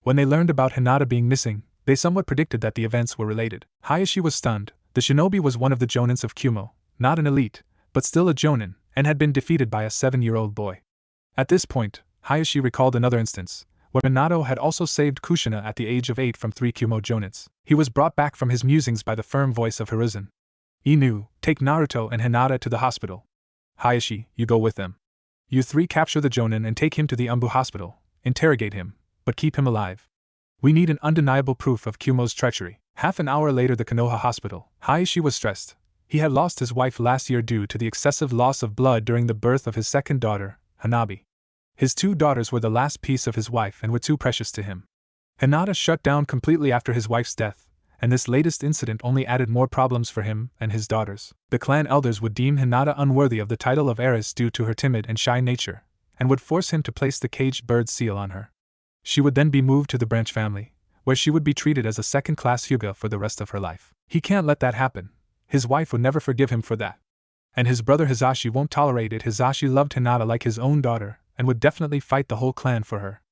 When they learned about Hinata being missing, they somewhat predicted that the events were related. Hayashi was stunned. The shinobi was one of the jonins of Kumo, not an elite, but still a jonin, and had been defeated by a 7-year-old boy. At this point, Hayashi recalled another instance, where Minato had also saved Kushina at the age of 8 from 3 Kumo jonins. He was brought back from his musings by the firm voice of Hiruzen. Inu, take Naruto and Hinata to the hospital. Hayashi, you go with them. You 3 capture the jonin and take him to the Umbu hospital. Interrogate him, but keep him alive. We need an undeniable proof of Kumo's treachery. Half an hour later, the Konoha hospital. Hayashi was stressed. He had lost his wife last year due to the excessive loss of blood during the birth of his second daughter, Hanabi. His 2 daughters were the last piece of his wife and were too precious to him. Hinata shut down completely after his wife's death, and this latest incident only added more problems for him and his daughters. The clan elders would deem Hinata unworthy of the title of heiress due to her timid and shy nature, and would force him to place the caged bird seal on her. She would then be moved to the branch family, where she would be treated as a second-class Hyuga for the rest of her life. He can't let that happen. His wife would never forgive him for that. And his brother Hizashi won't tolerate it. Hizashi loved Hinata like his own daughter, and would definitely fight the whole clan for her.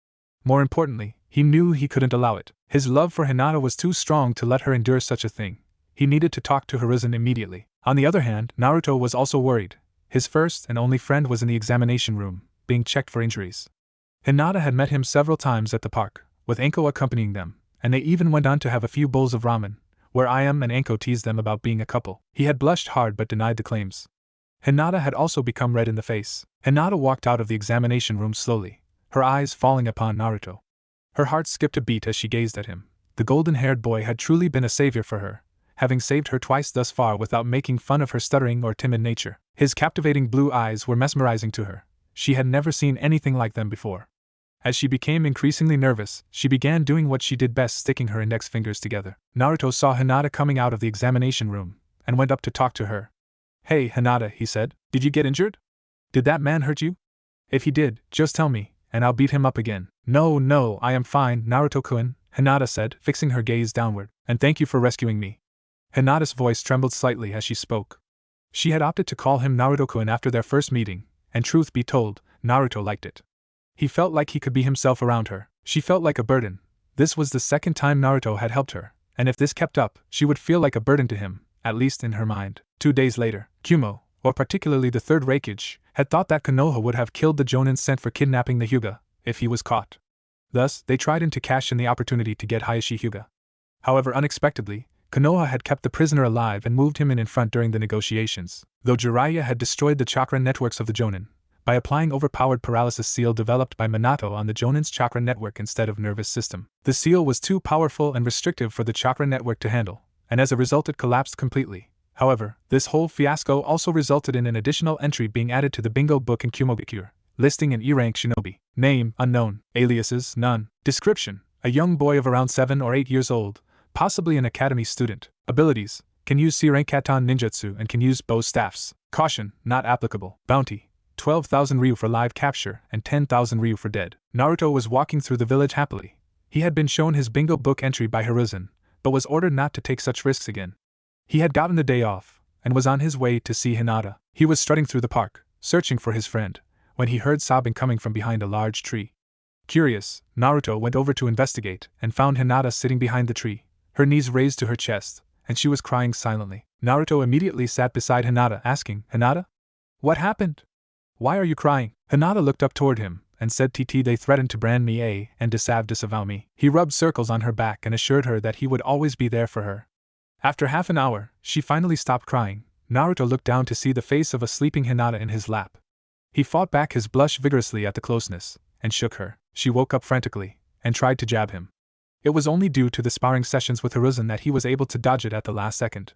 More importantly, he knew he couldn't allow it. His love for Hinata was too strong to let her endure such a thing. He needed to talk to Hiruzen immediately. On the other hand, Naruto was also worried. His first and only friend was in the examination room, being checked for injuries. Hinata had met him several times at the park, with Anko accompanying them, and they even went on to have a few bowls of ramen, where Iam and Anko teased them about being a couple. He had blushed hard but denied the claims. Hinata had also become red in the face. Hinata walked out of the examination room slowly, her eyes falling upon Naruto. Her heart skipped a beat as she gazed at him. The golden-haired boy had truly been a savior for her, having saved her twice thus far without making fun of her stuttering or timid nature. His captivating blue eyes were mesmerizing to her. She had never seen anything like them before. As she became increasingly nervous, she began doing what she did best, sticking her index fingers together. Naruto saw Hinata coming out of the examination room, and went up to talk to her. "Hey, Hinata," he said, "did you get injured? Did that man hurt you? If he did, just tell me, and I'll beat him up again." No, I am fine, Naruto-kun," Hinata said, fixing her gaze downward, "and thank you for rescuing me." Hinata's voice trembled slightly as she spoke. She had opted to call him Naruto-kun after their first meeting, and truth be told, Naruto liked it. He felt like he could be himself around her. She felt like a burden. This was the second time Naruto had helped her, and if this kept up, she would feel like a burden to him, at least in her mind. 2 days later, Kumo, or particularly the third Raikage, had thought that Konoha would have killed the Jonin sent for kidnapping the Hyuga, if he was caught. Thus, they tried to cash in the opportunity to get Hayashi Hyuga. However, unexpectedly, Konoha had kept the prisoner alive and moved him in front during the negotiations. Though Jiraiya had destroyed the chakra networks of the Jonin, by applying overpowered paralysis seal developed by Minato on the Jonin's chakra network instead of nervous system. The seal was too powerful and restrictive for the chakra network to handle, and as a result it collapsed completely. However, this whole fiasco also resulted in an additional entry being added to the bingo book in Kumogakure, listing an E-rank shinobi. Name, unknown. Aliases, none. Description, a young boy of around 7 or 8 years old, possibly an academy student. Abilities, can use C-rank Katan ninjutsu and can use bow staffs. Caution, not applicable. Bounty, 12,000 ryu for live capture and 10,000 ryu for dead. Naruto was walking through the village happily. He had been shown his bingo book entry by Hiruzen, but was ordered not to take such risks again. He had gotten the day off, and was on his way to see Hinata. He was strutting through the park, searching for his friend, when he heard sobbing coming from behind a large tree. Curious, Naruto went over to investigate and found Hinata sitting behind the tree, her knees raised to her chest, and she was crying silently. Naruto immediately sat beside Hinata, asking, "Hinata? What happened? Why are you crying?" Hinata looked up toward him, and said, "They threatened to brand me and disavow me." He rubbed circles on her back and assured her that he would always be there for her. After half an hour, she finally stopped crying. Naruto looked down to see the face of a sleeping Hinata in his lap. He fought back his blush vigorously at the closeness, and shook her. She woke up frantically, and tried to jab him. It was only due to the sparring sessions with Hiruzen that he was able to dodge it at the last second.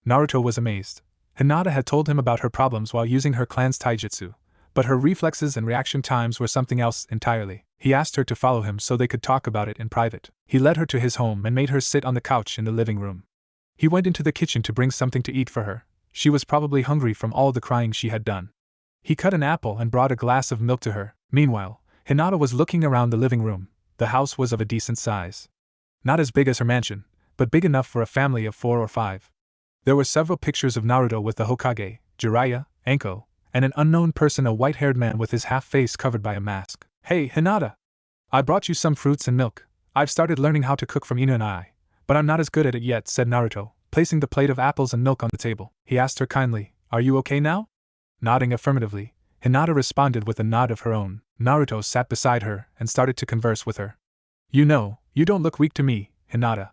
Naruto was amazed. Hinata had told him about her problems while using her clan's taijutsu, but her reflexes and reaction times were something else entirely. He asked her to follow him so they could talk about it in private. He led her to his home and made her sit on the couch in the living room. He went into the kitchen to bring something to eat for her. She was probably hungry from all the crying she had done. He cut an apple and brought a glass of milk to her. Meanwhile, Hinata was looking around the living room. The house was of a decent size. Not as big as her mansion, but big enough for a family of 4 or 5. There were several pictures of Naruto with the Hokage, Jiraiya, Anko, and an unknown person, a white-haired man with his half-face covered by a mask. "Hey, Hinata! I brought you some fruits and milk. I've started learning how to cook from Inu and I, but I'm not as good at it yet," said Naruto, placing the plate of apples and milk on the table. He asked her kindly, "Are you okay now?" Nodding affirmatively, Hinata responded with a nod of her own. Naruto sat beside her and started to converse with her. "You know, you don't look weak to me, Hinata.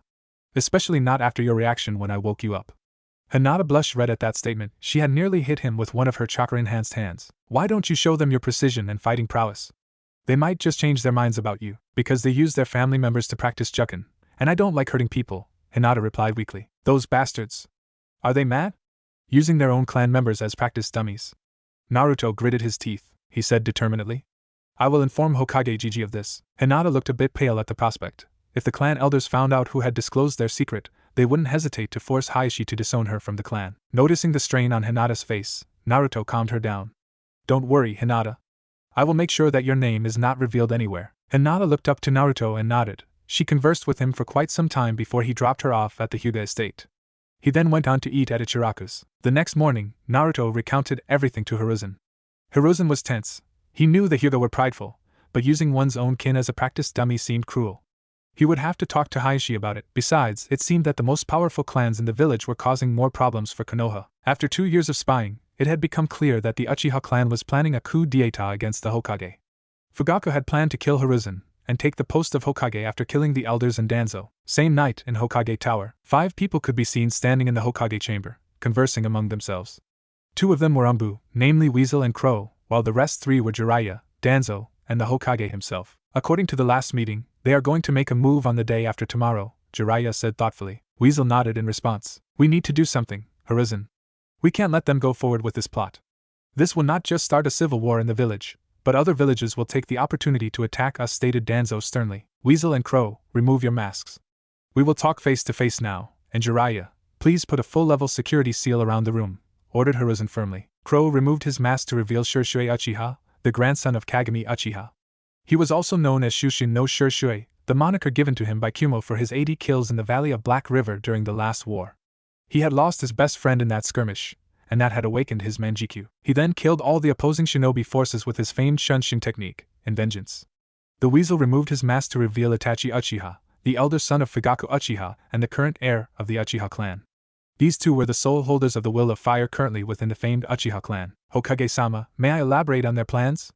Especially not after your reaction when I woke you up." Hinata blushed red at that statement. She had nearly hit him with one of her chakra-enhanced hands. "Why don't you show them your precision and fighting prowess? They might just change their minds about you, because they use their family members to practice jukken, and I don't like hurting people," Hinata replied weakly. "Those bastards. Are they mad? Using their own clan members as practice dummies." Naruto gritted his teeth. He said determinedly, "I will inform Hokage Gigi of this." Hinata looked a bit pale at the prospect. If the clan elders found out who had disclosed their secret, they wouldn't hesitate to force Hayashi to disown her from the clan. Noticing the strain on Hinata's face, Naruto calmed her down. "Don't worry, Hinata. I will make sure that your name is not revealed anywhere." Hinata looked up to Naruto and nodded. She conversed with him for quite some time before he dropped her off at the Hyuga estate. He then went on to eat at Ichiraku's. The next morning, Naruto recounted everything to Hiruzen. Hiruzen was tense. He knew the Hyuga were prideful, but using one's own kin as a practice dummy seemed cruel. He would have to talk to Hayashi about it. Besides, it seemed that the most powerful clans in the village were causing more problems for Konoha. After 2 years of spying, it had become clear that the Uchiha clan was planning a coup d'état against the Hokage. Fugaku had planned to kill Hiruzen and take the post of Hokage after killing the elders in Danzoo. Same night in Hokage Tower, 5 people could be seen standing in the Hokage chamber, conversing among themselves. 2 of them were Umbu, namely Weasel and Crow, while the rest 3 were Jiraiya, Danzoo, and the Hokage himself. According to the last meeting, they are going to make a move on the day after tomorrow, Jiraiya said thoughtfully. Weasel nodded in response. We need to do something, Hiruzen. We can't let them go forward with this plot. This will not just start a civil war in the village, but other villages will take the opportunity to attack us, stated Danzoo sternly. Weasel and Crow, remove your masks. We will talk face to face now, and Jiraiya, please put a full-level security seal around the room, ordered Hiruzen firmly. Crow removed his mask to reveal Shisui Uchiha, the grandson of Kagami Uchiha. He was also known as Shushin no Shisui, the moniker given to him by Kumo for his 80 kills in the Valley of Black River during the last war. He had lost his best friend in that skirmish, and that had awakened his Manjikyu. He then killed all the opposing shinobi forces with his famed Shunshin technique, in vengeance. The Weasel removed his mask to reveal Itachi Uchiha, the elder son of Fugaku Uchiha and the current heir of the Uchiha clan. These two were the sole holders of the Will of Fire currently within the famed Uchiha clan. Hokage-sama, may I elaborate on their plans?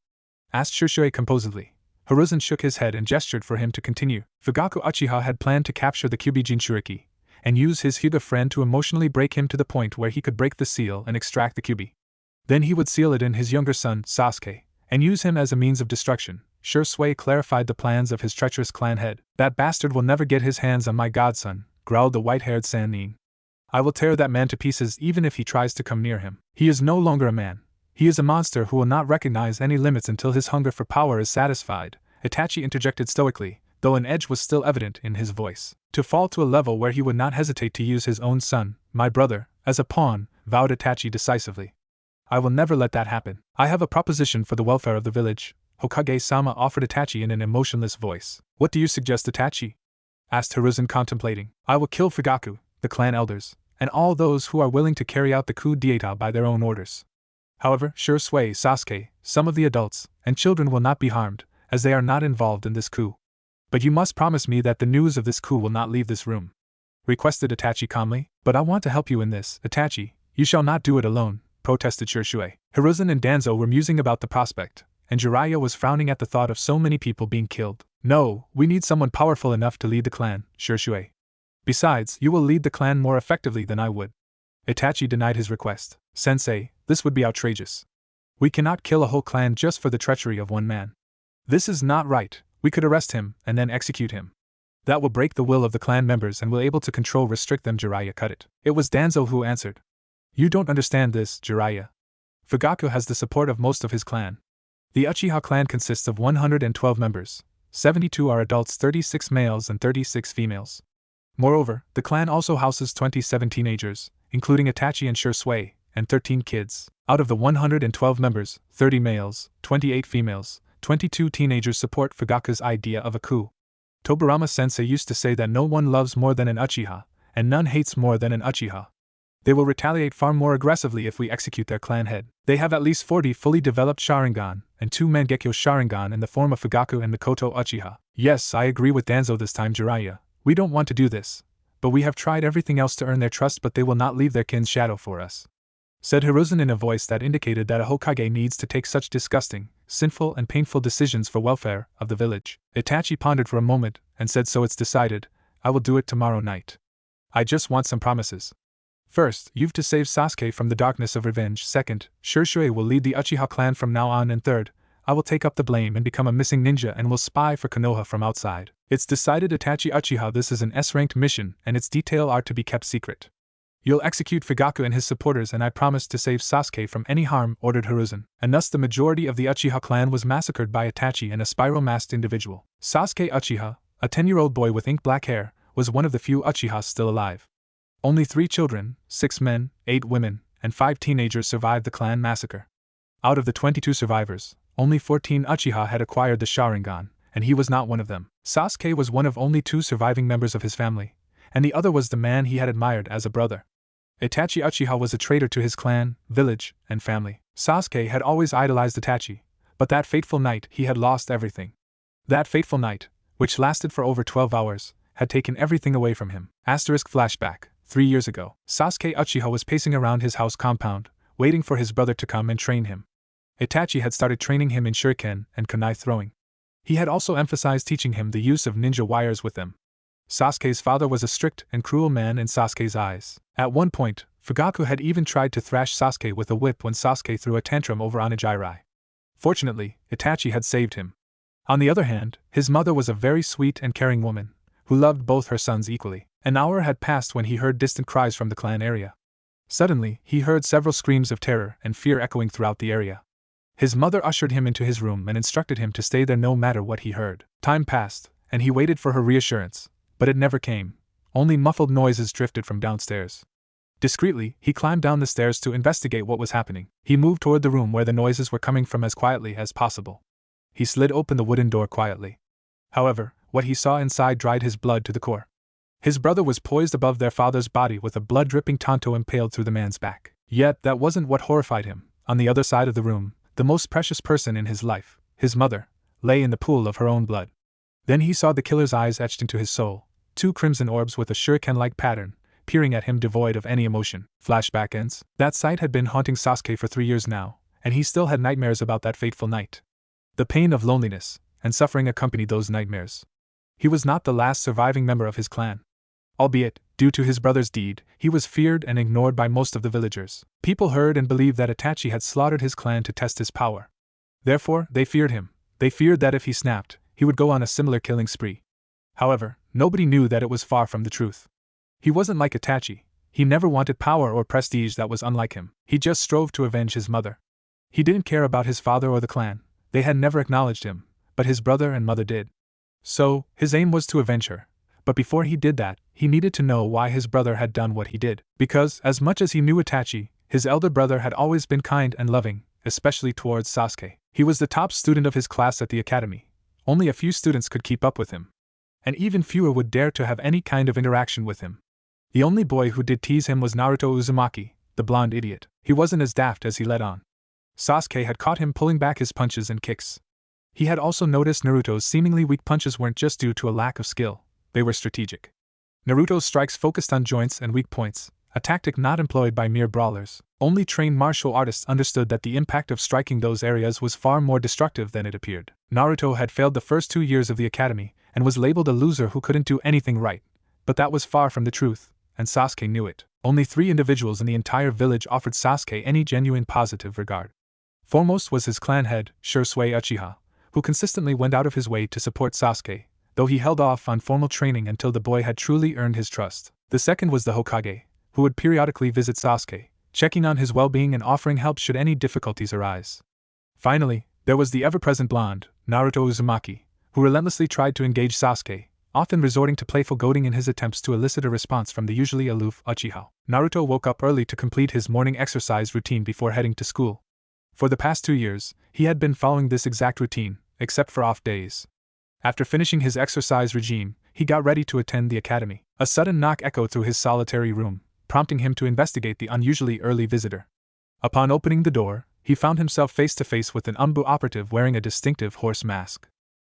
Asked Shisui composedly. Hiruzen shook his head and gestured for him to continue. Fugaku Uchiha had planned to capture the Kyubi Jinchuriki, and use his Hyuga friend to emotionally break him to the point where he could break the seal and extract the Kyubi. Then he would seal it in his younger son, Sasuke, and use him as a means of destruction. Shisui clarified the plans of his treacherous clan head. That bastard will never get his hands on my godson, growled the white-haired Sannin. I will tear that man to pieces even if he tries to come near him. He is no longer a man. He is a monster who will not recognize any limits until his hunger for power is satisfied, Itachi interjected stoically, though an edge was still evident in his voice. To fall to a level where he would not hesitate to use his own son, my brother, as a pawn, vowed Itachi decisively. I will never let that happen. I have a proposition for the welfare of the village, Hokage-sama offered Itachi in an emotionless voice. What do you suggest, Itachi? Asked Hiruzen contemplating. I will kill Fugaku, the clan elders, and all those who are willing to carry out the coup d'etat by their own orders. However, Shisui, Sasuke, some of the adults, and children will not be harmed, as they are not involved in this coup. But you must promise me that the news of this coup will not leave this room, requested Itachi calmly. But I want to help you in this, Itachi. You shall not do it alone, protested Shisui. Hiruzen and Danzoo were musing about the prospect, and Jiraiya was frowning at the thought of so many people being killed. No, we need someone powerful enough to lead the clan, Shisui. Besides, you will lead the clan more effectively than I would. Itachi denied his request. Sensei, this would be outrageous. We cannot kill a whole clan just for the treachery of one man. This is not right. We could arrest him and then execute him. That will break the will of the clan members and will able to restrict them. Jiraiya cut it. It was Danzoo who answered. You don't understand this, Jiraiya. Fugaku has the support of most of his clan. The Uchiha clan consists of 112 members. 72 are adults, 36 males and 36 females. Moreover, the clan also houses 27 teenagers, including Itachi and Shisui, and 13 kids. Out of the 112 members, 30 males, 28 females, 22 teenagers support Fugaku's idea of a coup. Tobirama-sensei used to say that no one loves more than an Uchiha, and none hates more than an Uchiha. They will retaliate far more aggressively if we execute their clan head. They have at least 40 fully developed Sharingan, and 2 Mangekyo Sharingan in the form of Fugaku and Mikoto Uchiha. Yes, I agree with Danzoo this time, Jiraiya. We don't want to do this, but we have tried everything else to earn their trust, but they will not leave their kin's shadow for us, said Hiruzen in a voice that indicated that a Hokage needs to take such disgusting, sinful and painful decisions for welfare of the village. Itachi pondered for a moment, and said, so it's decided, I will do it tomorrow night. I just want some promises. First, you've to save Sasuke from the darkness of revenge. Second, Shisui will lead the Uchiha clan from now on. And third, I will take up the blame and become a missing ninja and will spy for Konoha from outside. It's decided, Itachi Uchiha. This is an S-ranked mission and its details are to be kept secret. You'll execute Fugaku and his supporters and I promise to save Sasuke from any harm, ordered Hiruzen. And thus the majority of the Uchiha clan was massacred by Itachi and a spiral-masked individual. Sasuke Uchiha, a 10-year-old boy with ink-black hair, was one of the few Uchihas still alive. Only 3 children, 6 men, 8 women, and 5 teenagers survived the clan massacre. Out of the 22 survivors, only 14 Uchiha had acquired the Sharingan, and he was not one of them. Sasuke was one of only 2 surviving members of his family, and the other was the man he had admired as a brother. Itachi Uchiha was a traitor to his clan, village, and family. Sasuke had always idolized Itachi, but that fateful night he had lost everything. That fateful night, which lasted for over 12 hours, had taken everything away from him. Flashback. 3 years ago, Sasuke Uchiha was pacing around his house compound, waiting for his brother to come and train him. Itachi had started training him in shuriken and kunai throwing. He had also emphasized teaching him the use of ninja wires with them. Sasuke's father was a strict and cruel man in Sasuke's eyes. At one point, Fugaku had even tried to thrash Sasuke with a whip when Sasuke threw a tantrum over Onijirai. Fortunately, Itachi had saved him. On the other hand, his mother was a very sweet and caring woman, who loved both her sons equally. An hour had passed when he heard distant cries from the clan area. Suddenly, he heard several screams of terror and fear echoing throughout the area. His mother ushered him into his room and instructed him to stay there no matter what he heard. Time passed, and he waited for her reassurance, but it never came. Only muffled noises drifted from downstairs. Discreetly, he climbed down the stairs to investigate what was happening. He moved toward the room where the noises were coming from as quietly as possible. He slid open the wooden door quietly. However, what he saw inside dried his blood to the core. His brother was poised above their father's body with a blood-dripping tanto impaled through the man's back. Yet that wasn't what horrified him. On the other side of the room, the most precious person in his life, his mother, lay in the pool of her own blood. Then he saw the killer's eyes etched into his soul, two crimson orbs with a shuriken-like pattern, peering at him devoid of any emotion. Flashback ends. That sight had been haunting Sasuke for 3 years now, and he still had nightmares about that fateful night. The pain of loneliness and suffering accompanied those nightmares. He was not the last surviving member of his clan. Albeit, due to his brother's deed, he was feared and ignored by most of the villagers. People heard and believed that Itachi had slaughtered his clan to test his power. Therefore, they feared him. They feared that if he snapped, he would go on a similar killing spree. However, nobody knew that it was far from the truth. He wasn't like Itachi. He never wanted power or prestige that was unlike him. He just strove to avenge his mother. He didn't care about his father or the clan. They had never acknowledged him, but his brother and mother did. So, his aim was to avenge her. But before he did that, he needed to know why his brother had done what he did. Because, as much as he knew Itachi, his elder brother had always been kind and loving, especially towards Sasuke. He was the top student of his class at the academy. Only a few students could keep up with him. And even fewer would dare to have any kind of interaction with him. The only boy who did tease him was Naruto Uzumaki, the blonde idiot. He wasn't as daft as he let on. Sasuke had caught him pulling back his punches and kicks. He had also noticed Naruto's seemingly weak punches weren't just due to a lack of skill, they were strategic. Naruto's strikes focused on joints and weak points, a tactic not employed by mere brawlers. Only trained martial artists understood that the impact of striking those areas was far more destructive than it appeared. Naruto had failed the first 2 years of the academy, and was labeled a loser who couldn't do anything right. But that was far from the truth, and Sasuke knew it. Only 3 individuals in the entire village offered Sasuke any genuine positive regard. Foremost was his clan head, Shursui Uchiha, who consistently went out of his way to support Sasuke, though he held off on formal training until the boy had truly earned his trust. The second was the Hokage, who would periodically visit Sasuke, checking on his well-being and offering help should any difficulties arise. Finally, there was the ever-present blonde, Naruto Uzumaki, who relentlessly tried to engage Sasuke, often resorting to playful goading in his attempts to elicit a response from the usually aloof Uchiha. Naruto woke up early to complete his morning exercise routine before heading to school. For the past 2 years, he had been following this exact routine, except for off days. After finishing his exercise regime, he got ready to attend the academy. A sudden knock echoed through his solitary room, prompting him to investigate the unusually early visitor. Upon opening the door, he found himself face to face with an Umbu operative wearing a distinctive horse mask.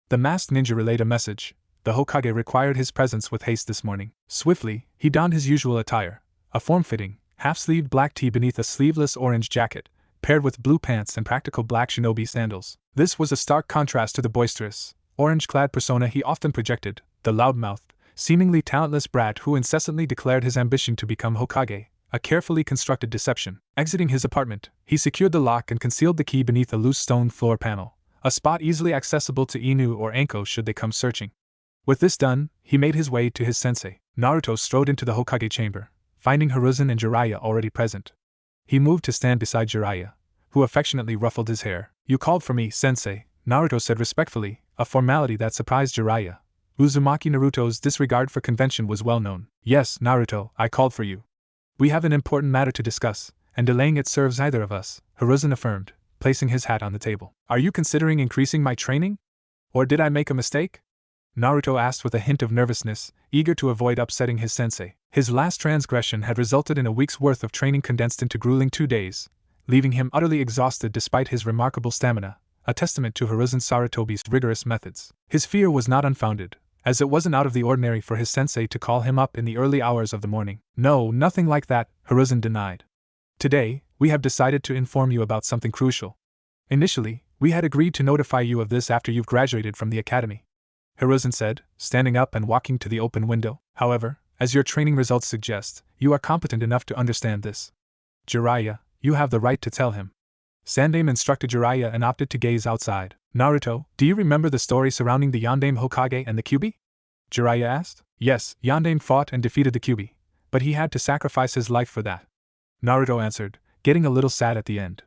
The masked ninja relayed a message. The Hokage required his presence with haste this morning. Swiftly, he donned his usual attire, a form-fitting, half-sleeved black tee beneath a sleeveless orange jacket, paired with blue pants and practical black shinobi sandals. This was a stark contrast to the boisterous, orange-clad persona he often projected, the loudmouthed, seemingly talentless brat who incessantly declared his ambition to become Hokage, a carefully constructed deception. Exiting his apartment, he secured the lock and concealed the key beneath a loose stone floor panel, a spot easily accessible to Inu or Anko should they come searching. With this done, he made his way to his sensei. Naruto strode into the Hokage chamber, finding Hiruzen and Jiraiya already present. He moved to stand beside Jiraiya, who affectionately ruffled his hair. "You called for me, sensei," Naruto said respectfully, a formality that surprised Jiraiya. Uzumaki Naruto's disregard for convention was well known. "Yes, Naruto, I called for you. We have an important matter to discuss, and delaying it serves neither of us," Hiruzen affirmed, placing his hat on the table. "Are you considering increasing my training? Or did I make a mistake?" Naruto asked with a hint of nervousness, eager to avoid upsetting his sensei. His last transgression had resulted in a week's worth of training condensed into grueling 2 days, leaving him utterly exhausted despite his remarkable stamina, a testament to Hiruzen Sarutobi's rigorous methods. His fear was not unfounded, as it wasn't out of the ordinary for his sensei to call him up in the early hours of the morning. "No, nothing like that," Hiruzen denied. "Today, we have decided to inform you about something crucial. Initially, we had agreed to notify you of this after you've graduated from the academy," Hiruzen said, standing up and walking to the open window. "However, as your training results suggest, you are competent enough to understand this. Jiraiya, you have the right to tell him." Sandaime instructed Jiraiya and opted to gaze outside. Naruto, do you remember the story surrounding the Yondaime Hokage and the Kyuubi? Jiraiya asked. Yes, Yondaime fought and defeated the Kyuubi, but he had to sacrifice his life for that. Naruto answered, getting a little sad at the end.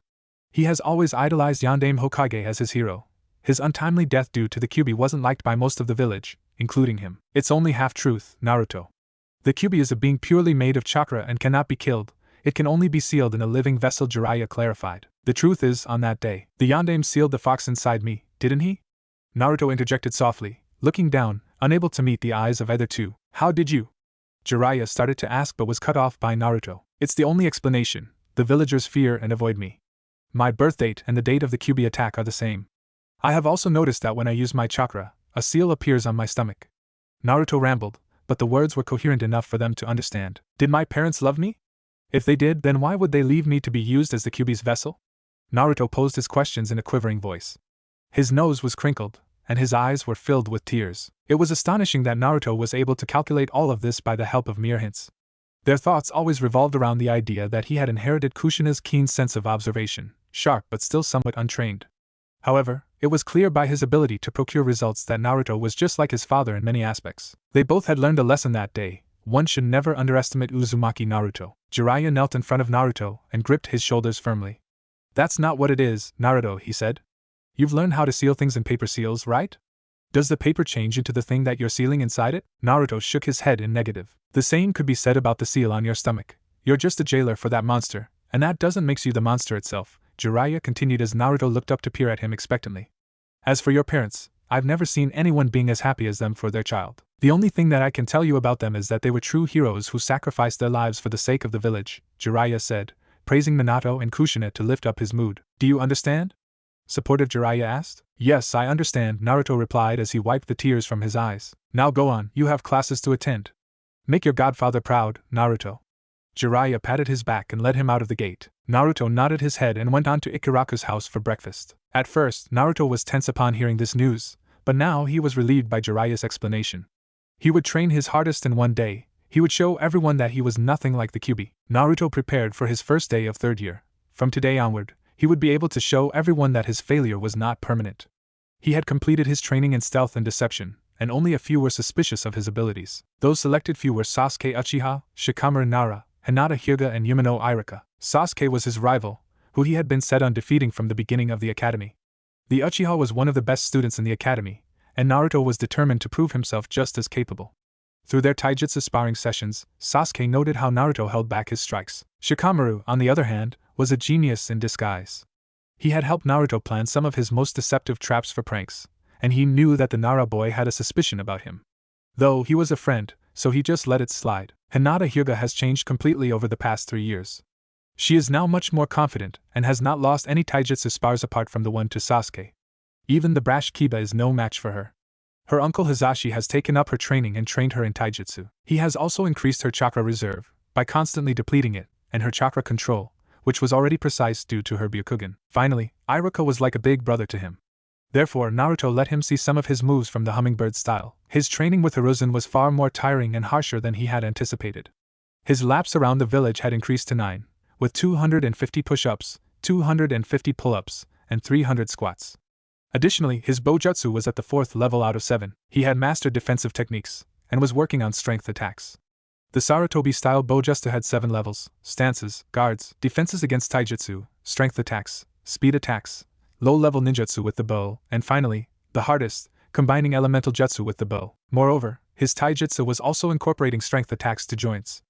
He has always idolized Yondaime Hokage as his hero. His untimely death due to the Kyuubi wasn't liked by most of the village, including him. It's only half-truth, Naruto. The Kyuubi is a being purely made of chakra and cannot be killed. It can only be sealed in a living vessel, Jiraiya clarified. The truth is, on that day, the Yondaime sealed the fox inside me, didn't he? Naruto interjected softly, looking down, unable to meet the eyes of either two. How did you? Jiraiya started to ask but was cut off by Naruto. It's the only explanation. The villagers fear and avoid me. My birth date and the date of the Kyuubi attack are the same. I have also noticed that when I use my chakra, a seal appears on my stomach. Naruto rambled, but the words were coherent enough for them to understand. Did my parents love me? If they did, then why would they leave me to be used as the Kyuubi's vessel? Naruto posed his questions in a quivering voice. His nose was crinkled, and his eyes were filled with tears. It was astonishing that Naruto was able to calculate all of this by the help of mere hints. Their thoughts always revolved around the idea that he had inherited Kushina's keen sense of observation, sharp but still somewhat untrained. However, it was clear by his ability to procure results that Naruto was just like his father in many aspects. They both had learned a lesson that day. One should never underestimate Uzumaki Naruto. Jiraiya knelt in front of Naruto and gripped his shoulders firmly. That's not what it is, Naruto, he said. You've learned how to seal things in paper seals, right? Does the paper change into the thing that you're sealing inside it? Naruto shook his head in negative. The same could be said about the seal on your stomach. You're just a jailer for that monster, and that doesn't make you the monster itself, Jiraiya continued as Naruto looked up to peer at him expectantly. As for your parents, I've never seen anyone being as happy as them for their child. The only thing that I can tell you about them is that they were true heroes who sacrificed their lives for the sake of the village, Jiraiya said, praising Minato and Kushina to lift up his mood. Do you understand? Supportive Jiraiya asked. Yes, I understand, Naruto replied as he wiped the tears from his eyes. Now go on, you have classes to attend. Make your godfather proud, Naruto. Jiraiya patted his back and led him out of the gate. Naruto nodded his head and went on to Ikaraku's house for breakfast. At first, Naruto was tense upon hearing this news, but now he was relieved by Jiraiya's explanation. He would train his hardest in one day. He would show everyone that he was nothing like the Kyuubi. Naruto prepared for his first day of third year. From today onward, he would be able to show everyone that his failure was not permanent. He had completed his training in stealth and deception, and only a few were suspicious of his abilities. Those selected few were Sasuke Uchiha, Shikamaru Nara, Hinata Hyuga and Yumino Irika. Sasuke was his rival, who he had been set on defeating from the beginning of the academy. The Uchiha was one of the best students in the academy, and Naruto was determined to prove himself just as capable. Through their taijutsu sparring sessions, Sasuke noted how Naruto held back his strikes. Shikamaru, on the other hand, was a genius in disguise. He had helped Naruto plan some of his most deceptive traps for pranks, and he knew that the Nara boy had a suspicion about him. Though he was a friend, so he just let it slide. Hinata Hyuga has changed completely over the past 3 years. She is now much more confident and has not lost any taijutsu spars apart from the one to Sasuke. Even the brash Kiba is no match for her. Her uncle Hizashi has taken up her training and trained her in taijutsu. He has also increased her chakra reserve by constantly depleting it, and her chakra control, which was already precise due to her Byakugan. Finally, Iruka was like a big brother to him. Therefore, Naruto let him see some of his moves from the hummingbird style. His training with Hiruzen was far more tiring and harsher than he had anticipated. His laps around the village had increased to 9, with 250 push-ups, 250 pull-ups, and 300 squats. Additionally, his Bojutsu was at the 4th level out of 7. He had mastered defensive techniques, and was working on strength attacks. The Sarutobi-style Bojutsu had 7 levels: stances, guards, defenses against taijutsu, strength attacks, speed attacks, low-level ninjutsu with the bow, and finally, the hardest, combining elemental jutsu with the bow. Moreover, his taijutsu was also incorporating strength attacks to joints.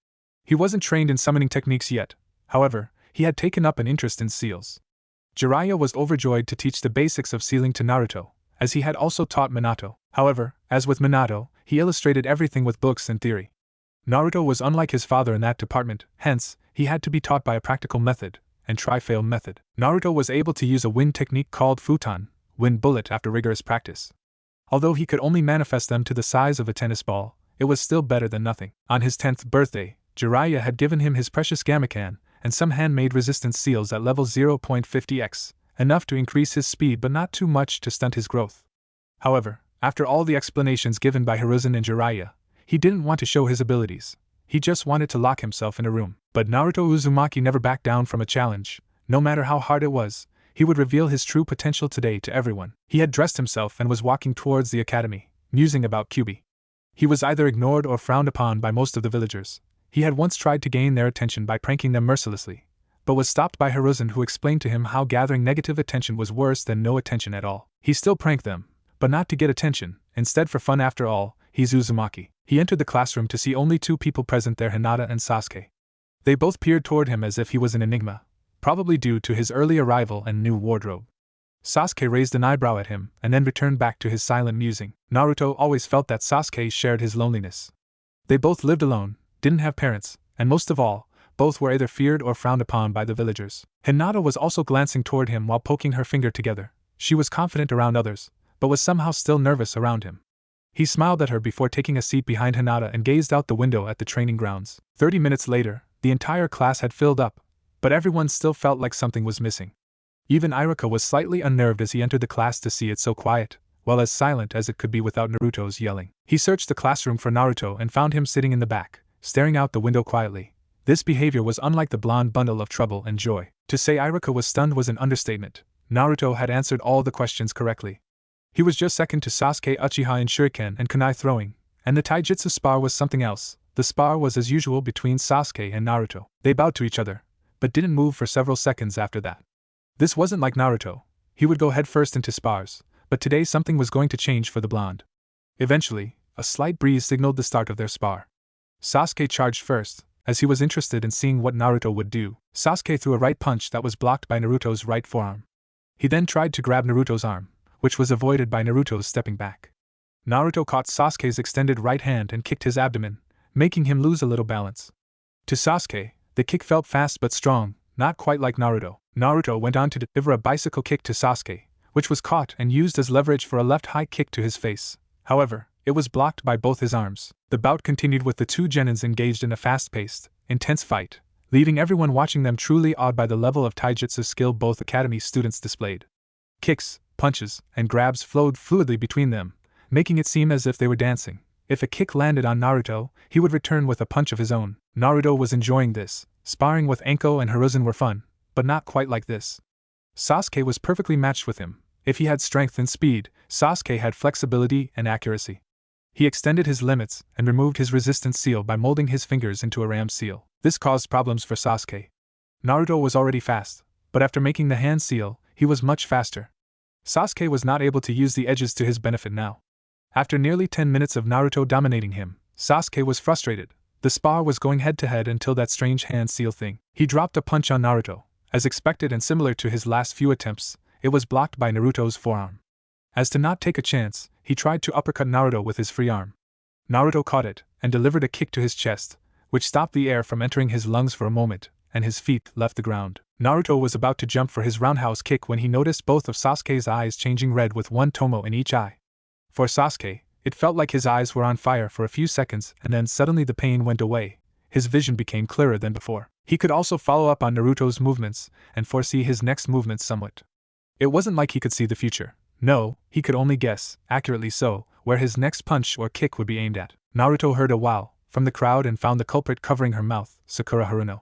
He wasn't trained in summoning techniques yet, however, he had taken up an interest in seals. Jiraiya was overjoyed to teach the basics of sealing to Naruto, as he had also taught Minato. However, as with Minato, he illustrated everything with books and theory. Naruto was unlike his father in that department, hence, he had to be taught by a practical method, and try-fail method. Naruto was able to use a wind technique called futon, wind bullet, after rigorous practice. Although he could only manifest them to the size of a tennis ball, it was still better than nothing. On his 10th birthday, Jiraiya had given him his precious Gamakan, and some handmade resistance seals at level 0.50x, enough to increase his speed but not too much to stunt his growth. However, after all the explanations given by Hiruzen and Jiraiya, he didn't want to show his abilities. He just wanted to lock himself in a room. But Naruto Uzumaki never backed down from a challenge. No matter how hard it was, he would reveal his true potential today to everyone. He had dressed himself and was walking towards the academy, musing about Kyubi. He was either ignored or frowned upon by most of the villagers. He had once tried to gain their attention by pranking them mercilessly, but was stopped by Hiruzen, who explained to him how gathering negative attention was worse than no attention at all. He still pranked them, but not to get attention, instead for fun after all. He's Uzumaki. He entered the classroom to see only two people present there, Hinata and Sasuke. They both peered toward him as if he was an enigma, probably due to his early arrival and new wardrobe. Sasuke raised an eyebrow at him and then returned back to his silent musing. Naruto always felt that Sasuke shared his loneliness. They both lived alone, didn't have parents, and most of all, both were either feared or frowned upon by the villagers. Hinata was also glancing toward him while poking her finger together. She was confident around others, but was somehow still nervous around him. He smiled at her before taking a seat behind Hinata and gazed out the window at the training grounds. 30 minutes later, the entire class had filled up, but everyone still felt like something was missing. Even Iruka was slightly unnerved as he entered the class to see it so quiet, well, as silent as it could be without Naruto's yelling. He searched the classroom for Naruto and found him sitting in the back, staring out the window quietly. This behavior was unlike the blonde bundle of trouble and joy. To say Iruka was stunned was an understatement. Naruto had answered all the questions correctly. He was just second to Sasuke Uchiha in shuriken and kunai throwing, and the taijutsu spar was something else. The spar was as usual between Sasuke and Naruto. They bowed to each other, but didn't move for several seconds after that. This wasn't like Naruto. He would go headfirst into spars, but today something was going to change for the blonde. Eventually, a slight breeze signaled the start of their spar. Sasuke charged first, as he was interested in seeing what Naruto would do. Sasuke threw a right punch that was blocked by Naruto's right forearm. He then tried to grab Naruto's arm, which was avoided by Naruto's stepping back. Naruto caught Sasuke's extended right hand and kicked his abdomen, making him lose a little balance. To Sasuke, the kick felt fast but strong, not quite like Naruto. Naruto went on to deliver a bicycle kick to Sasuke, which was caught and used as leverage for a left high kick to his face. However, it was blocked by both his arms. The bout continued with the two genins engaged in a fast-paced, intense fight, leaving everyone watching them truly awed by the level of taijutsu skill both academy students displayed. Kicks, punches, and grabs flowed fluidly between them, making it seem as if they were dancing. If a kick landed on Naruto, he would return with a punch of his own. Naruto was enjoying this. Sparring with Anko and Hiruzen were fun, but not quite like this. Sasuke was perfectly matched with him. If he had strength and speed, Sasuke had flexibility and accuracy. He extended his limits and removed his resistance seal by molding his fingers into a ram seal. This caused problems for Sasuke. Naruto was already fast, but after making the hand seal, he was much faster. Sasuke was not able to use the edges to his benefit now. After nearly 10 minutes of Naruto dominating him, Sasuke was frustrated. The spar was going head-to-head until that strange hand seal thing. He dropped a punch on Naruto. As expected and similar to his last few attempts, it was blocked by Naruto's forearm. As to not take a chance, he tried to uppercut Naruto with his free arm. Naruto caught it and delivered a kick to his chest, which stopped the air from entering his lungs for a moment, and his feet left the ground. Naruto was about to jump for his roundhouse kick when he noticed both of Sasuke's eyes changing red with one tomo in each eye. For Sasuke, it felt like his eyes were on fire for a few seconds, and then suddenly the pain went away. His vision became clearer than before. He could also follow up on Naruto's movements and foresee his next movements somewhat. It wasn't like he could see the future. No, he could only guess, accurately so, where his next punch or kick would be aimed at. Naruto heard a wow from the crowd and found the culprit covering her mouth, Sakura Haruno.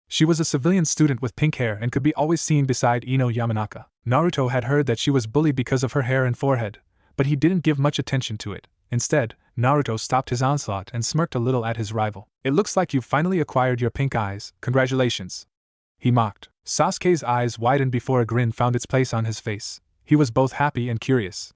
She was a civilian student with pink hair and could be always seen beside Ino Yamanaka. Naruto had heard that she was bullied because of her hair and forehead, but he didn't give much attention to it. Instead, Naruto stopped his onslaught and smirked a little at his rival. "It looks like you've finally acquired your pink eyes, congratulations," he mocked. Sasuke's eyes widened before a grin found its place on his face. He was both happy and curious.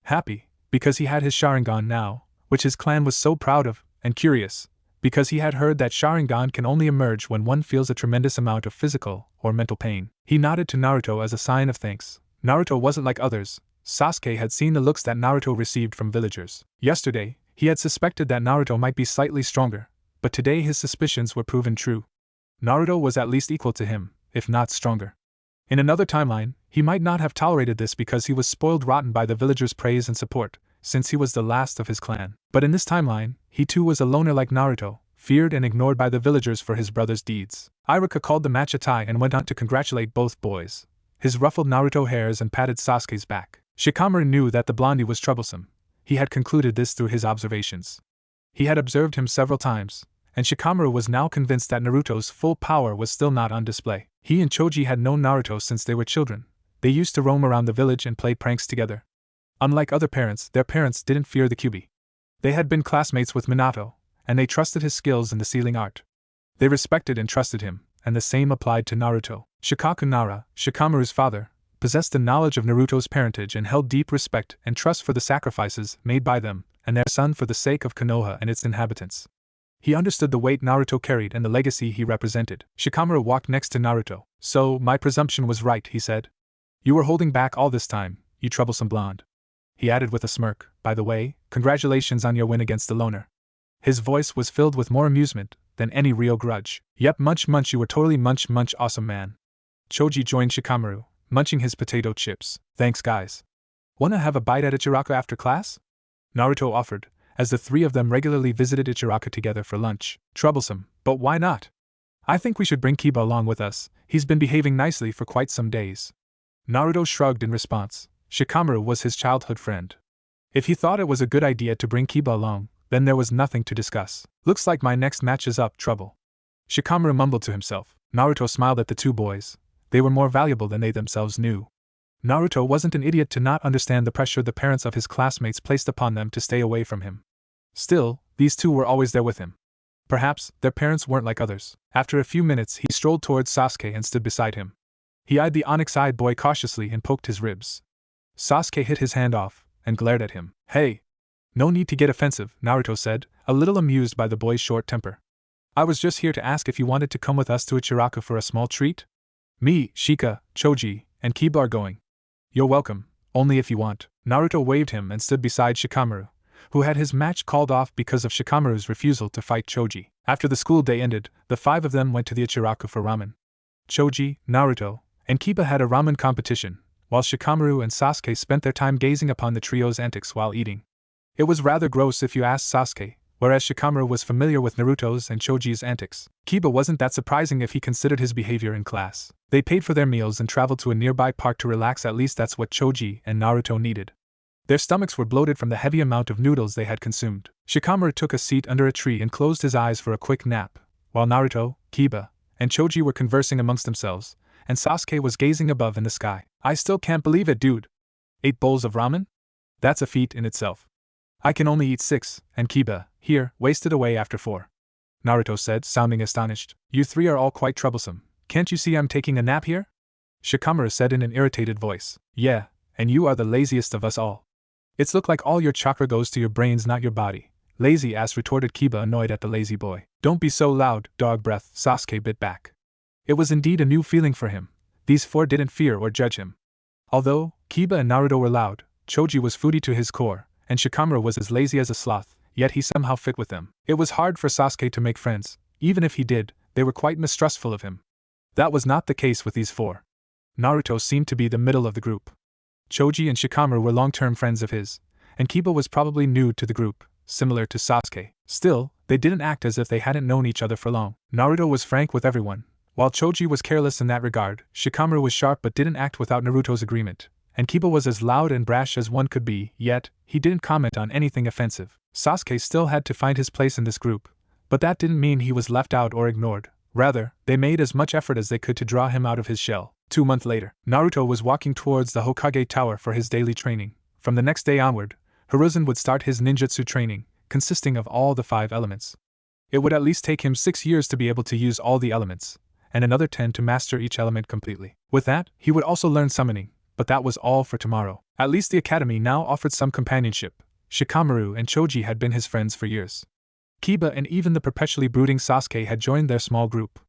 Happy, because he had his Sharingan now, which his clan was so proud of, and curious, because he had heard that Sharingan can only emerge when one feels a tremendous amount of physical or mental pain. He nodded to Naruto as a sign of thanks. Naruto wasn't like others. Sasuke had seen the looks that Naruto received from villagers. Yesterday, he had suspected that Naruto might be slightly stronger, but today his suspicions were proven true. Naruto was at least equal to him, if not stronger. In another timeline, he might not have tolerated this because he was spoiled rotten by the villagers' praise and support, since he was the last of his clan. But in this timeline, he too was a loner like Naruto, feared and ignored by the villagers for his brother's deeds. Iruka called the match a tie and went on to congratulate both boys. His ruffled Naruto hairs and patted Sasuke's back. Shikamaru knew that the blondie was troublesome. He had concluded this through his observations. He had observed him several times, and Shikamaru was now convinced that Naruto's full power was still not on display. He and Choji had known Naruto since they were children, They used to roam around the village and play pranks together. Unlike other parents, their parents didn't fear the Kyuubi. They had been classmates with Minato, and they trusted his skills in the sealing art. They respected and trusted him, and the same applied to Naruto. Shikaku Nara, Shikamaru's father, possessed the knowledge of Naruto's parentage and held deep respect and trust for the sacrifices made by them and their son for the sake of Konoha and its inhabitants. He understood the weight Naruto carried and the legacy he represented. Shikamaru walked next to Naruto. "So, my presumption was right," he said. "You were holding back all this time, you troublesome blonde." He added with a smirk, "By the way, congratulations on your win against the loner." His voice was filled with more amusement than any real grudge. "Yep, munch, you were totally munch, awesome man." Choji joined Shikamaru, munching his potato chips. "Thanks guys. Wanna have a bite at Ichiraku after class?" Naruto offered, as the three of them regularly visited Ichiraku together for lunch. "Troublesome, but why not? I think we should bring Kiba along with us, he's been behaving nicely for quite some days." Naruto shrugged in response. Shikamaru was his childhood friend. If he thought it was a good idea to bring Kiba along, then there was nothing to discuss. "Looks like my next match is up, trouble," Shikamaru mumbled to himself. Naruto smiled at the two boys. They were more valuable than they themselves knew. Naruto wasn't an idiot to not understand the pressure the parents of his classmates placed upon them to stay away from him. Still, these two were always there with him. Perhaps their parents weren't like others. After a few minutes, he strolled towards Sasuke and stood beside him. He eyed the onyx-eyed boy cautiously and poked his ribs. Sasuke hit his hand off and glared at him. "Hey! No need to get offensive," Naruto said, a little amused by the boy's short temper. "I was just here to ask if you wanted to come with us to Ichiraku for a small treat. Me, Shika, Choji, and Kiba are going. You're welcome, only if you want." Naruto waved him and stood beside Shikamaru, who had his match called off because of Shikamaru's refusal to fight Choji. After the school day ended, the five of them went to the Ichiraku for ramen. Choji, Naruto, and Kiba had a ramen competition, while Shikamaru and Sasuke spent their time gazing upon the trio's antics while eating. It was rather gross if you asked Sasuke, whereas Shikamaru was familiar with Naruto's and Choji's antics. Kiba wasn't that surprising if he considered his behavior in class. They paid for their meals and traveled to a nearby park to relax, at least that's what Choji and Naruto needed. Their stomachs were bloated from the heavy amount of noodles they had consumed. Shikamaru took a seat under a tree and closed his eyes for a quick nap, while Naruto, Kiba, and Choji were conversing amongst themselves, and Sasuke was gazing above in the sky. "I still can't believe it, dude. 8 bowls of ramen? That's a feat in itself. I can only eat 6, and Kiba, here, wasted away after 4. Naruto said, sounding astonished. "You three are all quite troublesome. Can't you see I'm taking a nap here?" Shikamaru said in an irritated voice. "Yeah, and you are the laziest of us all. It's look like all your chakra goes to your brains, not your body." "Lazy ass," retorted Kiba, annoyed at the lazy boy. "Don't be so loud, dog breath," Sasuke bit back. It was indeed a new feeling for him. These 4 didn't fear or judge him. Although Kiba and Naruto were loud, Choji was foodie to his core, and Shikamaru was as lazy as a sloth, yet he somehow fit with them. It was hard for Sasuke to make friends. Even if he did, they were quite mistrustful of him. That was not the case with these 4. Naruto seemed to be the middle of the group. Choji and Shikamaru were long-term friends of his, and Kiba was probably new to the group, similar to Sasuke. Still, they didn't act as if they hadn't known each other for long. Naruto was frank with everyone. While Choji was careless in that regard, Shikamaru was sharp but didn't act without Naruto's agreement, and Kiba was as loud and brash as one could be, yet he didn't comment on anything offensive. Sasuke still had to find his place in this group, but that didn't mean he was left out or ignored. Rather, they made as much effort as they could to draw him out of his shell. 2 months later, Naruto was walking towards the Hokage Tower for his daily training. From the next day onward, Hiruzen would start his ninjutsu training, consisting of all the 5 elements. It would at least take him 6 years to be able to use all the elements, and another 10 to master each element completely. With that, he would also learn summoning, but that was all for tomorrow. At least the academy now offered some companionship. Shikamaru and Choji had been his friends for years. Kiba and even the perpetually brooding Sasuke had joined their small group.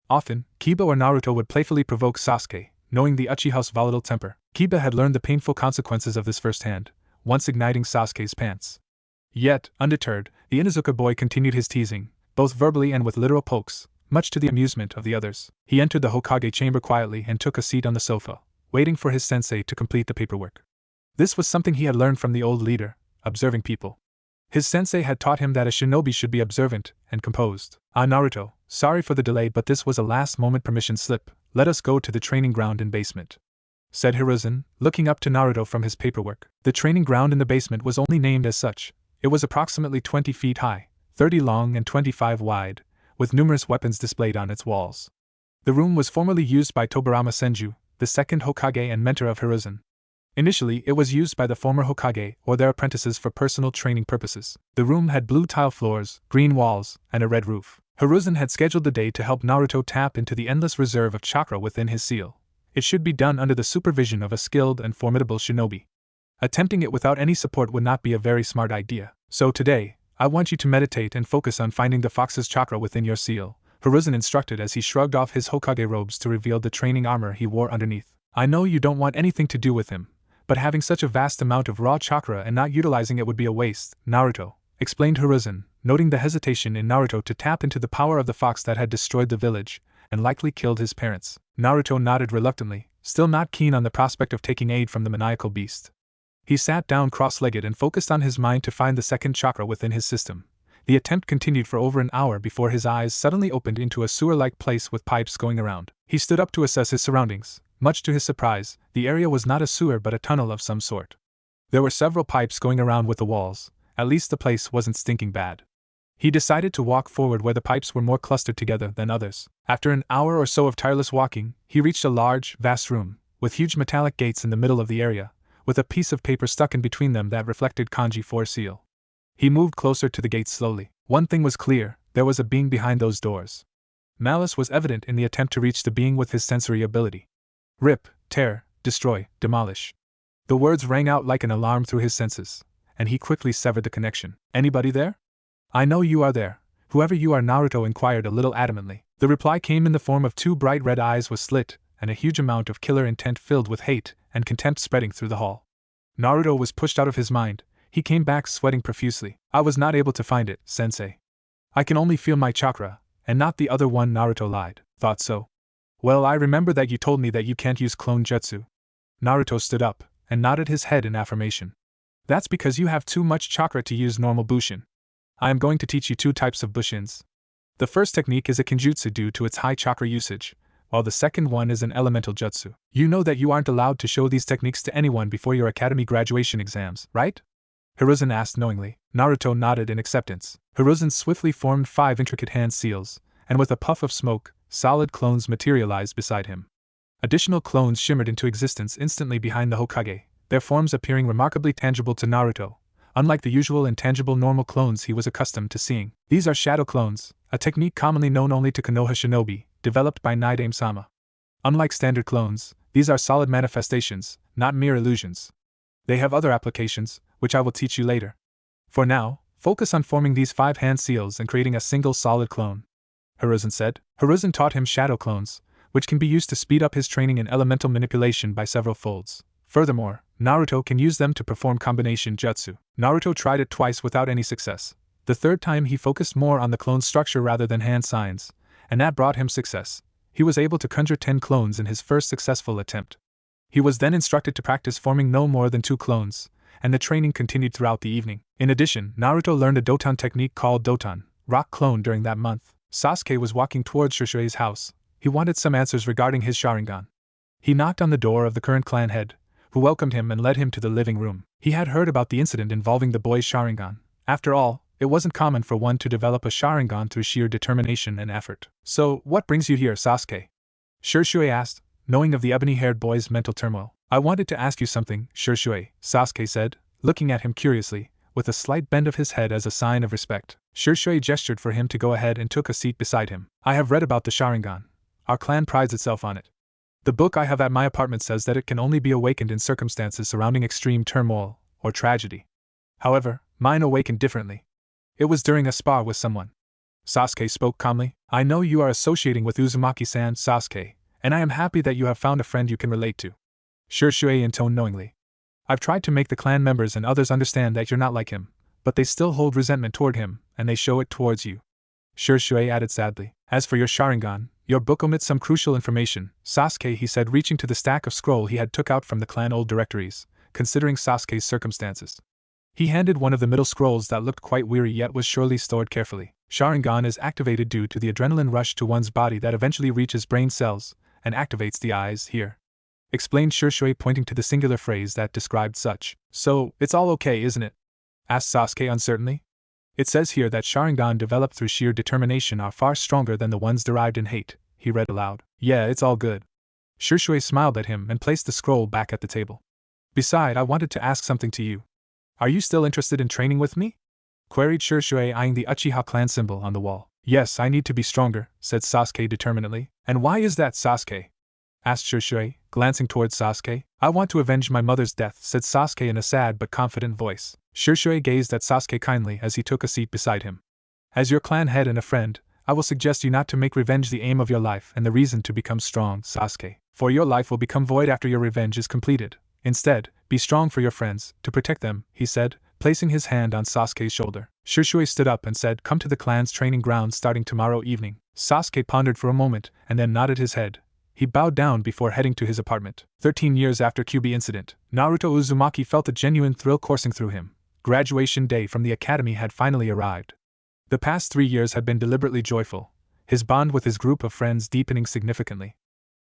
Often, Kiba or Naruto would playfully provoke Sasuke, knowing the Uchiha's volatile temper. Kiba had learned the painful consequences of this firsthand, once igniting Sasuke's pants. Yet, undeterred, the Inuzuka boy continued his teasing, both verbally and with literal pokes, much to the amusement of the others. He entered the Hokage chamber quietly and took a seat on the sofa, waiting for his sensei to complete the paperwork. This was something he had learned from the old leader, observing people. His sensei had taught him that a shinobi should be observant and composed. "Ah, Naruto, sorry for the delay, but this was a last-moment permission slip. Let us go to the training ground in basement," said Hiruzen, looking up to Naruto from his paperwork. The training ground in the basement was only named as such. It was approximately 20 feet high, 30 long and 25 wide, with numerous weapons displayed on its walls. The room was formerly used by Tobirama Senju, the second Hokage and mentor of Hiruzen. Initially, it was used by the former Hokage or their apprentices for personal training purposes. The room had blue tile floors, green walls, and a red roof. Hiruzen had scheduled the day to help Naruto tap into the endless reserve of chakra within his seal. It should be done under the supervision of a skilled and formidable shinobi. Attempting it without any support would not be a very smart idea. So today, I want you to meditate and focus on finding the fox's chakra within your seal, Hiruzen instructed as he shrugged off his Hokage robes to reveal the training armor he wore underneath. I know you don't want anything to do with him, but having such a vast amount of raw chakra and not utilizing it would be a waste, Naruto, explained Hiruzen, noting the hesitation in Naruto to tap into the power of the fox that had destroyed the village and likely killed his parents. Naruto nodded reluctantly, still not keen on the prospect of taking aid from the maniacal beast. He sat down cross-legged and focused on his mind to find the second chakra within his system. The attempt continued for over an hour before his eyes suddenly opened into a sewer-like place with pipes going around. He stood up to assess his surroundings. Much to his surprise, the area was not a sewer but a tunnel of some sort. There were several pipes going around with the walls. At least the place wasn't stinking bad. He decided to walk forward where the pipes were more clustered together than others. After an hour or so of tireless walking, he reached a large, vast room, with huge metallic gates in the middle of the area, with a piece of paper stuck in between them that reflected kanji 4 seal. He moved closer to the gates slowly. One thing was clear, there was a being behind those doors. Malice was evident in the attempt to reach the being with his sensory ability. Rip, tear, destroy, demolish. The words rang out like an alarm through his senses, and he quickly severed the connection. Anybody there? I know you are there. Whoever you are, Naruto inquired a little adamantly. The reply came in the form of 2 bright red eyes with slit, and a huge amount of killer intent filled with hate and contempt spreading through the hall. Naruto was pushed out of his mind. He came back sweating profusely. I was not able to find it, sensei. I can only feel my chakra, and not the other one. Naruto lied. Thought so. Well, I remember that you told me that you can't use clone jutsu. Naruto stood up and nodded his head in affirmation. That's because you have too much chakra to use normal bushin. I am going to teach you 2 types of bushins. The first technique is a kenjutsu due to its high chakra usage, while the second one is an elemental jutsu. You know that you aren't allowed to show these techniques to anyone before your academy graduation exams, right? Hiruzen asked knowingly. Naruto nodded in acceptance. Hiruzen swiftly formed 5 intricate hand seals, and with a puff of smoke, solid clones materialized beside him. Additional clones shimmered into existence instantly behind the Hokage, their forms appearing remarkably tangible to Naruto, unlike the usual intangible normal clones he was accustomed to seeing. These are shadow clones, a technique commonly known only to Konoha shinobi, developed by Naidame-sama. Unlike standard clones, these are solid manifestations, not mere illusions. They have other applications, which I will teach you later. For now, focus on forming these 5 hand seals and creating a single solid clone, Hiruzen said. Hiruzen taught him shadow clones, which can be used to speed up his training in elemental manipulation by several folds. Furthermore, Naruto can use them to perform combination jutsu. Naruto tried it twice without any success. The third time he focused more on the clone structure rather than hand signs, and that brought him success. He was able to conjure 10 clones in his first successful attempt. He was then instructed to practice forming no more than 2 clones, and the training continued throughout the evening. In addition, Naruto learned a Doton technique called Doton, rock clone, during that month. Sasuke was walking towards Shishui's house. He wanted some answers regarding his Sharingan. He knocked on the door of the current clan head, who welcomed him and led him to the living room. He had heard about the incident involving the boy's Sharingan. After all, it wasn't common for one to develop a Sharingan through sheer determination and effort. So, what brings you here, Sasuke? Shishui asked, knowing of the ebony-haired boy's mental turmoil. I wanted to ask you something, Shishui, Sasuke said, looking at him curiously, with a slight bend of his head as a sign of respect. Shishui gestured for him to go ahead and took a seat beside him. I have read about the Sharingan. Our clan prides itself on it. The book I have at my apartment says that it can only be awakened in circumstances surrounding extreme turmoil or tragedy. However, mine awakened differently. It was during a spar with someone. Sasuke spoke calmly. I know you are associating with Uzumaki-san, Sasuke, and I am happy that you have found a friend you can relate to. Shishui intoned knowingly. I've tried to make the clan members and others understand that you're not like him, but they still hold resentment toward him, and they show it towards you. Shishui added sadly. As for your Sharingan, your book omits some crucial information, Sasuke, he said, reaching to the stack of scroll he had took out from the clan old directories, considering Sasuke's circumstances. He handed one of the middle scrolls that looked quite weary yet was surely stored carefully. Sharingan is activated due to the adrenaline rush to one's body that eventually reaches brain cells and activates the eyes here, explained Shishui, pointing to the singular phrase that described such. So, it's all okay, isn't it? Asked Sasuke uncertainly. It says here that Sharingan developed through sheer determination are far stronger than the ones derived in hate, he read aloud. Yeah, it's all good. Shishui smiled at him and placed the scroll back at the table. Beside, I wanted to ask something to you. Are you still interested in training with me? Queried Shishui, eyeing the Uchiha clan symbol on the wall. Yes, I need to be stronger, said Sasuke determinedly. And why is that, Sasuke? Asked Shishui, glancing towards Sasuke. I want to avenge my mother's death, said Sasuke in a sad but confident voice. Shishui gazed at Sasuke kindly as he took a seat beside him. As your clan head and a friend, I will suggest you not to make revenge the aim of your life and the reason to become strong, Sasuke. For your life will become void after your revenge is completed. Instead, be strong for your friends, to protect them, he said, placing his hand on Sasuke's shoulder. Shishui stood up and said, come to the clan's training ground starting tomorrow evening. Sasuke pondered for a moment and then nodded his head. He bowed down before heading to his apartment. 13 years after Kyuubi incident, Naruto Uzumaki felt a genuine thrill coursing through him. Graduation day from the academy had finally arrived. The past 3 years had been deliberately joyful, his bond with his group of friends deepening significantly.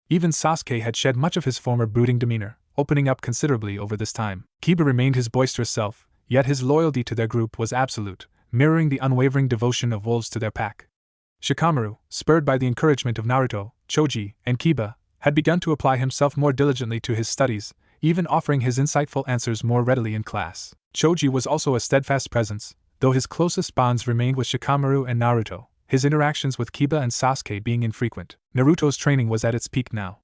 Even Sasuke had shed much of his former brooding demeanor, opening up considerably over this time. Kiba remained his boisterous self, yet his loyalty to their group was absolute, mirroring the unwavering devotion of wolves to their pack. Shikamaru, spurred by the encouragement of Naruto, Choji, and Kiba, had begun to apply himself more diligently to his studies, even offering his insightful answers more readily in class. Choji was also a steadfast presence, though his closest bonds remained with Shikamaru and Naruto, his interactions with Kiba and Sasuke being infrequent. Naruto's training was at its peak now.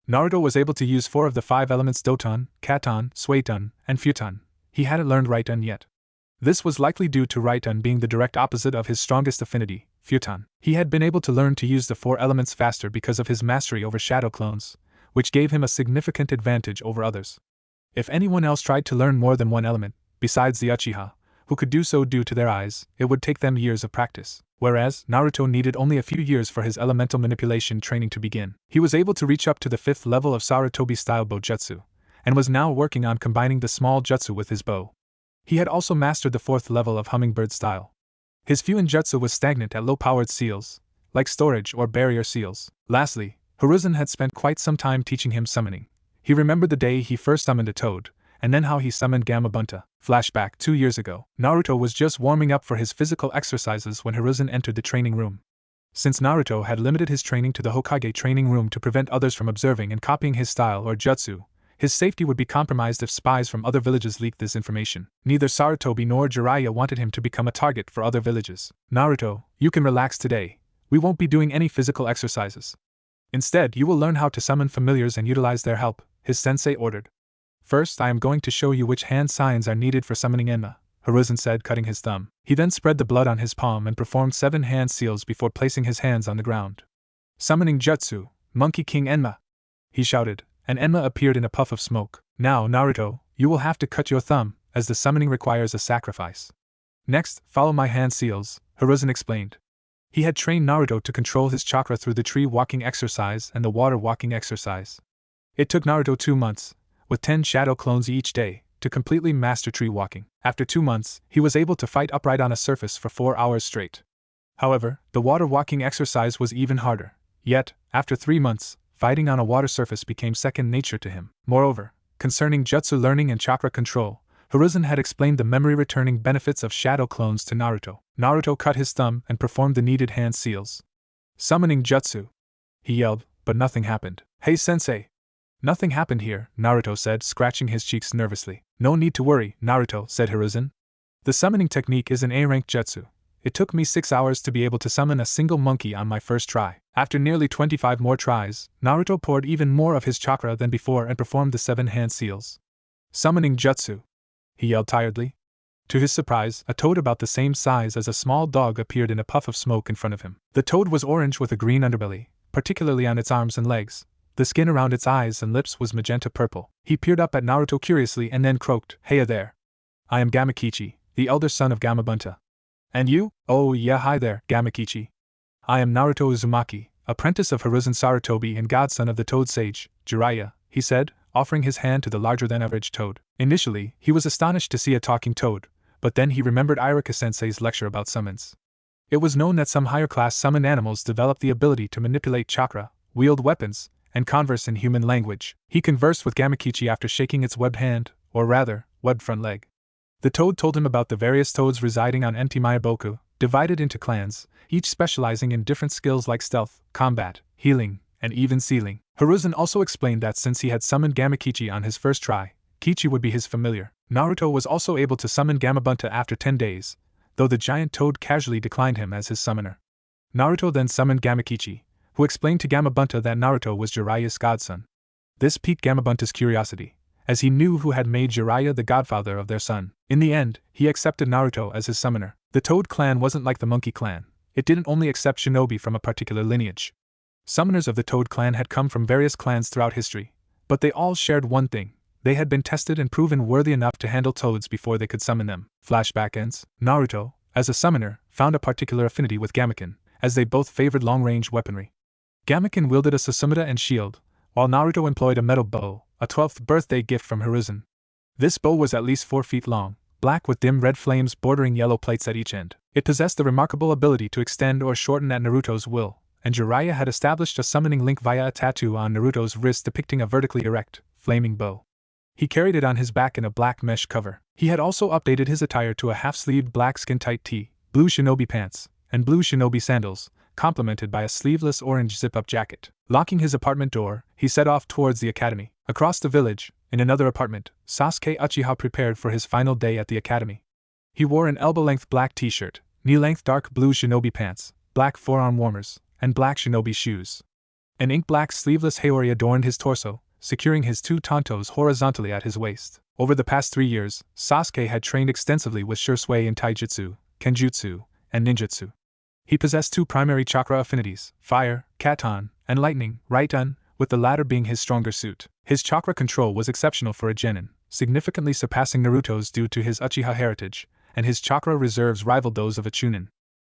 Naruto was able to use 4 of the 5 elements Doton, Katon, Suiton, and Futon. He hadn't learned Raiten yet. This was likely due to Raiten being the direct opposite of his strongest affinity, Futon. He had been able to learn to use the 4 elements faster because of his mastery over shadow clones, which gave him a significant advantage over others. If anyone else tried to learn more than one element, besides the Uchiha, who could do so due to their eyes, it would take them years of practice. Whereas, Naruto needed only a few years for his elemental manipulation training to begin. He was able to reach up to the 5th level of Sarutobi-style Bojutsu, and was now working on combining the small jutsu with his bow. He had also mastered the 4th level of Hummingbird style. His Fuin jutsu was stagnant at low-powered seals, like storage or barrier seals. Lastly, Hiruzen had spent quite some time teaching him summoning. He remembered the day he first summoned a toad, and then how he summoned Gamabunta. Flashback 2 years ago. Naruto was just warming up for his physical exercises when Hiruzen entered the training room. Since Naruto had limited his training to the Hokage training room to prevent others from observing and copying his style or jutsu, his safety would be compromised if spies from other villages leaked this information. Neither Sarutobi nor Jiraiya wanted him to become a target for other villages. Naruto, you can relax today. We won't be doing any physical exercises. Instead, you will learn how to summon familiars and utilize their help, his sensei ordered. First, I am going to show you which hand signs are needed for summoning Enma, Hiruzen said, cutting his thumb. He then spread the blood on his palm and performed 7 hand seals before placing his hands on the ground. Summoning Jutsu, Monkey King Enma! He shouted, and Enma appeared in a puff of smoke. Now, Naruto, you will have to cut your thumb, as the summoning requires a sacrifice. Next, follow my hand seals, Hiruzen explained. He had trained Naruto to control his chakra through the tree walking exercise and the water walking exercise. It took Naruto 2 months, with 10 shadow clones each day, to completely master tree walking. After 2 months, he was able to fight upright on a surface for 4 hours straight. However, the water walking exercise was even harder. Yet, after 3 months, fighting on a water surface became second nature to him. Moreover, concerning jutsu learning and chakra control, Hiruzen had explained the memory-returning benefits of shadow clones to Naruto. Naruto cut his thumb and performed the needed hand seals. Summoning jutsu! He yelled, but nothing happened. Hey sensei! Nothing happened here, Naruto said, scratching his cheeks nervously. No need to worry, Naruto, said Hiruzen. The summoning technique is an A-rank jutsu. It took me 6 hours to be able to summon a single monkey on my first try. After nearly 25 more tries, Naruto poured even more of his chakra than before and performed the 7 hand seals. Summoning jutsu! He yelled tiredly. To his surprise, a toad about the same size as a small dog appeared in a puff of smoke in front of him. The toad was orange with a green underbelly, particularly on its arms and legs. The skin around its eyes and lips was magenta purple. He peered up at Naruto curiously and then croaked, "Heya there. I am Gamakichi, the elder son of Gamabunta. And you? Oh yeah, hi there, Gamakichi. I am Naruto Uzumaki, apprentice of Hiruzen Sarutobi and godson of the Toad Sage, Jiraiya," he said, offering his hand to the larger-than-average toad. Initially, he was astonished to see a talking toad, but then he remembered Irika-sensei's lecture about summons. It was known that some higher-class summoned animals develop the ability to manipulate chakra, wield weapons, and converse in human language. He conversed with Gamakichi after shaking its webbed hand, or rather, webbed front leg. The toad told him about the various toads residing on Entimayaboku, divided into clans, each specializing in different skills like stealth, combat, healing, and even ceiling. Hiruzen also explained that since he had summoned Gamakichi on his first try, Kichi would be his familiar. Naruto was also able to summon Gamabunta after 10 days, though the giant toad casually declined him as his summoner. Naruto then summoned Gamakichi, who explained to Gamabunta that Naruto was Jiraiya's godson. This piqued Gamabunta's curiosity, as he knew who had made Jiraiya the godfather of their son. In the end, he accepted Naruto as his summoner. The Toad clan wasn't like the Monkey clan. It didn't only accept shinobi from a particular lineage. Summoners of the Toad clan had come from various clans throughout history, but they all shared one thing: they had been tested and proven worthy enough to handle toads before they could summon them. Flashback ends. Naruto, as a summoner, found a particular affinity with Gamaken, as they both favored long-range weaponry. Gamaken wielded a Susumuda and shield, while Naruto employed a metal bow, a 12th birthday gift from Hiruzen. This bow was at least 4 feet long, black with dim red flames bordering yellow plates at each end. It possessed the remarkable ability to extend or shorten at Naruto's will, and Jiraiya had established a summoning link via a tattoo on Naruto's wrist depicting a vertically erect, flaming bow. He carried it on his back in a black mesh cover. He had also updated his attire to a half-sleeved black skin-tight tee, blue shinobi pants, and blue shinobi sandals, complemented by a sleeveless orange zip-up jacket. Locking his apartment door, he set off towards the academy. Across the village, in another apartment, Sasuke Uchiha prepared for his final day at the academy. He wore an elbow-length black t-shirt, knee-length dark blue shinobi pants, black forearm warmers, and black shinobi shoes. An ink-black sleeveless haori adorned his torso, securing his 2 tantos horizontally at his waist. Over the past 3 years, Sasuke had trained extensively with Shursui in taijutsu, kenjutsu, and ninjutsu. He possessed 2 primary chakra affinities, fire, katan, and lightning, Raiten, with the latter being his stronger suit. His chakra control was exceptional for a genin, significantly surpassing Naruto's due to his Uchiha heritage, and his chakra reserves rivaled those of a chunin.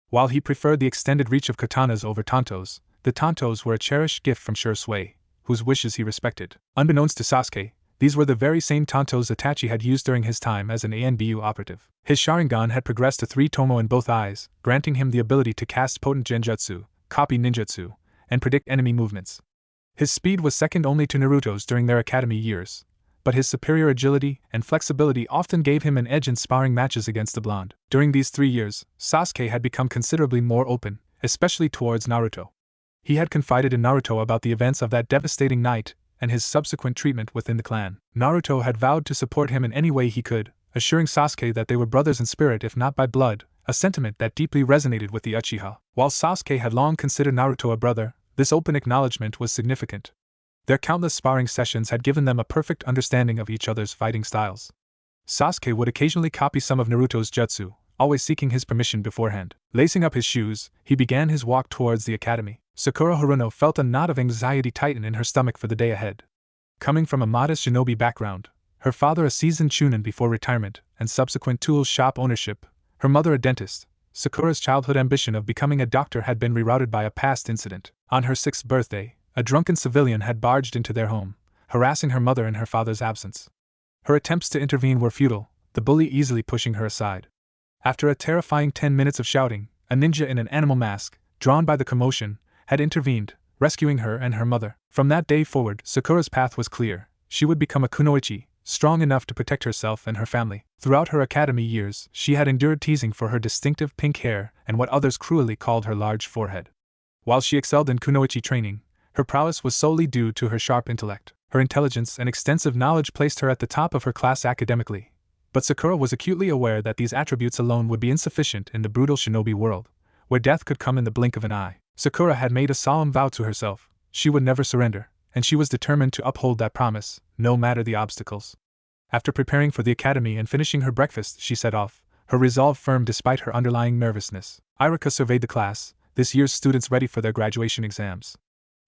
While he preferred the extended reach of katanas over tantos, the tantos were a cherished gift from Shursui, whose wishes he respected. Unbeknownst to Sasuke, these were the very same tantos Itachi had used during his time as an ANBU operative. His Sharingan had progressed to 3 tomo in both eyes, granting him the ability to cast potent genjutsu, copy ninjutsu, and predict enemy movements. His speed was second only to Naruto's during their academy years, but his superior agility and flexibility often gave him an edge in sparring matches against the blonde. During these 3 years, Sasuke had become considerably more open, especially towards Naruto. He had confided in Naruto about the events of that devastating night and his subsequent treatment within the clan. Naruto had vowed to support him in any way he could, assuring Sasuke that they were brothers in spirit if not by blood, a sentiment that deeply resonated with the Uchiha. While Sasuke had long considered Naruto a brother, this open acknowledgement was significant. Their countless sparring sessions had given them a perfect understanding of each other's fighting styles. Sasuke would occasionally copy some of Naruto's jutsu, always seeking his permission beforehand. Lacing up his shoes, he began his walk towards the academy. Sakura Haruno felt a knot of anxiety tighten in her stomach for the day ahead. Coming from a modest shinobi background, her father a seasoned chunin before retirement and subsequent tool shop ownership, her mother a dentist, Sakura's childhood ambition of becoming a doctor had been rerouted by a past incident. On her 6th birthday, a drunken civilian had barged into their home, harassing her mother in her father's absence. Her attempts to intervene were futile, the bully easily pushing her aside. After a terrifying 10 minutes of shouting, a ninja in an animal mask, drawn by the commotion, had intervened, rescuing her and her mother. From that day forward, Sakura's path was clear. She would become a kunoichi, strong enough to protect herself and her family. Throughout her academy years, she had endured teasing for her distinctive pink hair and what others cruelly called her large forehead. While she excelled in kunoichi training, her prowess was solely due to her sharp intellect. Her intelligence and extensive knowledge placed her at the top of her class academically, but Sakura was acutely aware that these attributes alone would be insufficient in the brutal shinobi world, where death could come in the blink of an eye. Sakura had made a solemn vow to herself: she would never surrender, and she was determined to uphold that promise, no matter the obstacles. After preparing for the academy and finishing her breakfast, she set off, her resolve firm despite her underlying nervousness. Iruka surveyed the class, this year's students ready for their graduation exams.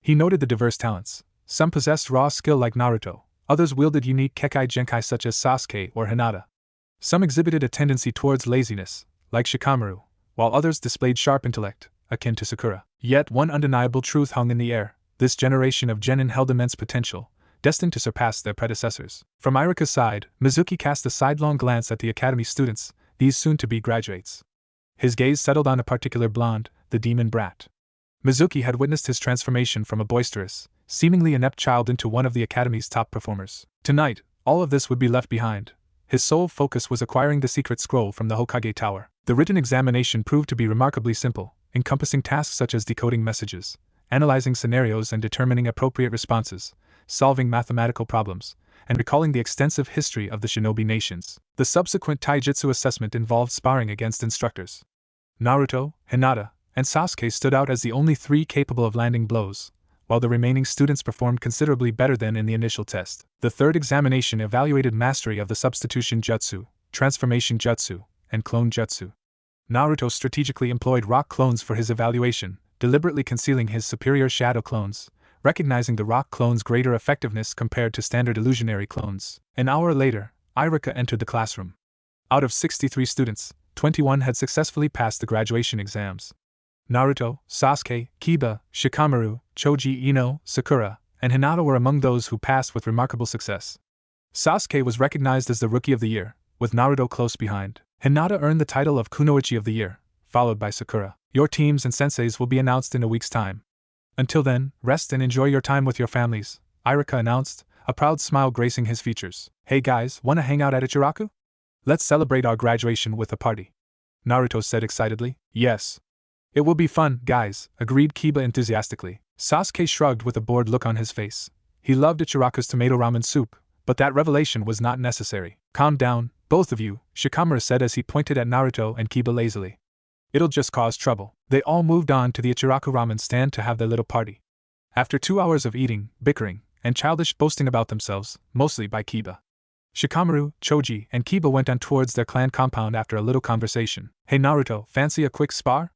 He noted the diverse talents. Some possessed raw skill like Naruto, others wielded unique Kekai Genkai such as Sasuke or Hinata. Some exhibited a tendency towards laziness, like Shikamaru, while others displayed sharp intellect, akin to Sakura. Yet one undeniable truth hung in the air: this generation of genin held immense potential, destined to surpass their predecessors. From Iruka's side, Mizuki cast a sidelong glance at the academy students, these soon-to-be graduates. His gaze settled on a particular blonde, the demon brat. Mizuki had witnessed his transformation from a boisterous, seemingly inept child into one of the academy's top performers. Tonight, all of this would be left behind. His sole focus was acquiring the secret scroll from the Hokage Tower. The written examination proved to be remarkably simple, encompassing tasks such as decoding messages, analyzing scenarios and determining appropriate responses, solving mathematical problems, and recalling the extensive history of the shinobi nations. The subsequent taijutsu assessment involved sparring against instructors. Naruto, Hinata, and Sasuke stood out as the only three capable of landing blows, while the remaining students performed considerably better than in the initial test. The third examination evaluated mastery of the substitution jutsu, transformation jutsu, and clone jutsu. Naruto strategically employed rock clones for his evaluation, deliberately concealing his superior shadow clones, recognizing the rock clones' greater effectiveness compared to standard illusionary clones. An hour later, Iruka entered the classroom. Out of 63 students, 21 had successfully passed the graduation exams. Naruto, Sasuke, Kiba, Shikamaru, Choji Ino, Sakura, and Hinata were among those who passed with remarkable success. Sasuke was recognized as the Rookie of the Year, with Naruto close behind. Hinata earned the title of Kunoichi of the Year, followed by Sakura. Your teams and senseis will be announced in a week's time. Until then, rest and enjoy your time with your families, Iruka announced, a proud smile gracing his features. Hey guys, wanna hang out at Ichiraku? Let's celebrate our graduation with a party, Naruto said excitedly. Yes. It will be fun, guys, agreed Kiba enthusiastically. Sasuke shrugged with a bored look on his face. He loved Ichiraku's tomato ramen soup, but that revelation was not necessary. Calm down, both of you, Shikamaru said as he pointed at Naruto and Kiba lazily. It'll just cause trouble. They all moved on to the Ichiraku ramen stand to have their little party. After 2 hours of eating, bickering, and childish boasting about themselves, mostly by Kiba, Shikamaru, Choji, and Kiba went on towards their clan compound after a little conversation. Hey Naruto, fancy a quick spar?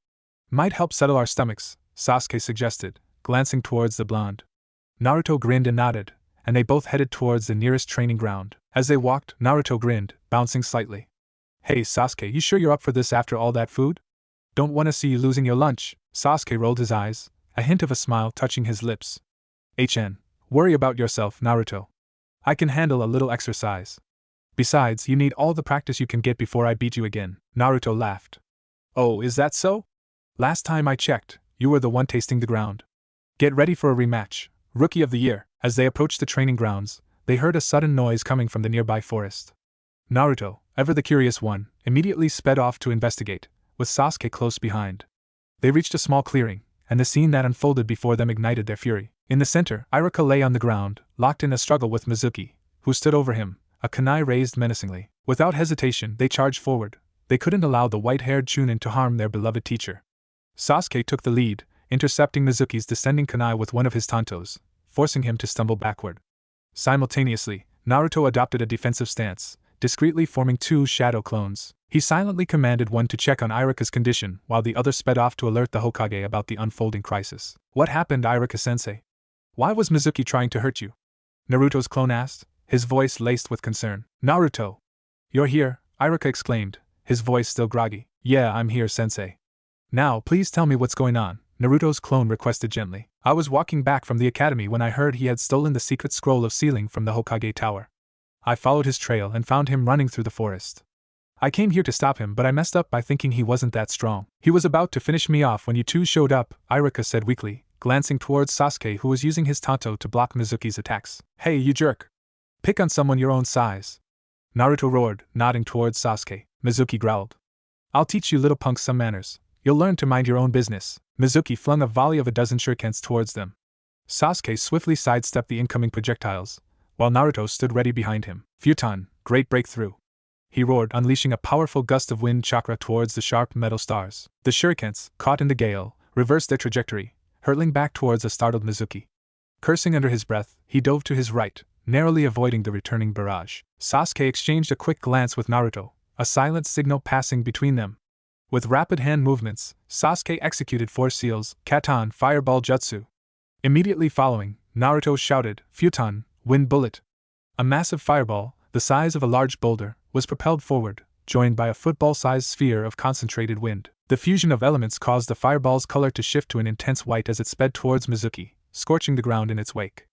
Might help settle our stomachs, Sasuke suggested, glancing towards the blonde. Naruto grinned and nodded, and they both headed towards the nearest training ground. As they walked, Naruto grinned, bouncing slightly. Hey Sasuke, you sure you're up for this after all that food? Don't want to see you losing your lunch. Sasuke rolled his eyes, a hint of a smile touching his lips. Worry about yourself, Naruto. I can handle a little exercise. Besides, you need all the practice you can get before I beat you again. Naruto laughed. Oh, is that so? Last time I checked, you were the one tasting the ground. Get ready for a rematch, Rookie of the Year. As they approached the training grounds, they heard a sudden noise coming from the nearby forest. Naruto, ever the curious one, immediately sped off to investigate, with Sasuke close behind. They reached a small clearing, and the scene that unfolded before them ignited their fury. In the center, Iruka lay on the ground, locked in a struggle with Mizuki, who stood over him, a kunai raised menacingly. Without hesitation, they charged forward. They couldn't allow the white-haired Chunin to harm their beloved teacher. Sasuke took the lead, intercepting Mizuki's descending kunai with one of his tantos, forcing him to stumble backward. Simultaneously, Naruto adopted a defensive stance, discreetly forming two shadow clones. He silently commanded one to check on Iruka's condition while the other sped off to alert the Hokage about the unfolding crisis. What happened, Iruka-sensei? Why was Mizuki trying to hurt you? Naruto's clone asked, his voice laced with concern. Naruto! You're here, Iruka exclaimed, his voice still groggy. Yeah, I'm here, sensei. Now, please tell me what's going on, Naruto's clone requested gently. I was walking back from the academy when I heard he had stolen the secret scroll of sealing from the Hokage tower. I followed his trail and found him running through the forest. I came here to stop him, but I messed up by thinking he wasn't that strong. He was about to finish me off when you two showed up, Iruka said weakly, glancing towards Sasuke who was using his tanto to block Mizuki's attacks. Hey, you jerk! Pick on someone your own size. Naruto roared, nodding towards Sasuke. Mizuki growled. I'll teach you little punks some manners. You'll learn to mind your own business. Mizuki flung a volley of a dozen shurikens towards them. Sasuke swiftly sidestepped the incoming projectiles, while Naruto stood ready behind him. Futon, great breakthrough! He roared, unleashing a powerful gust of wind chakra towards the sharp metal stars. The shurikens, caught in the gale, reversed their trajectory, hurtling back towards a startled Mizuki. Cursing under his breath, he dove to his right, narrowly avoiding the returning barrage. Sasuke exchanged a quick glance with Naruto, a silent signal passing between them. With rapid hand movements, Sasuke executed four seals, Katan Fireball Jutsu. Immediately following, Naruto shouted, Futon, Wind Bullet. A massive fireball, the size of a large boulder, was propelled forward, joined by a football-sized sphere of concentrated wind. The fusion of elements caused the fireball's color to shift to an intense white as it sped towards Mizuki, scorching the ground in its wake.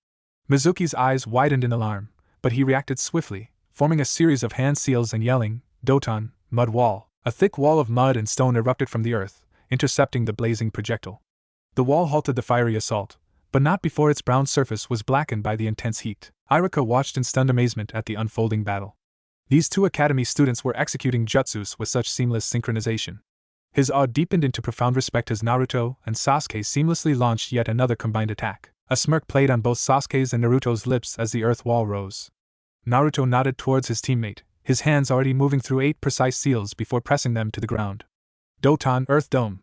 Mizuki's eyes widened in alarm, but he reacted swiftly, forming a series of hand seals and yelling, Doton, Mud Wall. A thick wall of mud and stone erupted from the earth, intercepting the blazing projectile. The wall halted the fiery assault, but not before its brown surface was blackened by the intense heat. Iruka watched in stunned amazement at the unfolding battle. These two academy students were executing jutsus with such seamless synchronization. His awe deepened into profound respect as Naruto and Sasuke seamlessly launched yet another combined attack. A smirk played on both Sasuke's and Naruto's lips as the earth wall rose. Naruto nodded towards his teammate, his hands already moving through 8 precise seals before pressing them to the ground. Doton Earth Dome!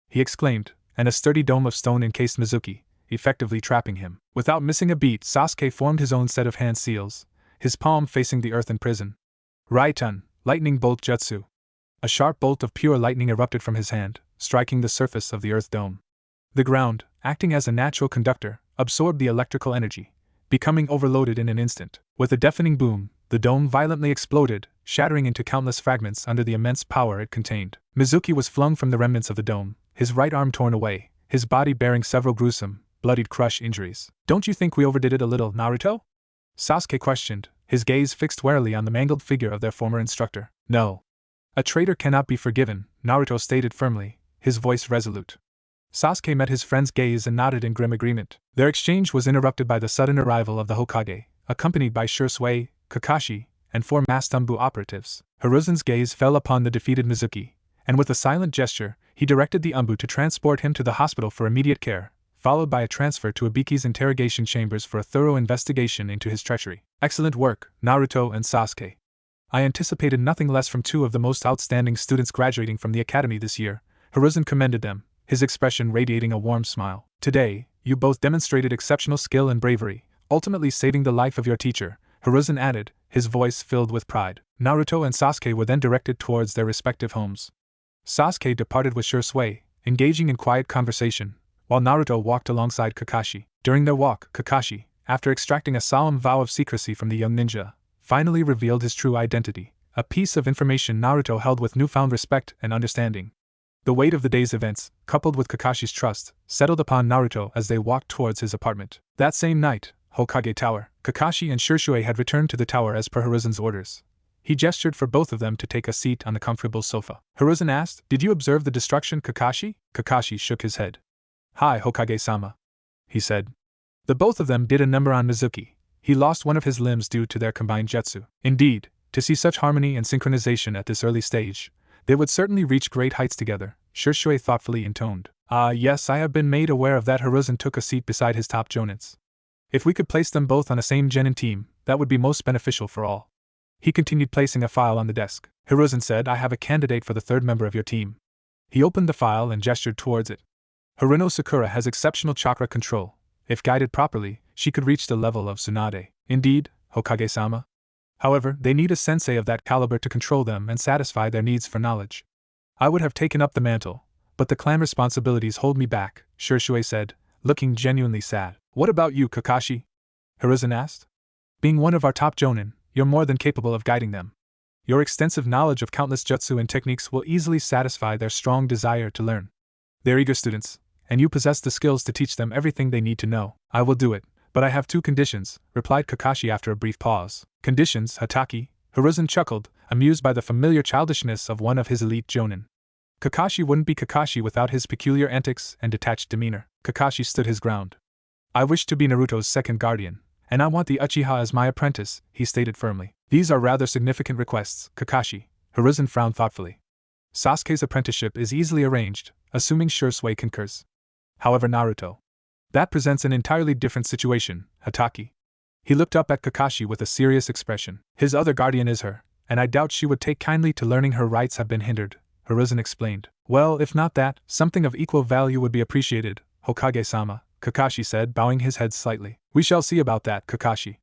He exclaimed, and a sturdy dome of stone encased Mizuki, effectively trapping him. Without missing a beat, Sasuke formed his own set of hand seals, his palm facing the earthen prison. Raiton, Lightning Bolt Jutsu. A sharp bolt of pure lightning erupted from his hand, striking the surface of the earth dome. The ground, acting as a natural conductor, absorbed the electrical energy, becoming overloaded in an instant. With a deafening boom, the dome violently exploded, shattering into countless fragments under the immense power it contained. Mizuki was flung from the remnants of the dome, his right arm torn away, his body bearing several gruesome, bloodied crush injuries. "Don't you think we overdid it a little, Naruto?" Sasuke questioned, his gaze fixed warily on the mangled figure of their former instructor. "No. A traitor cannot be forgiven," Naruto stated firmly, his voice resolute. Sasuke met his friend's gaze and nodded in grim agreement. Their exchange was interrupted by the sudden arrival of the Hokage, accompanied by Shisui, Kakashi, and 4 masked Anbu operatives. Hiruzen's gaze fell upon the defeated Mizuki, and with a silent gesture, he directed the Anbu to transport him to the hospital for immediate care, followed by a transfer to Ibiki's interrogation chambers for a thorough investigation into his treachery. "Excellent work, Naruto and Sasuke. I anticipated nothing less from 2 of the most outstanding students graduating from the academy this year," Hiruzen commended them, his expression radiating a warm smile. "Today, you both demonstrated exceptional skill and bravery, ultimately saving the life of your teacher," Hiruzen added, his voice filled with pride. Naruto and Sasuke were then directed towards their respective homes. Sasuke departed with Shisui, engaging in quiet conversation, while Naruto walked alongside Kakashi. During their walk, Kakashi, after extracting a solemn vow of secrecy from the young ninja, finally revealed his true identity, a piece of information Naruto held with newfound respect and understanding. The weight of the day's events, coupled with Kakashi's trust, settled upon Naruto as they walked towards his apartment. That same night, Hokage Tower, Kakashi and Shisui had returned to the tower as per Hiruzen's orders. He gestured for both of them to take a seat on the comfortable sofa. Hiruzen asked, "Did you observe the destruction, Kakashi?" Kakashi shook his head. "Hi, Hokage-sama," he said. The both of them did a number on Mizuki. He lost one of his limbs due to their combined jutsu. Indeed, to see such harmony and synchronization at this early stage, they would certainly reach great heights together, Shisui thoughtfully intoned. "Ah, yes, I have been made aware of that." Hiruzen took a seat beside his top jonins. "If we could place them both on a same genin team, that would be most beneficial for all." He continued placing a file on the desk. Hiruzen said, "I have a candidate for the 3rd member of your team." He opened the file and gestured towards it. "Haruno Sakura has exceptional chakra control. If guided properly, she could reach the level of Tsunade." "Indeed, Hokage-sama. However, they need a sensei of that caliber to control them and satisfy their needs for knowledge. I would have taken up the mantle, but the clan responsibilities hold me back," Shisui said, looking genuinely sad. "What about you, Kakashi?" Hiruzen asked. "Being one of our top jonin, you're more than capable of guiding them. Your extensive knowledge of countless jutsu and techniques will easily satisfy their strong desire to learn. They're eager students, and you possess the skills to teach them everything they need to know." "I will do it, but I have 2 conditions," replied Kakashi after a brief pause. "Conditions, Hataki?" Hiruzen chuckled, amused by the familiar childishness of one of his elite jonin. Kakashi wouldn't be Kakashi without his peculiar antics and detached demeanor. Kakashi stood his ground. "I wish to be Naruto's second guardian, and I want the Uchiha as my apprentice," he stated firmly. "These are rather significant requests, Kakashi." Hiruzen frowned thoughtfully. "Sasuke's apprenticeship is easily arranged, assuming Shisui concurs. However, Naruto. That presents an entirely different situation, Hataki." He looked up at Kakashi with a serious expression. "His other guardian is her, and I doubt she would take kindly to learning. Her rights have been hindered," Hiruzen explained. "Well, if not that, something of equal value would be appreciated, Hokage-sama," Kakashi said, bowing his head slightly. "We shall see about that, Kakashi."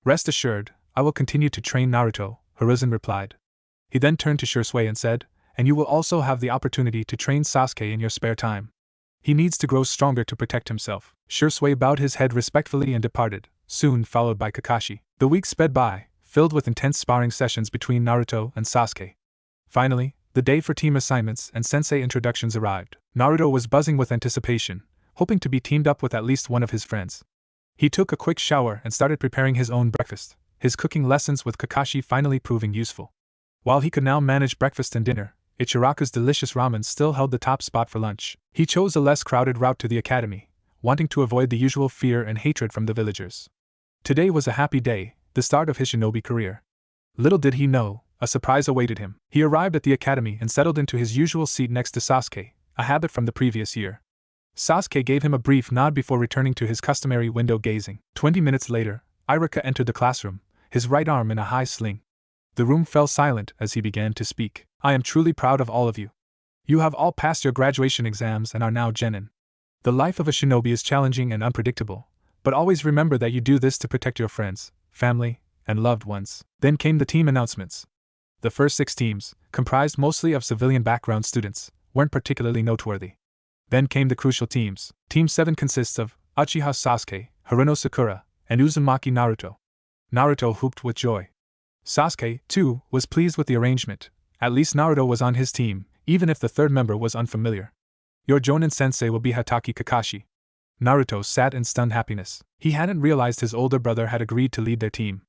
"Rest assured, I will continue to train Naruto," Hiruzen replied. He then turned to Shisui and said, "And you will also have the opportunity to train Sasuke in your spare time. He needs to grow stronger to protect himself." Shisui bowed his head respectfully and departed, soon followed by Kakashi. The weeks sped by, filled with intense sparring sessions between Naruto and Sasuke. Finally, the day for team assignments and sensei introductions arrived. Naruto was buzzing with anticipation, hoping to be teamed up with at least one of his friends. He took a quick shower and started preparing his own breakfast, his cooking lessons with Kakashi finally proving useful. While he could now manage breakfast and dinner, Ichiraku's delicious ramen still held the top spot for lunch. He chose a less crowded route to the academy, wanting to avoid the usual fear and hatred from the villagers. Today was a happy day, the start of his shinobi career. Little did he know, a surprise awaited him. He arrived at the academy and settled into his usual seat next to Sasuke, a habit from the previous year. Sasuke gave him a brief nod before returning to his customary window gazing. 20 minutes later, Iruka entered the classroom, his right arm in a high sling. The room fell silent as he began to speak. I am truly proud of all of you. You have all passed your graduation exams and are now genin. The life of a shinobi is challenging and unpredictable, but always remember that you do this to protect your friends, family, and loved ones. Then came the team announcements. The first 6 teams, comprised mostly of civilian background students, weren't particularly noteworthy. Then came the crucial teams. Team 7 consists of Uchiha Sasuke, Haruno Sakura, and Uzumaki Naruto. Naruto whooped with joy. Sasuke, too, was pleased with the arrangement. At least Naruto was on his team, even if the third member was unfamiliar. Your Jonin sensei will be Hatake Kakashi. Naruto sat in stunned happiness. He hadn't realized his older brother had agreed to lead their team.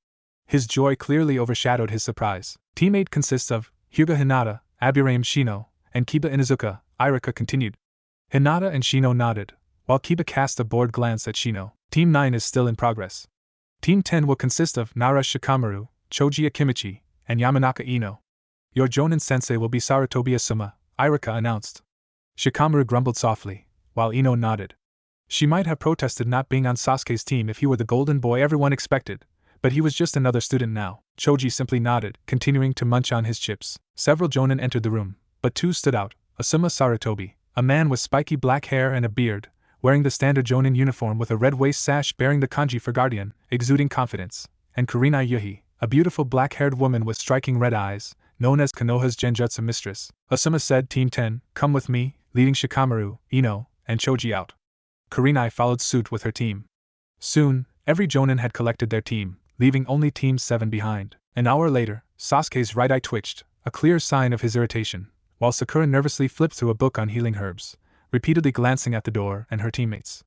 His joy clearly overshadowed his surprise. Team 8 consists of Hyuga Hinata, Aburame Shino, and Kiba Inuzuka, Iruka continued. Hinata and Shino nodded, while Kiba cast a bored glance at Shino. Team 9 is still in progress. Team 10 will consist of Nara Shikamaru, Choji Akimichi, and Yamanaka Ino. Your Jonin sensei will be Sarutobi Asuma, Iruka announced. Shikamaru grumbled softly, while Ino nodded. She might have protested not being on Sasuke's team if he were the golden boy everyone expected, but he was just another student now. Choji simply nodded, continuing to munch on his chips. Several Jonin entered the room, but 2 stood out: Asuma Sarutobi, a man with spiky black hair and a beard, wearing the standard Jonin uniform with a red waist sash bearing the kanji for guardian, exuding confidence, and Kurenai Yuhi, a beautiful black-haired woman with striking red eyes, known as Konoha's Genjutsu mistress. Asuma said, Team 10, come with me, leading Shikamaru, Ino, and Choji out. Kurenai followed suit with her team. Soon, every Jonin had collected their team, leaving only Team 7 behind. An hour later, Sasuke's right eye twitched, a clear sign of his irritation, while Sakura nervously flipped through a book on healing herbs, repeatedly glancing at the door and her teammates.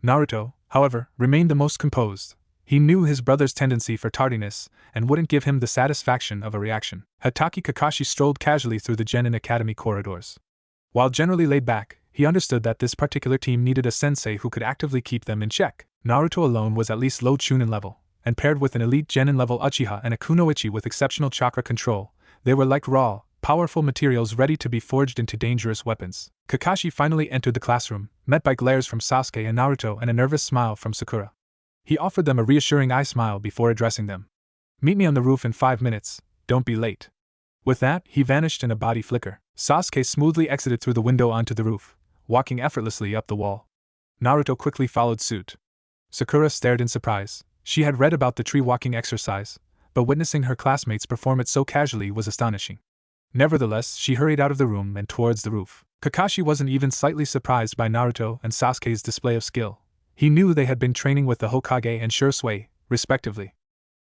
Naruto, however, remained the most composed. He knew his brother's tendency for tardiness and wouldn't give him the satisfaction of a reaction. Hatake Kakashi strolled casually through the Genin Academy corridors. While generally laid back, he understood that this particular team needed a sensei who could actively keep them in check. Naruto alone was at least low Chunin level, and paired with an elite Genin level Uchiha and a Kunoichi with exceptional chakra control, they were like raw, powerful materials ready to be forged into dangerous weapons. Kakashi finally entered the classroom, met by glares from Sasuke and Naruto and a nervous smile from Sakura. He offered them a reassuring eye smile before addressing them. Meet me on the roof in 5 minutes, don't be late. With that, he vanished in a body flicker. Sasuke smoothly exited through the window onto the roof, walking effortlessly up the wall. Naruto quickly followed suit. Sakura stared in surprise. She had read about the tree-walking exercise, but witnessing her classmates perform it so casually was astonishing. Nevertheless, she hurried out of the room and towards the roof. Kakashi wasn't even slightly surprised by Naruto and Sasuke's display of skill. He knew they had been training with the Hokage and Shursui, respectively.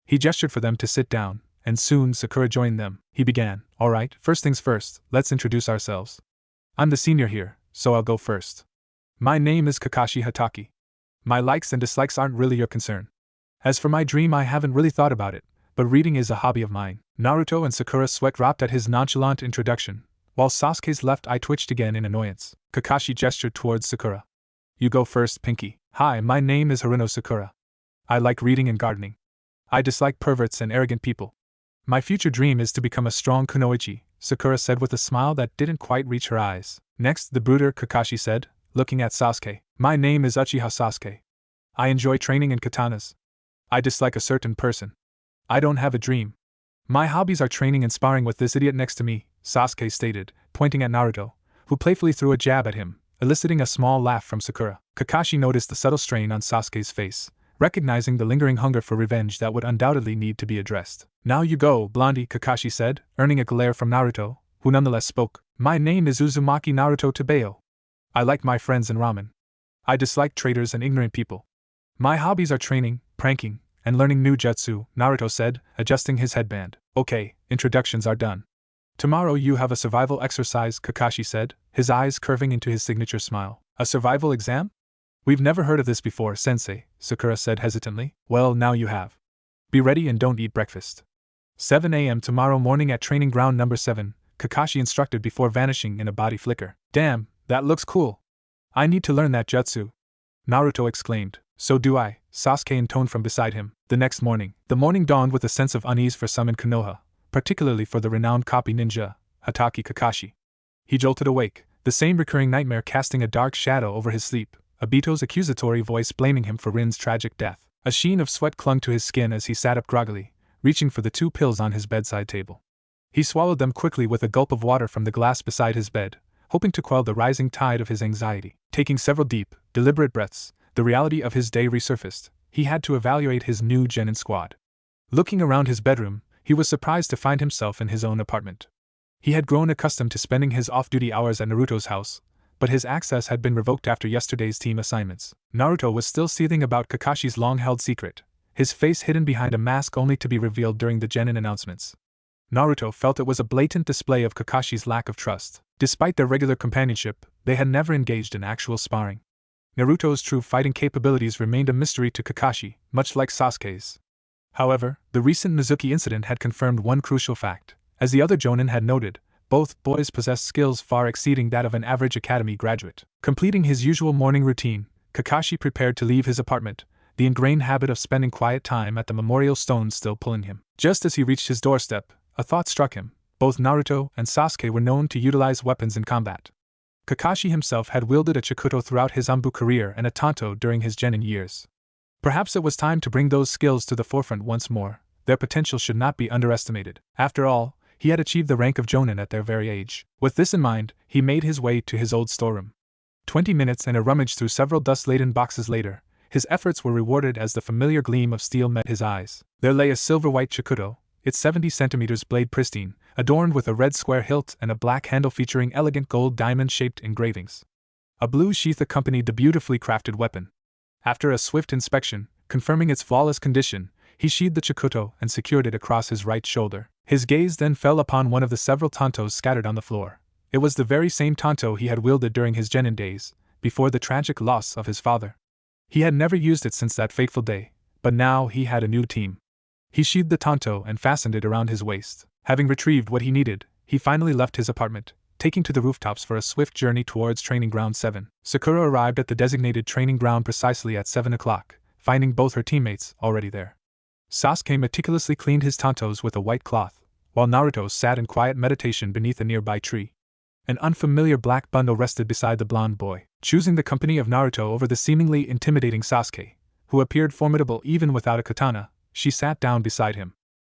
He gestured for them to sit down, and soon Sakura joined them. He began, Alright, first things first, let's introduce ourselves. I'm the senior here, so I'll go first. My name is Kakashi Hatake. My likes and dislikes aren't really your concern. As for my dream, I haven't really thought about it, but reading is a hobby of mine. Naruto and Sakura sweat dropped at his nonchalant introduction, while Sasuke's left eye twitched again in annoyance. Kakashi gestured towards Sakura. You go first, Pinky. Hi, my name is Haruno Sakura. I like reading and gardening. I dislike perverts and arrogant people. My future dream is to become a strong kunoichi, Sakura said with a smile that didn't quite reach her eyes. Next, the brooder Kakashi said, looking at Sasuke. My name is Uchiha Sasuke. I enjoy training in katanas. I dislike a certain person. I don't have a dream. My hobbies are training and sparring with this idiot next to me, Sasuke stated, pointing at Naruto, who playfully threw a jab at him, eliciting a small laugh from Sakura. Kakashi noticed the subtle strain on Sasuke's face, recognizing the lingering hunger for revenge that would undoubtedly need to be addressed. Now you go, Blondie, Kakashi said, earning a glare from Naruto, who nonetheless spoke. My name is Uzumaki Naruto Tabeo. I like my friends and ramen. I dislike traitors and ignorant people. My hobbies are training, pranking, and learning new jutsu, Naruto said, adjusting his headband. Okay, introductions are done. Tomorrow you have a survival exercise, Kakashi said, his eyes curving into his signature smile. A survival exam? We've never heard of this before, Sensei, Sakura said hesitantly. Well, now you have. Be ready and don't eat breakfast. 7 a.m. tomorrow morning at training ground number 7, Kakashi instructed before vanishing in a body flicker. Damn, that looks cool. I need to learn that jutsu. Naruto exclaimed. So do I, Sasuke intoned from beside him. The next morning, the morning dawned with a sense of unease for some in Konoha, particularly for the renowned copy ninja, Hatake Kakashi. He jolted awake, the same recurring nightmare casting a dark shadow over his sleep, Obito's accusatory voice blaming him for Rin's tragic death. A sheen of sweat clung to his skin as he sat up groggily, reaching for the 2 pills on his bedside table. He swallowed them quickly with a gulp of water from the glass beside his bed, hoping to quell the rising tide of his anxiety. Taking several deep, deliberate breaths, the reality of his day resurfaced. He had to evaluate his new genin squad. Looking around his bedroom, he was surprised to find himself in his own apartment. He had grown accustomed to spending his off-duty hours at Naruto's house, but his access had been revoked after yesterday's team assignments. Naruto was still seething about Kakashi's long-held secret, his face hidden behind a mask only to be revealed during the genin announcements. Naruto felt it was a blatant display of Kakashi's lack of trust. Despite their regular companionship, they had never engaged in actual sparring. Naruto's true fighting capabilities remained a mystery to Kakashi, much like Sasuke's. However, the recent Mizuki incident had confirmed one crucial fact. As the other Jonin had noted, both boys possessed skills far exceeding that of an average academy graduate. Completing his usual morning routine, Kakashi prepared to leave his apartment, the ingrained habit of spending quiet time at the memorial stone still pulling him. Just as he reached his doorstep, a thought struck him. Both Naruto and Sasuke were known to utilize weapons in combat. Kakashi himself had wielded a Chikuto throughout his Anbu career and a Tanto during his genin years. Perhaps it was time to bring those skills to the forefront once more. Their potential should not be underestimated. After all, he had achieved the rank of Jonin at their very age. With this in mind, he made his way to his old storeroom. 20 minutes and a rummage through several dust-laden boxes later, his efforts were rewarded as the familiar gleam of steel met his eyes. There lay a silver-white Chikuto, its 70 centimeters blade pristine, adorned with a red square hilt and a black handle featuring elegant gold diamond-shaped engravings. A blue sheath accompanied the beautifully crafted weapon. After a swift inspection, confirming its flawless condition, he sheathed the Chikuto and secured it across his right shoulder. His gaze then fell upon one of the several Tantos scattered on the floor. It was the very same Tanto he had wielded during his genin days, before the tragic loss of his father. He had never used it since that fateful day, but now he had a new team. He sheathed the Tanto and fastened it around his waist. Having retrieved what he needed, he finally left his apartment, taking to the rooftops for a swift journey towards Training Ground 7. Sakura arrived at the designated training ground precisely at 7 o'clock, finding both her teammates already there. Sasuke meticulously cleaned his Tantos with a white cloth, while Naruto sat in quiet meditation beneath a nearby tree. An unfamiliar black bundle rested beside the blonde boy. Choosing the company of Naruto over the seemingly intimidating Sasuke, who appeared formidable even without a katana, she sat down beside him.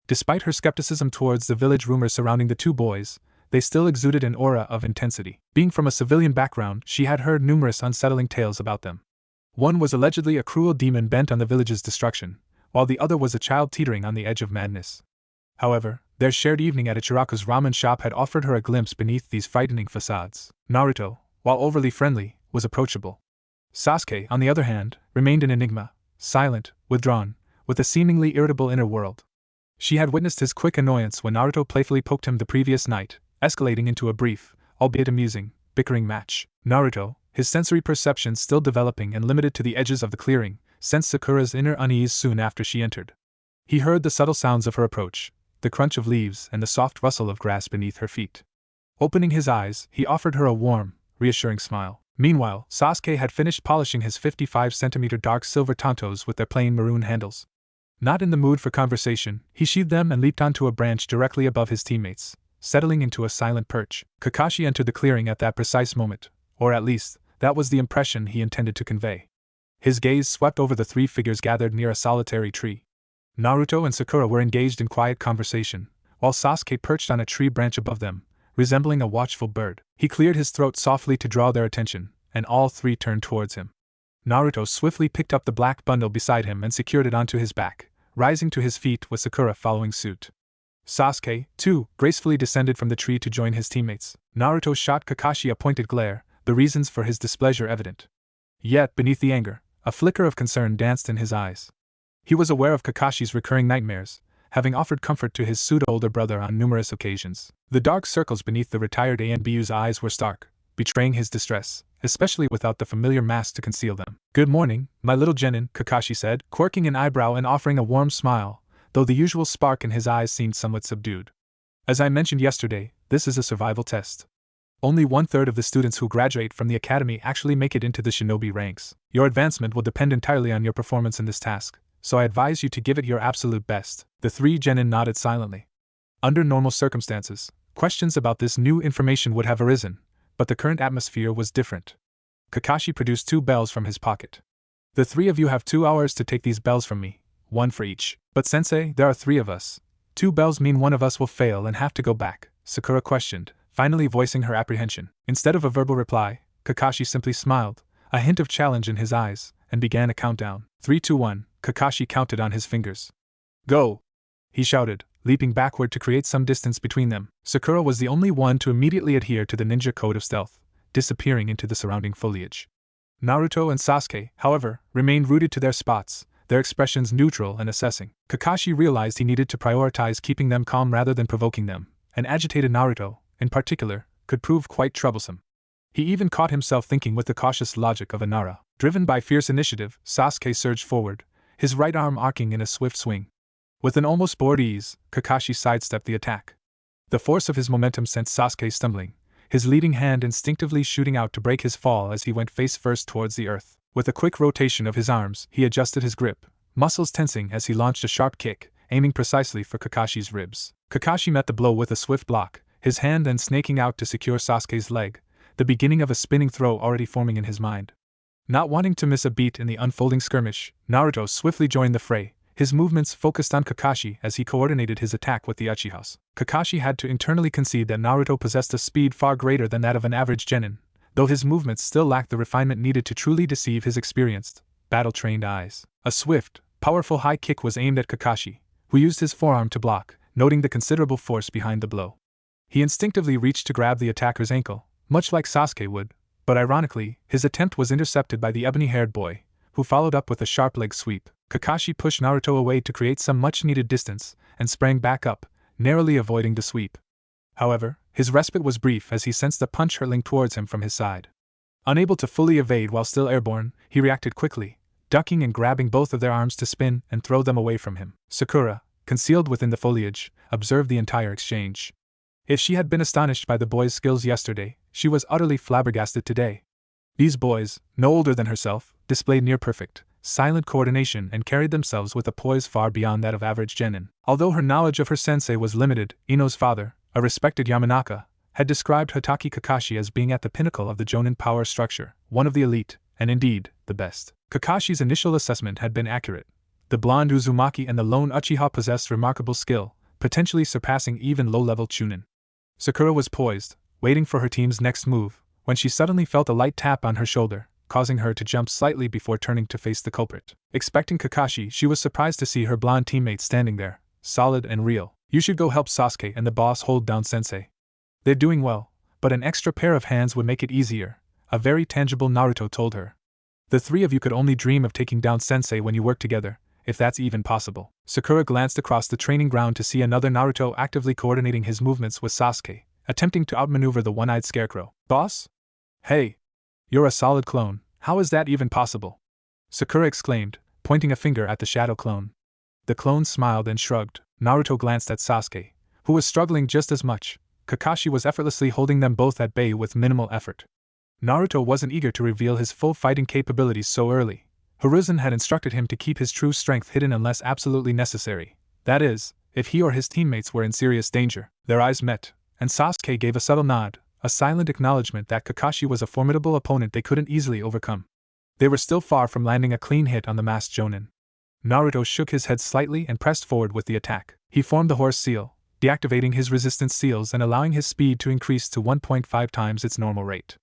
Despite her skepticism towards the village rumors surrounding the two boys, they still exuded an aura of intensity. Being from a civilian background, she had heard numerous unsettling tales about them. One was allegedly a cruel demon bent on the village's destruction, while the other was a child teetering on the edge of madness. However, their shared evening at Ichiraku's ramen shop had offered her a glimpse beneath these frightening facades. Naruto, while overly friendly, was approachable. Sasuke, on the other hand, remained an enigma, silent, withdrawn, with a seemingly irritable inner world. She had witnessed his quick annoyance when Naruto playfully poked him the previous night, escalating into a brief, albeit amusing, bickering match. Naruto, his sensory perception still developing and limited to the edges of the clearing, sensed Sakura's inner unease soon after she entered. He heard the subtle sounds of her approach, the crunch of leaves and the soft rustle of grass beneath her feet. Opening his eyes, he offered her a warm, reassuring smile. Meanwhile, Sasuke had finished polishing his 55-centimeter dark silver Tantos with their plain maroon handles. Not in the mood for conversation, he sheathed them and leaped onto a branch directly above his teammates, settling into a silent perch. Kakashi entered the clearing at that precise moment, or at least, that was the impression he intended to convey. His gaze swept over the three figures gathered near a solitary tree. Naruto and Sakura were engaged in quiet conversation, while Sasuke perched on a tree branch above them, resembling a watchful bird. He cleared his throat softly to draw their attention, and all three turned towards him. Naruto swiftly picked up the black bundle beside him and secured it onto his back, rising to his feet with Sakura following suit. Sasuke, too, gracefully descended from the tree to join his teammates. Naruto shot Kakashi a pointed glare, the reasons for his displeasure evident. Yet, beneath the anger, a flicker of concern danced in his eyes. He was aware of Kakashi's recurring nightmares, having offered comfort to his pseudo-older brother on numerous occasions. The dark circles beneath the retired ANBU's eyes were stark, betraying his distress, especially without the familiar mask to conceal them. "Good morning, my little genin," Kakashi said, quirking an eyebrow and offering a warm smile, though the usual spark in his eyes seemed somewhat subdued. "As I mentioned yesterday, this is a survival test. Only 1/3 of the students who graduate from the academy actually make it into the shinobi ranks. Your advancement will depend entirely on your performance in this task, so I advise you to give it your absolute best." The three genin nodded silently. Under normal circumstances, questions about this new information would have arisen, but the current atmosphere was different. Kakashi produced 2 bells from his pocket. The 3 of you have 2 hours to take these bells from me, 1 for each. But sensei, there are 3 of us. 2 bells mean one of us will fail and have to go back, Sakura questioned, finally voicing her apprehension. Instead of a verbal reply, Kakashi simply smiled, a hint of challenge in his eyes, and began a countdown. 3, 2, 1, Kakashi counted on his fingers. Go! He shouted, leaping backward to create some distance between them. Sakura was the only one to immediately adhere to the ninja code of stealth, disappearing into the surrounding foliage. Naruto and Sasuke, however, remained rooted to their spots, their expressions neutral and assessing. Kakashi realized he needed to prioritize keeping them calm rather than provoking them, and agitated Naruto, in particular, could prove quite troublesome. He even caught himself thinking with the cautious logic of a Nara. Driven by fierce initiative, Sasuke surged forward, his right arm arcing in a swift swing. With an almost bored ease, Kakashi sidestepped the attack. The force of his momentum sent Sasuke stumbling, his leading hand instinctively shooting out to break his fall as he went face first towards the earth. With a quick rotation of his arms, he adjusted his grip, muscles tensing as he launched a sharp kick, aiming precisely for Kakashi's ribs. Kakashi met the blow with a swift block, his hand then snaking out to secure Sasuke's leg, the beginning of a spinning throw already forming in his mind. Not wanting to miss a beat in the unfolding skirmish, Naruto swiftly joined the fray, his movements focused on Kakashi as he coordinated his attack with the Uchihas. Kakashi had to internally concede that Naruto possessed a speed far greater than that of an average genin, though his movements still lacked the refinement needed to truly deceive his experienced, battle-trained eyes. A swift, powerful high kick was aimed at Kakashi, who used his forearm to block, noting the considerable force behind the blow. He instinctively reached to grab the attacker's ankle, much like Sasuke would, but ironically, his attempt was intercepted by the ebony-haired boy, who followed up with a sharp leg sweep. Kakashi pushed Naruto away to create some much-needed distance, and sprang back up, narrowly avoiding the sweep. However, his respite was brief as he sensed a punch hurtling towards him from his side. Unable to fully evade while still airborne, he reacted quickly, ducking and grabbing both of their arms to spin and throw them away from him. Sakura, concealed within the foliage, observed the entire exchange. If she had been astonished by the boys' skills yesterday, she was utterly flabbergasted today. These boys, no older than herself, displayed near-perfect, silent coordination and carried themselves with a poise far beyond that of average genin. Although her knowledge of her sensei was limited, Ino's father, a respected Yamanaka, had described Hatake Kakashi as being at the pinnacle of the Jonin power structure, one of the elite, and indeed, the best. Kakashi's initial assessment had been accurate. The blonde Uzumaki and the lone Uchiha possessed remarkable skill, potentially surpassing even low-level Chunin. Sakura was poised, waiting for her team's next move, when she suddenly felt a light tap on her shoulder, causing her to jump slightly before turning to face the culprit. Expecting Kakashi, she was surprised to see her blonde teammate standing there, solid and real. "You should go help Sasuke and the boss hold down Sensei. They're doing well, but an extra pair of hands would make it easier," a very tangible Naruto told her. "The 3 of you could only dream of taking down Sensei when you work together, if that's even possible." Sakura glanced across the training ground to see another Naruto actively coordinating his movements with Sasuke, attempting to outmaneuver the one-eyed scarecrow. "Boss? Hey! You're a solid clone, how is that even possible?" Sakura exclaimed, pointing a finger at the shadow clone. The clone smiled and shrugged. Naruto glanced at Sasuke, who was struggling just as much. Kakashi was effortlessly holding them both at bay with minimal effort. Naruto wasn't eager to reveal his full fighting capabilities so early. Hiruzen had instructed him to keep his true strength hidden unless absolutely necessary. That is, if he or his teammates were in serious danger. Their eyes met, and Sasuke gave a subtle nod, a silent acknowledgement that Kakashi was a formidable opponent they couldn't easily overcome. They were still far from landing a clean hit on the masked Jonin. Naruto shook his head slightly and pressed forward with the attack. He formed the horse seal, deactivating his resistance seals and allowing his speed to increase to 1.5 times its normal rate.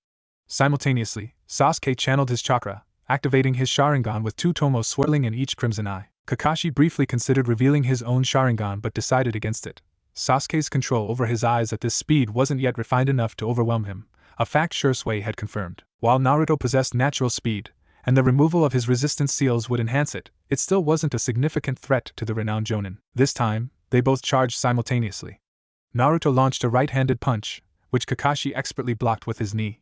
Simultaneously, Sasuke channeled his chakra, activating his Sharingan with 2 tomos swirling in each crimson eye. Kakashi briefly considered revealing his own Sharingan but decided against it. Sasuke's control over his eyes at this speed wasn't yet refined enough to overwhelm him, a fact Shursui had confirmed. While Naruto possessed natural speed, and the removal of his resistance seals would enhance it, it still wasn't a significant threat to the renowned Jonin. This time, they both charged simultaneously. Naruto launched a right-handed punch, which Kakashi expertly blocked with his knee.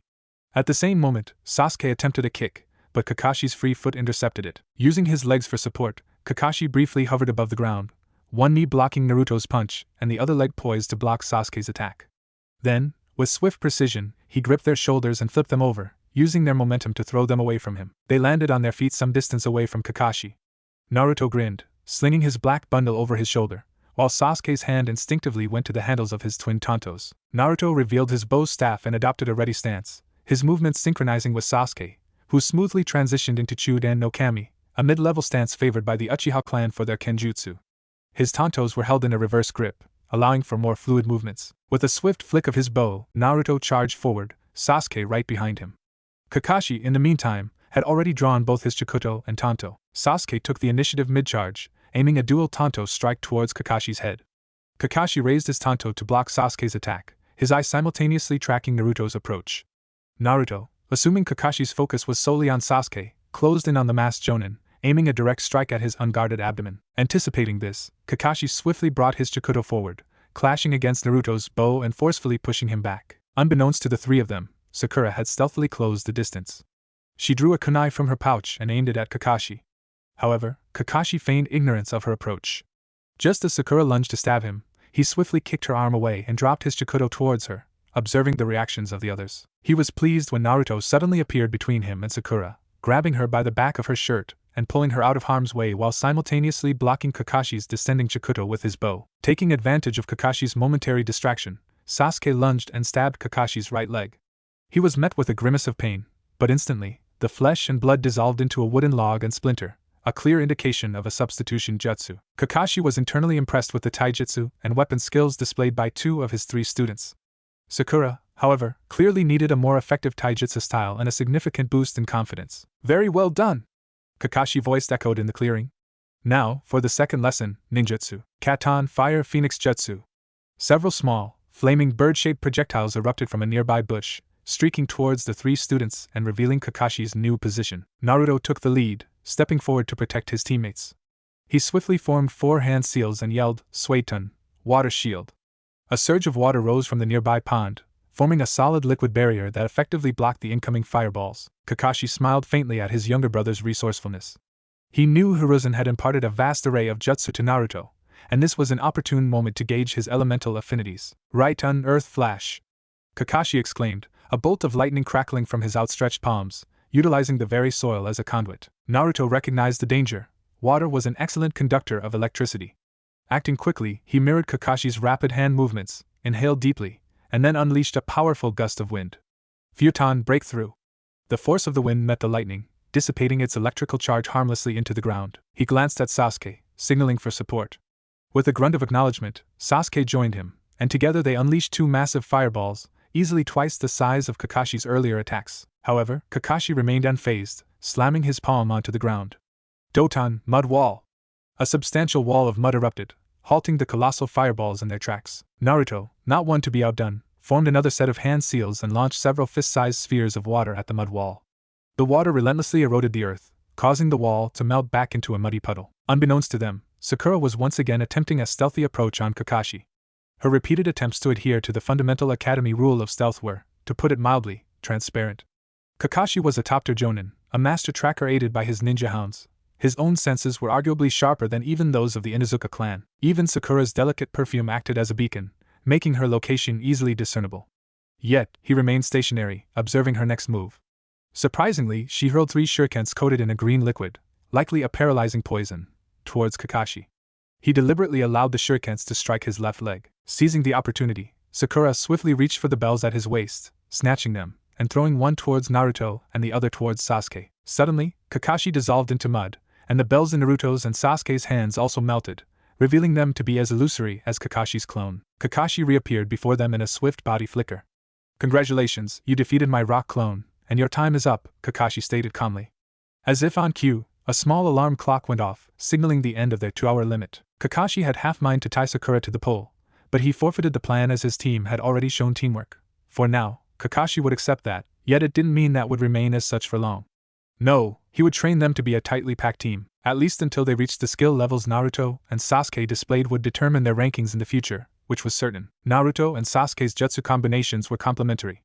At the same moment, Sasuke attempted a kick, but Kakashi's free foot intercepted it. Using his legs for support, Kakashi briefly hovered above the ground, one knee blocking Naruto's punch and the other leg poised to block Sasuke's attack. Then, with swift precision, he gripped their shoulders and flipped them over, using their momentum to throw them away from him. They landed on their feet some distance away from Kakashi. Naruto grinned, slinging his black bundle over his shoulder, while Sasuke's hand instinctively went to the handles of his twin tantos. Naruto revealed his bow staff and adopted a ready stance, his movements synchronizing with Sasuke, who smoothly transitioned into Chudan no Kami, a mid-level stance favored by the Uchiha clan for their kenjutsu. His tantos were held in a reverse grip, allowing for more fluid movements. With a swift flick of his bow, Naruto charged forward, Sasuke right behind him. Kakashi, in the meantime, had already drawn both his Chikuto and Tanto. Sasuke took the initiative mid-charge, aiming a dual Tanto strike towards Kakashi's head. Kakashi raised his Tanto to block Sasuke's attack, his eye simultaneously tracking Naruto's approach. Naruto, assuming Kakashi's focus was solely on Sasuke, closed in on the masked Jonin, aiming a direct strike at his unguarded abdomen. Anticipating this, Kakashi swiftly brought his Chikuto forward, clashing against Naruto's bow and forcefully pushing him back. Unbeknownst to the three of them, Sakura had stealthily closed the distance. She drew a kunai from her pouch and aimed it at Kakashi. However, Kakashi feigned ignorance of her approach. Just as Sakura lunged to stab him, he swiftly kicked her arm away and dropped his Chikuto towards her, observing the reactions of the others. He was pleased when Naruto suddenly appeared between him and Sakura, grabbing her by the back of her shirt and pulling her out of harm's way while simultaneously blocking Kakashi's descending Chikuto with his bow. Taking advantage of Kakashi's momentary distraction, Sasuke lunged and stabbed Kakashi's right leg. He was met with a grimace of pain, but instantly, the flesh and blood dissolved into a wooden log and splinter, a clear indication of a substitution jutsu. Kakashi was internally impressed with the taijutsu and weapon skills displayed by 2 of his 3 students. Sakura, however, clearly needed a more effective taijutsu style and a significant boost in confidence. "Very well done!" Kakashi voiced echoed in the clearing. Now, for the second lesson, ninjutsu. Katon Fire Phoenix Jutsu. Several small, flaming bird-shaped projectiles erupted from a nearby bush, streaking towards the 3 students and revealing Kakashi's new position. Naruto took the lead, stepping forward to protect his teammates. He swiftly formed 4 hand seals and yelled, "Suetun, water shield." A surge of water rose from the nearby pond, forming a solid liquid barrier that effectively blocked the incoming fireballs. Kakashi smiled faintly at his younger brother's resourcefulness. He knew Hiruzen had imparted a vast array of jutsu to Naruto, and this was an opportune moment to gauge his elemental affinities. "Right on Earth Flash!" Kakashi exclaimed, a bolt of lightning crackling from his outstretched palms, utilizing the very soil as a conduit. Naruto recognized the danger. Water was an excellent conductor of electricity. Acting quickly, he mirrored Kakashi's rapid hand movements, inhaled deeply, and then unleashed a powerful gust of wind. Futon Breakthrough. The force of the wind met the lightning, dissipating its electrical charge harmlessly into the ground. He glanced at Sasuke, signaling for support. With a grunt of acknowledgement, Sasuke joined him, and together they unleashed 2 massive fireballs, easily twice the size of Kakashi's earlier attacks. However, Kakashi remained unfazed, slamming his palm onto the ground. Doton Mud Wall. A substantial wall of mud erupted, halting the colossal fireballs in their tracks. Naruto, not one to be outdone, formed another set of hand seals and launched several fist-sized spheres of water at the mud wall. The water relentlessly eroded the earth, causing the wall to melt back into a muddy puddle. Unbeknownst to them, Sakura was once again attempting a stealthy approach on Kakashi. Her repeated attempts to adhere to the fundamental academy rule of stealth were, to put it mildly, transparent. Kakashi was a top-tier jonin, a master tracker aided by his ninja hounds. His own senses were arguably sharper than even those of the Inuzuka clan. Even Sakura's delicate perfume acted as a beacon, making her location easily discernible. Yet, he remained stationary, observing her next move. Surprisingly, she hurled 3 shurikens coated in a green liquid, likely a paralyzing poison, towards Kakashi. He deliberately allowed the shurikens to strike his left leg. Seizing the opportunity, Sakura swiftly reached for the bells at his waist, snatching them, and throwing one towards Naruto and the other towards Sasuke. Suddenly, Kakashi dissolved into mud, and the bells in Naruto's and Sasuke's hands also melted, revealing them to be as illusory as Kakashi's clone. Kakashi reappeared before them in a swift body flicker. "Congratulations, you defeated my rock clone, and your time is up," Kakashi stated calmly. As if on cue, a small alarm clock went off, signaling the end of their 2-hour limit. Kakashi had half mind to tie Sakura to the pole, but he forfeited the plan as his team had already shown teamwork. For now, Kakashi would accept that, yet it didn't mean that would remain as such for long. No, he would train them to be a tightly packed team, at least until they reached the skill levels Naruto and Sasuke displayed would determine their rankings in the future, which was certain. Naruto and Sasuke's jutsu combinations were complementary.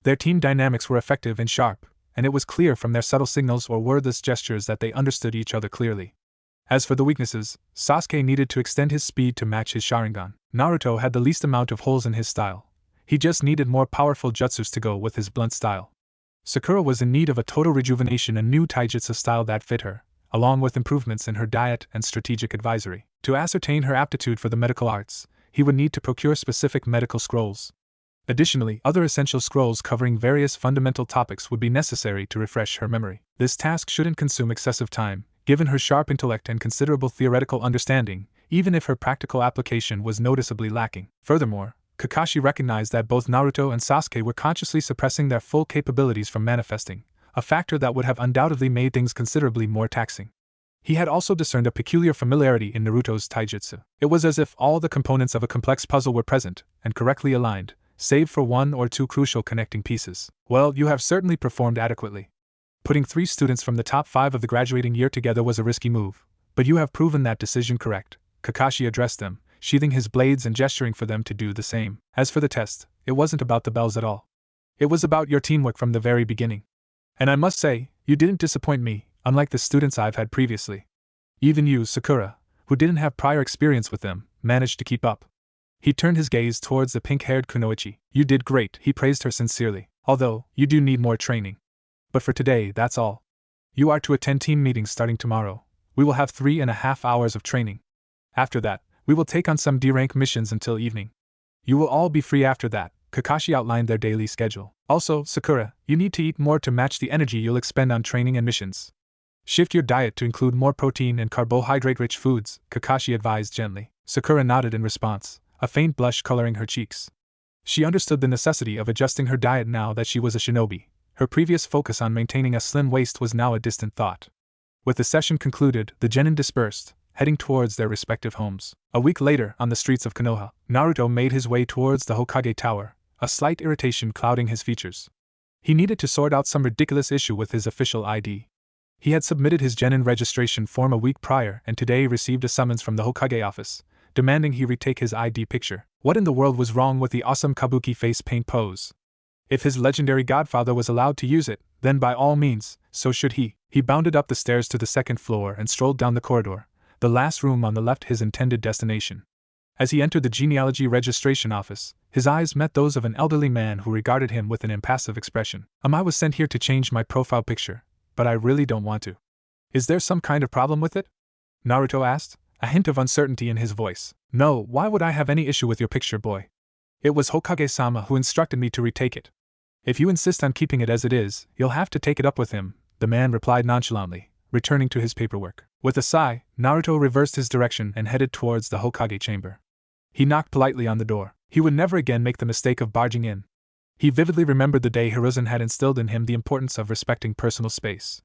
Their team dynamics were effective and sharp, and it was clear from their subtle signals or wordless gestures that they understood each other clearly. As for the weaknesses, Sasuke needed to extend his speed to match his Sharingan. Naruto had the least amount of holes in his style. He just needed more powerful jutsus to go with his blunt style. Sakura was in need of a total rejuvenation and new taijutsu style that fit her, along with improvements in her diet and strategic advisory. To ascertain her aptitude for the medical arts, he would need to procure specific medical scrolls. Additionally, other essential scrolls covering various fundamental topics would be necessary to refresh her memory. This task shouldn't consume excessive time, given her sharp intellect and considerable theoretical understanding, even if her practical application was noticeably lacking. Furthermore, Kakashi recognized that both Naruto and Sasuke were consciously suppressing their full capabilities from manifesting, a factor that would have undoubtedly made things considerably more taxing. He had also discerned a peculiar familiarity in Naruto's taijutsu. It was as if all the components of a complex puzzle were present and correctly aligned, save for one or two crucial connecting pieces. Well, you have certainly performed adequately. Putting 3 students from the top 5 of the graduating year together was a risky move, but you have proven that decision correct. Kakashi addressed them, sheathing his blades and gesturing for them to do the same. As for the test, it wasn't about the bells at all. It was about your teamwork from the very beginning. And I must say, you didn't disappoint me, unlike the students I've had previously. Even you, Sakura, who didn't have prior experience with them, managed to keep up. He turned his gaze towards the pink-haired Kunoichi. You did great, he praised her sincerely, although, you do need more training. But for today, that's all. You are to attend team meetings starting tomorrow. We will have 3.5 hours of training. After that, we will take on some D-rank missions until evening. You will all be free after that. Kakashi outlined their daily schedule. Also, Sakura, you need to eat more to match the energy you'll expend on training and missions. Shift your diet to include more protein and carbohydrate-rich foods, Kakashi advised gently. Sakura nodded in response, a faint blush coloring her cheeks. She understood the necessity of adjusting her diet now that she was a shinobi. Her previous focus on maintaining a slim waist was now a distant thought. With the session concluded, the genin dispersed, heading towards their respective homes. A week later, on the streets of Konoha, Naruto made his way towards the Hokage Tower, a slight irritation clouding his features. He needed to sort out some ridiculous issue with his official ID. He had submitted his genin registration form a week prior and today received a summons from the Hokage office, demanding he retake his ID picture. What in the world was wrong with the awesome kabuki face paint pose? If his legendary godfather was allowed to use it, then by all means, so should he. He bounded up the stairs to the 2nd floor and strolled down the corridor, the last room on the left his intended destination. As he entered the genealogy registration office, his eyes met those of an elderly man who regarded him with an impassive expression. I was sent here to change my profile picture, but I really don't want to. Is there some kind of problem with it? Naruto asked, a hint of uncertainty in his voice. No, why would I have any issue with your picture, boy? It was Hokage-sama who instructed me to retake it. If you insist on keeping it as it is, you'll have to take it up with him, the man replied nonchalantly, returning to his paperwork. With a sigh, Naruto reversed his direction and headed towards the Hokage chamber. He knocked politely on the door. He would never again make the mistake of barging in. He vividly remembered the day Hiruzen had instilled in him the importance of respecting personal space.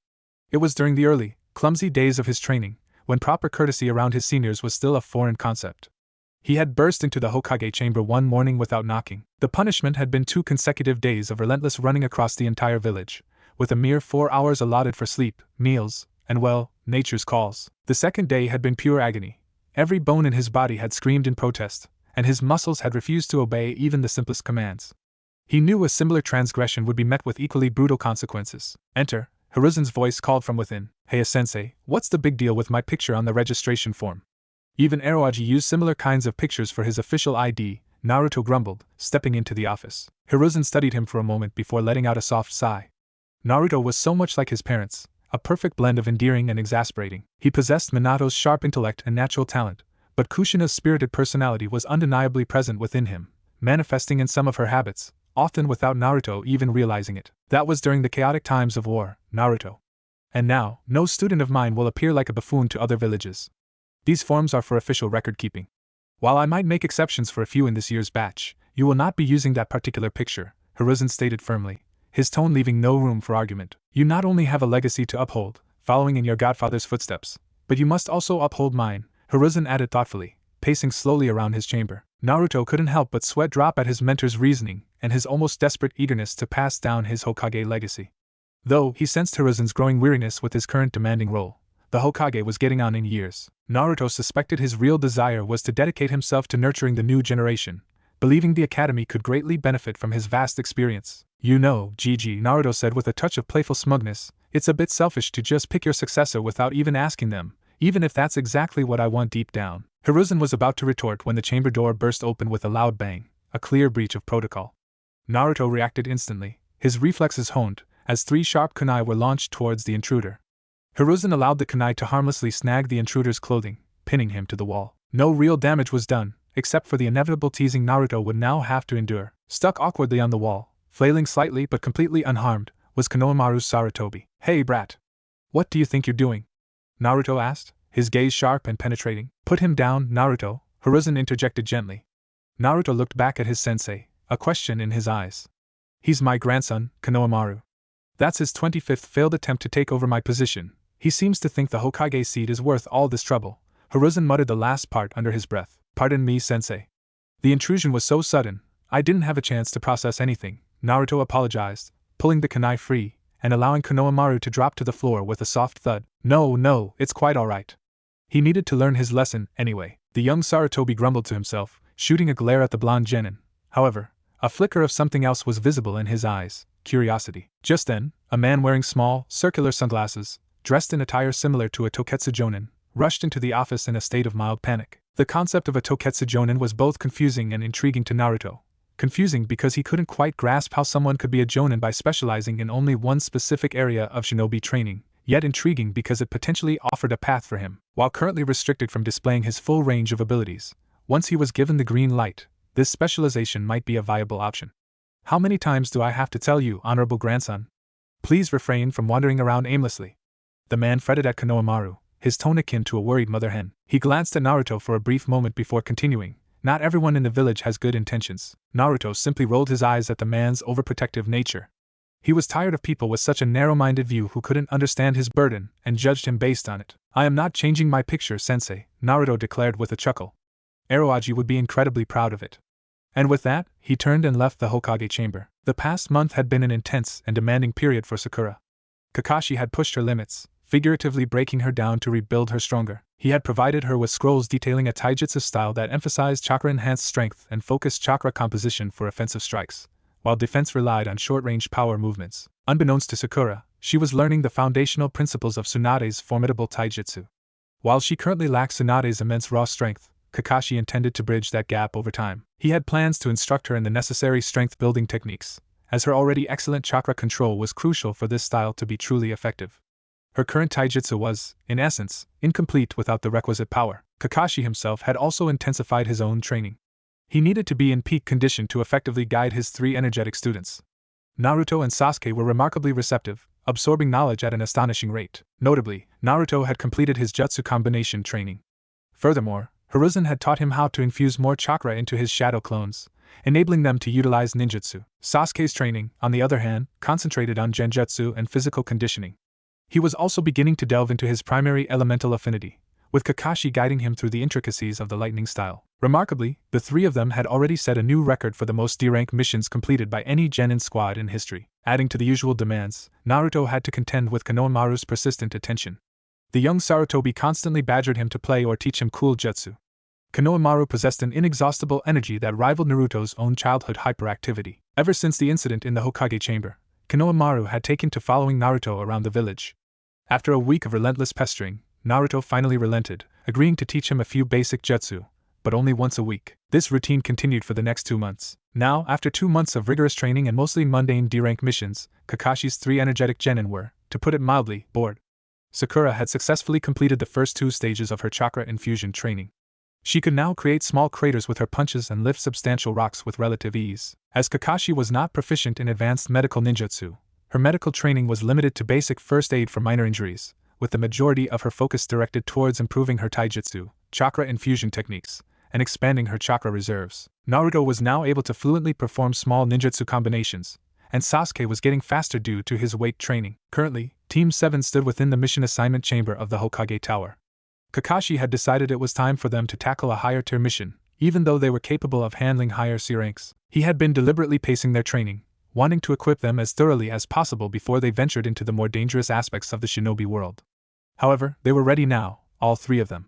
It was during the early, clumsy days of his training, when proper courtesy around his seniors was still a foreign concept. He had burst into the Hokage chamber one morning without knocking. The punishment had been 2 consecutive days of relentless running across the entire village, with a mere 4 hours allotted for sleep, meals, and nature's calls. The second day had been pure agony. Every bone in his body had screamed in protest, and his muscles had refused to obey even the simplest commands. He knew a similar transgression would be met with equally brutal consequences. Enter, Hiruzen's voice called from within. Hey sensei, what's the big deal with my picture on the registration form? Even Aroaji used similar kinds of pictures for his official ID, Naruto grumbled, stepping into the office. Hiruzen studied him for a moment before letting out a soft sigh. Naruto was so much like his parents, a perfect blend of endearing and exasperating. He possessed Minato's sharp intellect and natural talent, but Kushina's spirited personality was undeniably present within him, manifesting in some of her habits, often without Naruto even realizing it. That was during the chaotic times of war, Naruto. And now, no student of mine will appear like a buffoon to other villages. These forms are for official record-keeping. While I might make exceptions for a few in this year's batch, you will not be using that particular picture, Hiruzen stated firmly, his tone leaving no room for argument. You not only have a legacy to uphold, following in your godfather's footsteps, but you must also uphold mine, Hiruzen added thoughtfully, pacing slowly around his chamber. Naruto couldn't help but sweat drop at his mentor's reasoning and his almost desperate eagerness to pass down his Hokage legacy. Though he sensed Hiruzen's growing weariness with his current demanding role, the Hokage was getting on in years. Naruto suspected his real desire was to dedicate himself to nurturing the new generation, believing the academy could greatly benefit from his vast experience. You know, Gigi, Naruto said with a touch of playful smugness, it's a bit selfish to just pick your successor without even asking them, even if that's exactly what I want deep down. Hiruzen was about to retort when the chamber door burst open with a loud bang, a clear breach of protocol. Naruto reacted instantly, his reflexes honed, as 3 sharp kunai were launched towards the intruder. Hiruzen allowed the kunai to harmlessly snag the intruder's clothing, pinning him to the wall. No real damage was done, except for the inevitable teasing Naruto would now have to endure. Stuck awkwardly on the wall, flailing slightly but completely unharmed, was Konohamaru's Sarutobi. "Hey brat! What do you think you're doing?" Naruto asked, his gaze sharp and penetrating. "Put him down, Naruto," Hiruzen interjected gently. Naruto looked back at his sensei, a question in his eyes. "He's my grandson, Konohamaru. That's his 25th failed attempt to take over my position. He seems to think the Hokage seat is worth all this trouble." Hiruzen muttered the last part under his breath. "Pardon me, sensei. The intrusion was so sudden, I didn't have a chance to process anything," Naruto apologized, pulling the kunai free, and allowing Konohamaru to drop to the floor with a soft thud. No, it's quite alright. He needed to learn his lesson, anyway." The young Sarutobi grumbled to himself, shooting a glare at the blonde genin. However, a flicker of something else was visible in his eyes: curiosity. Just then, a man wearing small, circular sunglasses, dressed in attire similar to a Toketsu Jonin, rushed into the office in a state of mild panic. The concept of a Toketsu Jonin was both confusing and intriguing to Naruto. Confusing because he couldn't quite grasp how someone could be a Jonin by specializing in only one specific area of shinobi training, yet intriguing because it potentially offered a path for him. While currently restricted from displaying his full range of abilities, once he was given the green light, this specialization might be a viable option. "How many times do I have to tell you, honorable grandson? Please refrain from wandering around aimlessly." The man fretted at Konohamaru, his tone akin to a worried mother hen. He glanced at Naruto for a brief moment before continuing. "Not everyone in the village has good intentions." Naruto simply rolled his eyes at the man's overprotective nature. He was tired of people with such a narrow-minded view who couldn't understand his burden and judged him based on it. "I am not changing my picture, sensei," Naruto declared with a chuckle. "Aroaji would be incredibly proud of it." And with that, he turned and left the Hokage chamber. The past month had been an intense and demanding period for Sakura. Kakashi had pushed her limits, figuratively breaking her down to rebuild her stronger. He had provided her with scrolls detailing a taijutsu style that emphasized chakra-enhanced strength and focused chakra composition for offensive strikes, while defense relied on short-range power movements. Unbeknownst to Sakura, she was learning the foundational principles of Tsunade's formidable taijutsu. While she currently lacked Tsunade's immense raw strength, Kakashi intended to bridge that gap over time. He had plans to instruct her in the necessary strength-building techniques, as her already excellent chakra control was crucial for this style to be truly effective. Her current taijutsu was, in essence, incomplete without the requisite power. Kakashi himself had also intensified his own training. He needed to be in peak condition to effectively guide his three energetic students. Naruto and Sasuke were remarkably receptive, absorbing knowledge at an astonishing rate. Notably, Naruto had completed his jutsu combination training. Furthermore, Hiruzen had taught him how to infuse more chakra into his shadow clones, enabling them to utilize ninjutsu. Sasuke's training, on the other hand, concentrated on genjutsu and physical conditioning. He was also beginning to delve into his primary elemental affinity, with Kakashi guiding him through the intricacies of the lightning style. Remarkably, the three of them had already set a new record for the most D-rank missions completed by any genin squad in history. Adding to the usual demands, Naruto had to contend with Konohamaru's persistent attention. The young Sarutobi constantly badgered him to play or teach him cool jutsu. Konohamaru possessed an inexhaustible energy that rivaled Naruto's own childhood hyperactivity. Ever since the incident in the Hokage chamber, Konohamaru had taken to following Naruto around the village. After a week of relentless pestering, Naruto finally relented, agreeing to teach him a few basic jutsu, but only once a week. This routine continued for the next 2 months. Now, after 2 months of rigorous training and mostly mundane D-rank missions, Kakashi's three energetic genin were, to put it mildly, bored. Sakura had successfully completed the first 2 stages of her chakra infusion training. She could now create small craters with her punches and lift substantial rocks with relative ease. As Kakashi was not proficient in advanced medical ninjutsu, her medical training was limited to basic first aid for minor injuries, with the majority of her focus directed towards improving her taijutsu, chakra infusion techniques, and expanding her chakra reserves. Naruto was now able to fluently perform small ninjutsu combinations, and Sasuke was getting faster due to his weight training. Currently, Team 7 stood within the mission assignment chamber of the Hokage Tower. Kakashi had decided it was time for them to tackle a higher-tier mission, even though they were capable of handling higher C ranks. He had been deliberately pacing their training, wanting to equip them as thoroughly as possible before they ventured into the more dangerous aspects of the shinobi world. However, they were ready now, all 3 of them.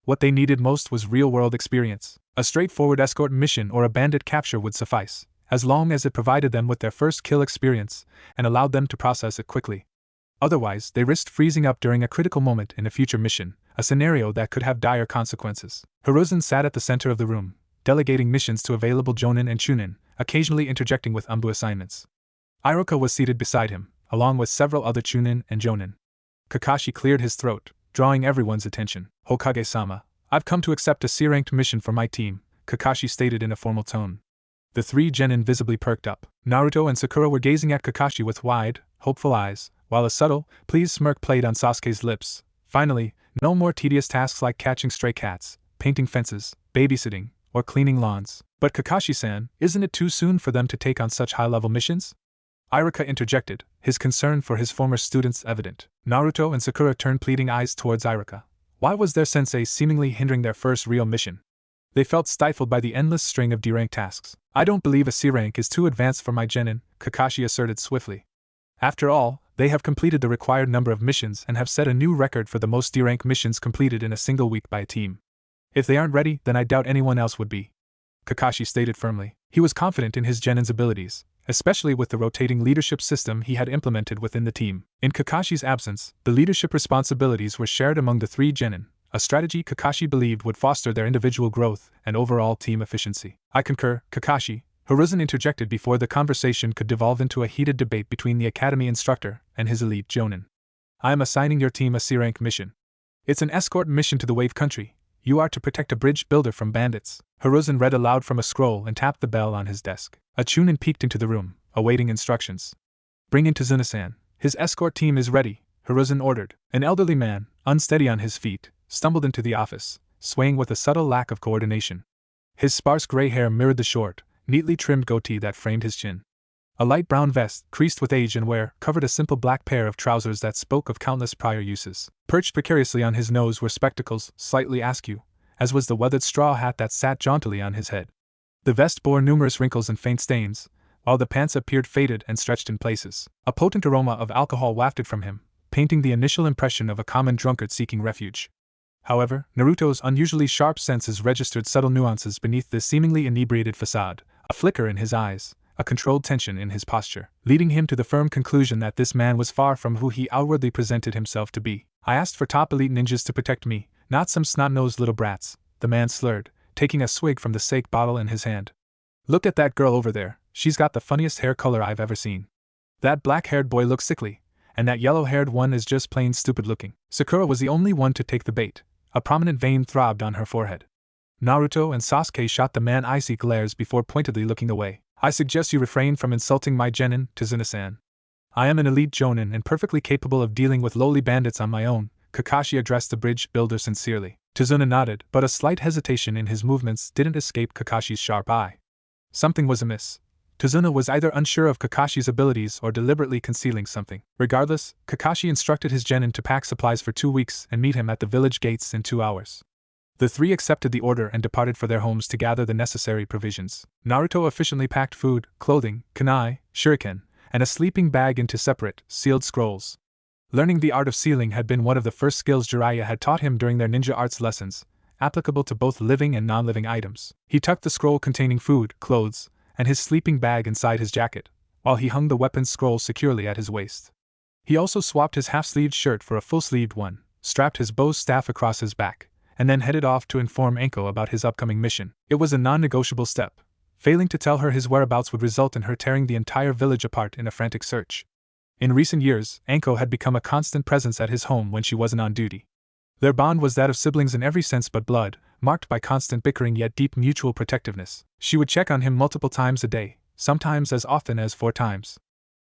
What they needed most was real-world experience. A straightforward escort mission or a bandit capture would suffice, as long as it provided them with their first kill experience and allowed them to process it quickly. Otherwise, they risked freezing up during a critical moment in a future mission, a scenario that could have dire consequences. Hiruzen sat at the center of the room, delegating missions to available Jonin and Chunin, occasionally interjecting with Umbu assignments. Iroka was seated beside him, along with several other Chunin and Jonin. Kakashi cleared his throat, drawing everyone's attention. "Hokage-sama, I've come to accept a C-ranked mission for my team, Kakashi stated in a formal tone. The three genin visibly perked up. Naruto and Sakura were gazing at Kakashi with wide, hopeful eyes, while a subtle, pleased smirk played on Sasuke's lips. Finally, no more tedious tasks like catching stray cats, painting fences, babysitting, or cleaning lawns. But Kakashi-san, isn't it too soon for them to take on such high-level missions? Iruka interjected, his concern for his former students evident. Naruto and Sakura turned pleading eyes towards Iruka. Why was their sensei seemingly hindering their first real mission? They felt stifled by the endless string of D-rank tasks. I don't believe a C-rank is too advanced for my genin, Kakashi asserted swiftly. After all, they have completed the required number of missions and have set a new record for the most D-rank missions completed in a single week by a team. If they aren't ready, then I doubt anyone else would be, Kakashi stated firmly. He was confident in his genin's abilities, especially with the rotating leadership system he had implemented within the team. In Kakashi's absence, the leadership responsibilities were shared among the three genin, a strategy Kakashi believed would foster their individual growth and overall team efficiency. I concur, Kakashi, Hiruzen interjected before the conversation could devolve into a heated debate between the academy instructor and his elite jonin. I am assigning your team a C-rank mission. It's an escort mission to the Wave Country. You are to protect a bridge builder from bandits. Hiruzen read aloud from a scroll and tapped the bell on his desk. A chunin peeked into the room, awaiting instructions. Bring in Tazuna-san. His escort team is ready, Hiruzen ordered. An elderly man, unsteady on his feet, stumbled into the office, swaying with a subtle lack of coordination. His sparse gray hair mirrored the short, neatly trimmed goatee that framed his chin. A light brown vest, creased with age and wear, covered a simple black pair of trousers that spoke of countless prior uses. Perched precariously on his nose were spectacles, slightly askew, as was the weathered straw hat that sat jauntily on his head. The vest bore numerous wrinkles and faint stains, while the pants appeared faded and stretched in places. A potent aroma of alcohol wafted from him, painting the initial impression of a common drunkard seeking refuge. However, Naruto's unusually sharp senses registered subtle nuances beneath this seemingly inebriated facade, a flicker in his eyes, a controlled tension in his posture, leading him to the firm conclusion that this man was far from who he outwardly presented himself to be. I asked for top elite ninjas to protect me, not some snot-nosed little brats, the man slurred, taking a swig from the sake bottle in his hand. Look at that girl over there, she's got the funniest hair color I've ever seen. That black-haired boy looks sickly, and that yellow-haired one is just plain stupid-looking. Sakura was the only one to take the bait. A prominent vein throbbed on her forehead. Naruto and Sasuke shot the man icy glares before pointedly looking away. I suggest you refrain from insulting my genin, Tazuna-san. I am an elite jonin and perfectly capable of dealing with lowly bandits on my own, Kakashi addressed the bridge builder sincerely. Tazuna nodded, but a slight hesitation in his movements didn't escape Kakashi's sharp eye. Something was amiss. Tazuna was either unsure of Kakashi's abilities or deliberately concealing something. Regardless, Kakashi instructed his genin to pack supplies for 2 weeks and meet him at the village gates in 2 hours. The three accepted the order and departed for their homes to gather the necessary provisions. Naruto efficiently packed food, clothing, kunai, shuriken, and a sleeping bag into separate, sealed scrolls. Learning the art of sealing had been one of the first skills Jiraiya had taught him during their ninja arts lessons, applicable to both living and non-living items. He tucked the scroll containing food, clothes, and his sleeping bag inside his jacket, while he hung the weapons scroll securely at his waist. He also swapped his half-sleeved shirt for a full-sleeved one, strapped his bow's staff across his back, and then headed off to inform Anko about his upcoming mission. It was a non-negotiable step. Failing to tell her his whereabouts would result in her tearing the entire village apart in a frantic search. In recent years, Anko had become a constant presence at his home when she wasn't on duty. Their bond was that of siblings in every sense but blood, marked by constant bickering yet deep mutual protectiveness. She would check on him multiple times a day, sometimes as often as 4 times.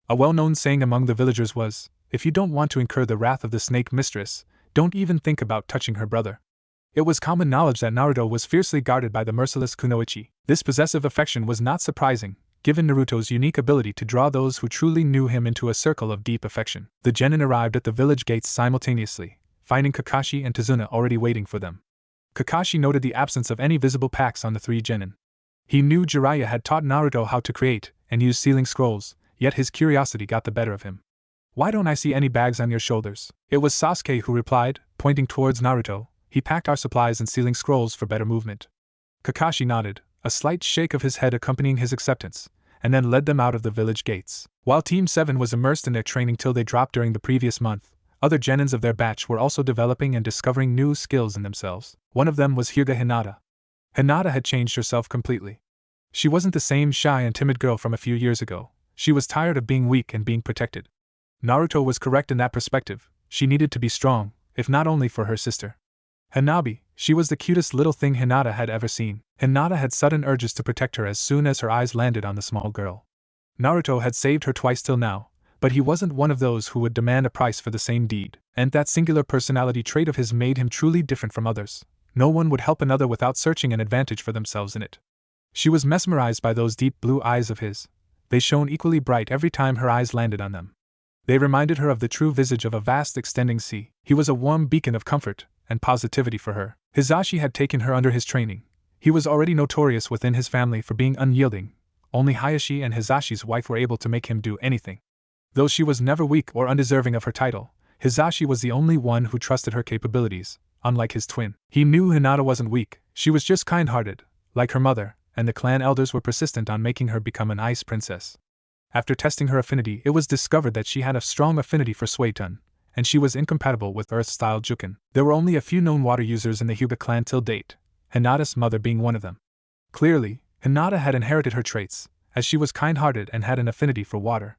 A well-known saying among the villagers was, if you don't want to incur the wrath of the snake mistress, don't even think about touching her brother. It was common knowledge that Naruto was fiercely guarded by the merciless Kunoichi. This possessive affection was not surprising, given Naruto's unique ability to draw those who truly knew him into a circle of deep affection. The genin arrived at the village gates simultaneously, finding Kakashi and Tazuna already waiting for them. Kakashi noted the absence of any visible packs on the 3 genin. He knew Jiraiya had taught Naruto how to create and use sealing scrolls, yet his curiosity got the better of him. Why don't I see any bags on your shoulders? It was Sasuke who replied, pointing towards Naruto. He packed our supplies in sealing scrolls for better movement. Kakashi nodded, a slight shake of his head accompanying his acceptance, and then led them out of the village gates. While Team 7 was immersed in their training till they dropped during the previous month, other genins of their batch were also developing and discovering new skills in themselves. One of them was Hyuga Hinata. Hinata had changed herself completely. She wasn't the same shy and timid girl from a few years ago. She was tired of being weak and being protected. Naruto was correct in that perspective. She needed to be strong, if not only for her sister Hanabi, She was the cutest little thing Hinata had ever seen. Hinata had sudden urges to protect her as soon as her eyes landed on the small girl. Naruto had saved her twice till now, but he wasn't one of those who would demand a price for the same deed, and that singular personality trait of his made him truly different from others. No one would help another without searching an advantage for themselves in it. She was mesmerized by those deep blue eyes of his. They shone equally bright every time her eyes landed on them. They reminded her of the true visage of a vast extending sea. He was a warm beacon of comfort and positivity for her. Hisashi had taken her under his training. He was already notorious within his family for being unyielding. Only Hayashi and Hisashi's wife were able to make him do anything. Though she was never weak or undeserving of her title, Hisashi was the only one who trusted her capabilities, unlike his twin. He knew Hinata wasn't weak, she was just kind-hearted, like her mother, and the clan elders were persistent on making her become an ice princess. After testing her affinity, it was discovered that she had a strong affinity for Suiton, and she was incompatible with Earth-style Juken. There were only a few known water users in the Hyuga clan till date, Hinata's mother being one of them. Clearly, Hinata had inherited her traits, as she was kind-hearted and had an affinity for water.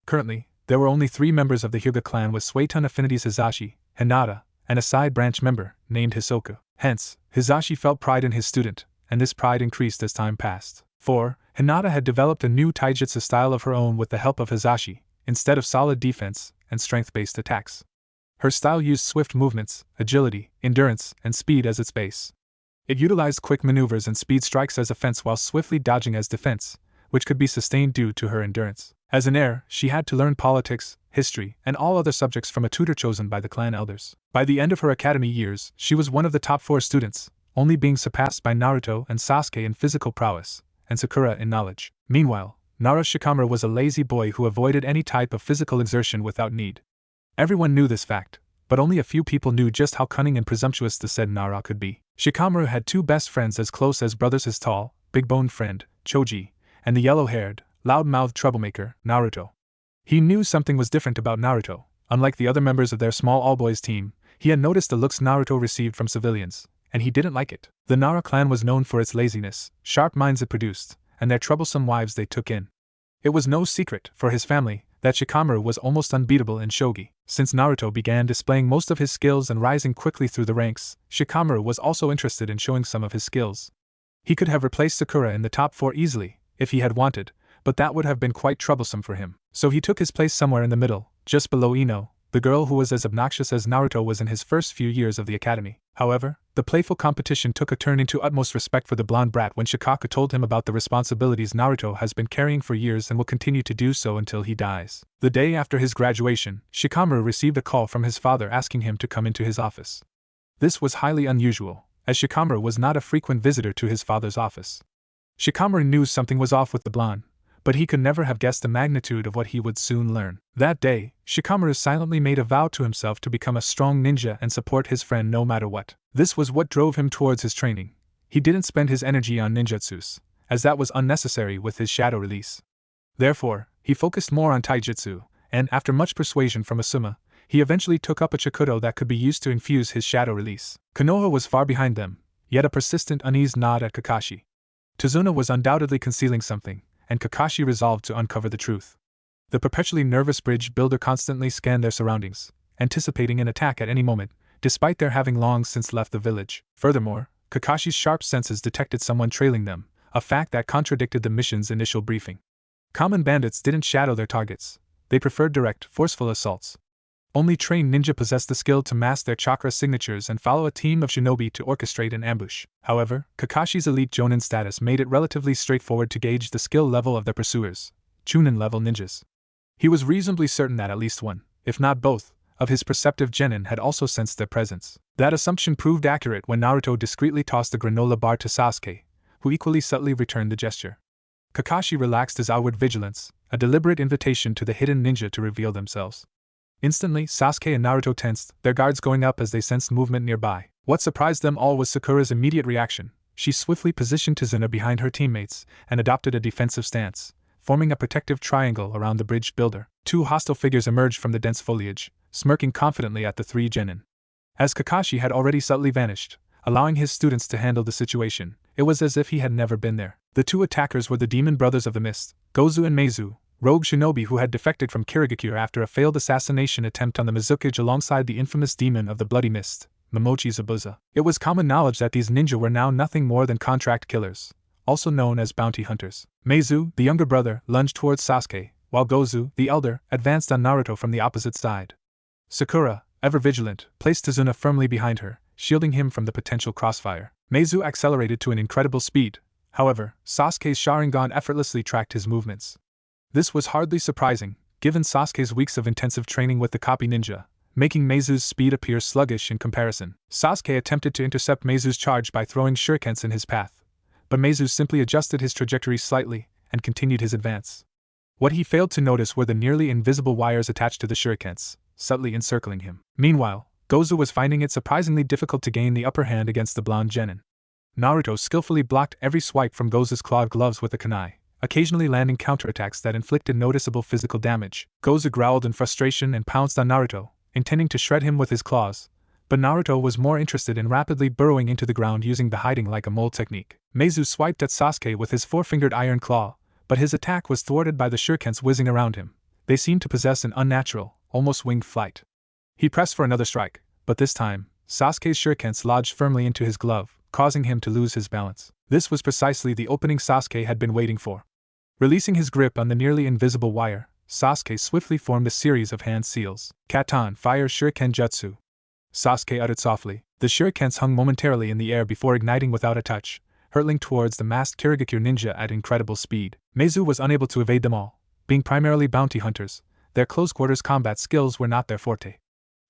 Currently, there were only 3 members of the Hyuga clan with Suiton affinities: Hisashi, Hinata, and a side branch member, named Hisoka. Hence, Hisashi felt pride in his student, and this pride increased as time passed. For, Hinata had developed a new taijutsu style of her own with the help of Hisashi, instead of solid defense and strength-based attacks. Her style used swift movements, agility, endurance, and speed as its base. It utilized quick maneuvers and speed strikes as offense while swiftly dodging as defense, which could be sustained due to her endurance. As an heir, she had to learn politics, history, and all other subjects from a tutor chosen by the clan elders. By the end of her academy years, she was one of the top 4 students, only being surpassed by Naruto and Sasuke in physical prowess, and Sakura in knowledge. Meanwhile, Nara Shikamaru was a lazy boy who avoided any type of physical exertion without need. Everyone knew this fact, but only a few people knew just how cunning and presumptuous the said Nara could be. Shikamaru had 2 best friends as close as brothers: his tall, big-boned friend, Choji, and the yellow-haired, loud-mouthed troublemaker, Naruto. He knew something was different about Naruto. Unlike the other members of their small all-boys team, he had noticed the looks Naruto received from civilians, and he didn't like it. The Nara clan was known for its laziness, sharp minds it produced, and their troublesome wives they took in. It was no secret, for his family, that Shikamaru was almost unbeatable in shogi. Since Naruto began displaying most of his skills and rising quickly through the ranks, Shikamaru was also interested in showing some of his skills. He could have replaced Sakura in the top 4 easily, if he had wanted, but that would have been quite troublesome for him. So he took his place somewhere in the middle, just below Ino, the girl who was as obnoxious as Naruto was in his first few years of the academy. However, the playful competition took a turn into utmost respect for the blonde brat when Shikaka told him about the responsibilities Naruto has been carrying for years and will continue to do so until he dies. The day after his graduation, Shikamaru received a call from his father asking him to come into his office. This was highly unusual, as Shikamaru was not a frequent visitor to his father's office. Shikamaru knew something was off with the blonde, but he could never have guessed the magnitude of what he would soon learn. That day, Shikamaru silently made a vow to himself to become a strong ninja and support his friend no matter what. This was what drove him towards his training. He didn't spend his energy on ninjutsus, as that was unnecessary with his shadow release. Therefore, he focused more on taijutsu, and after much persuasion from Asuma, he eventually took up a chikudo that could be used to infuse his shadow release. Konoha was far behind them, yet a persistent uneased nod at Kakashi. Tazuna was undoubtedly concealing something, and Kakashi resolved to uncover the truth. The perpetually nervous bridge builder constantly scanned their surroundings, anticipating an attack at any moment, despite their having long since left the village. Furthermore, Kakashi's sharp senses detected someone trailing them, a fact that contradicted the mission's initial briefing. Common bandits didn't shadow their targets, they preferred direct, forceful assaults. Only trained ninja possessed the skill to mask their chakra signatures and follow a team of shinobi to orchestrate an ambush. However, Kakashi's elite Jonin status made it relatively straightforward to gauge the skill level of their pursuers, Chunin-level ninjas. He was reasonably certain that at least one, if not both, of his perceptive genin had also sensed their presence. That assumption proved accurate when Naruto discreetly tossed a granola bar to Sasuke, who equally subtly returned the gesture. Kakashi relaxed his outward vigilance, a deliberate invitation to the hidden ninja to reveal themselves. Instantly, Sasuke and Naruto tensed, their guards going up as they sensed movement nearby. What surprised them all was Sakura's immediate reaction. She swiftly positioned Tazuna behind her teammates and adopted a defensive stance, forming a protective triangle around the bridge builder. 2 hostile figures emerged from the dense foliage, smirking confidently at the 3 genin. As Kakashi had already subtly vanished, allowing his students to handle the situation, it was as if he had never been there. The 2 attackers were the demon brothers of the mist, Gozu and Meizu, rogue shinobi who had defected from Kirigakure after a failed assassination attempt on the Mizukage alongside the infamous demon of the bloody mist, Momochi Zabuza. It was common knowledge that these ninja were now nothing more than contract killers, also known as bounty hunters. Meizu, the younger brother, lunged towards Sasuke, while Gozu, the elder, advanced on Naruto from the opposite side. Sakura, ever vigilant, placed Tazuna firmly behind her, shielding him from the potential crossfire. Meizu accelerated to an incredible speed. However, Sasuke's Sharingan effortlessly tracked his movements. This was hardly surprising, given Sasuke's weeks of intensive training with the copy ninja, making Meizu's speed appear sluggish in comparison. Sasuke attempted to intercept Meizu's charge by throwing shurikens in his path, but Meizu simply adjusted his trajectory slightly and continued his advance. What he failed to notice were the nearly invisible wires attached to the shurikens, subtly encircling him. Meanwhile, Gozu was finding it surprisingly difficult to gain the upper hand against the blonde genin. Naruto skillfully blocked every swipe from Gozu's clawed gloves with a kunai, occasionally landing counterattacks that inflicted noticeable physical damage. Gozu growled in frustration and pounced on Naruto, intending to shred him with his claws, but Naruto was more interested in rapidly burrowing into the ground using the hiding like a mole technique. Meizu swiped at Sasuke with his four-fingered iron claw, but his attack was thwarted by the shurikens whizzing around him. They seemed to possess an unnatural, almost winged flight. He pressed for another strike, but this time, Sasuke's shurikens lodged firmly into his glove, causing him to lose his balance. This was precisely the opening Sasuke had been waiting for. Releasing his grip on the nearly invisible wire, Sasuke swiftly formed a series of hand seals. Katan Fire Shuriken Jutsu. Sasuke uttered softly. The shurikens hung momentarily in the air before igniting without a touch, hurtling towards the masked Kirigakure ninja at incredible speed. Meizu was unable to evade them all. Being primarily bounty hunters, their close-quarters combat skills were not their forte.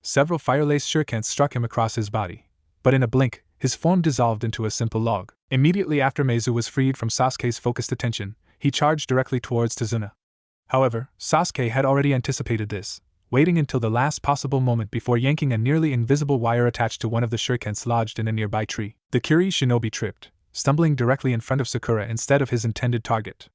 Several fire-laced shurikens struck him across his body, but in a blink, his form dissolved into a simple log. Immediately after Meizu was freed from Sasuke's focused attention, he charged directly towards Tazuna. However, Sasuke had already anticipated this, waiting until the last possible moment before yanking a nearly invisible wire attached to one of the shurikens lodged in a nearby tree. The Kiri shinobi tripped, stumbling directly in front of Sakura instead of his intended target.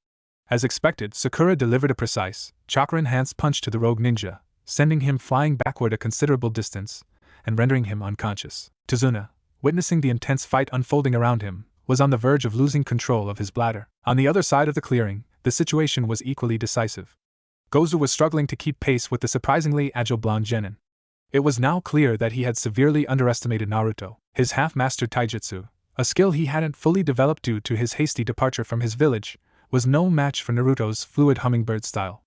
As expected, Sakura delivered a precise, chakra-enhanced punch to the rogue ninja, sending him flying backward a considerable distance, and rendering him unconscious. Tazuna, witnessing the intense fight unfolding around him, was on the verge of losing control of his bladder. On the other side of the clearing, the situation was equally decisive. Gozu was struggling to keep pace with the surprisingly agile blonde genin. It was now clear that he had severely underestimated Naruto. His half-mastered taijutsu, a skill he hadn't fully developed due to his hasty departure from his village, was no match for Naruto's fluid hummingbird style.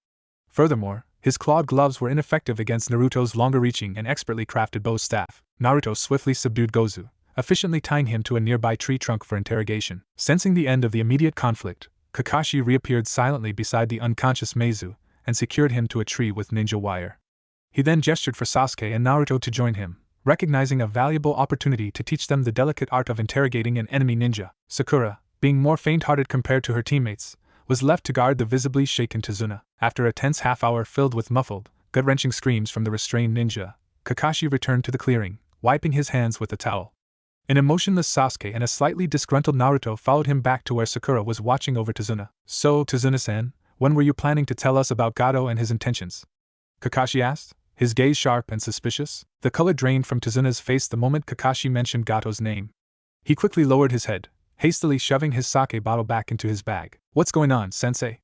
Furthermore, his clawed gloves were ineffective against Naruto's longer-reaching and expertly crafted bow staff. Naruto swiftly subdued Gozu, efficiently tying him to a nearby tree trunk for interrogation. Sensing the end of the immediate conflict, Kakashi reappeared silently beside the unconscious Meizu and secured him to a tree with ninja wire. He then gestured for Sasuke and Naruto to join him, recognizing a valuable opportunity to teach them the delicate art of interrogating an enemy ninja. Sakura, being more faint-hearted compared to her teammates, was left to guard the visibly shaken Tazuna. After a tense half-hour filled with muffled, gut-wrenching screams from the restrained ninja, Kakashi returned to the clearing, wiping his hands with a towel. An emotionless Sasuke and a slightly disgruntled Naruto followed him back to where Sakura was watching over Tazuna. "So, Tazuna-san, when were you planning to tell us about Gato and his intentions?" Kakashi asked, his gaze sharp and suspicious. The color drained from Tazuna's face the moment Kakashi mentioned Gato's name. He quickly lowered his head, hastily shoving his sake bottle back into his bag. "What's going on, sensei?"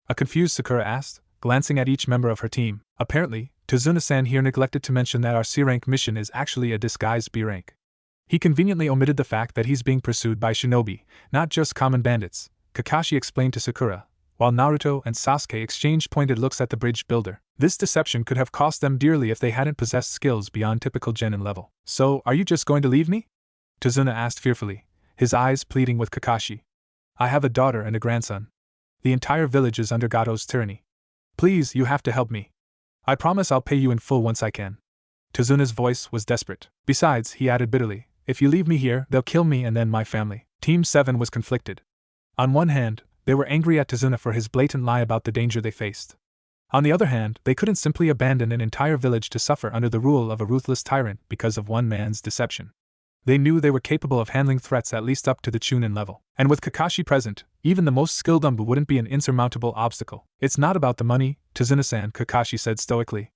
a confused Sakura asked, glancing at each member of her team. Apparently, Tazuna-san here neglected to mention that our C-rank mission is actually a disguised B-rank. He conveniently omitted the fact that he's being pursued by shinobi, not just common bandits, Kakashi explained to Sakura, while Naruto and Sasuke exchanged pointed looks at the bridge builder. This deception could have cost them dearly if they hadn't possessed skills beyond typical genin level. "So, are you just going to leave me?" Tazuna asked fearfully, his eyes pleading with Kakashi. "I have a daughter and a grandson. The entire village is under Gato's tyranny. Please, you have to help me. I promise I'll pay you in full once I can." Tazuna's voice was desperate. "Besides," he added bitterly, "if you leave me here, they'll kill me and then my family." Team 7 was conflicted. On one hand, they were angry at Tazuna for his blatant lie about the danger they faced. On the other hand, they couldn't simply abandon an entire village to suffer under the rule of a ruthless tyrant because of one man's deception. They knew they were capable of handling threats at least up to the Chunin level. And with Kakashi present, even the most skilled Umbu wouldn't be an insurmountable obstacle. "It's not about the money, Tazuna-san," Kakashi said stoically.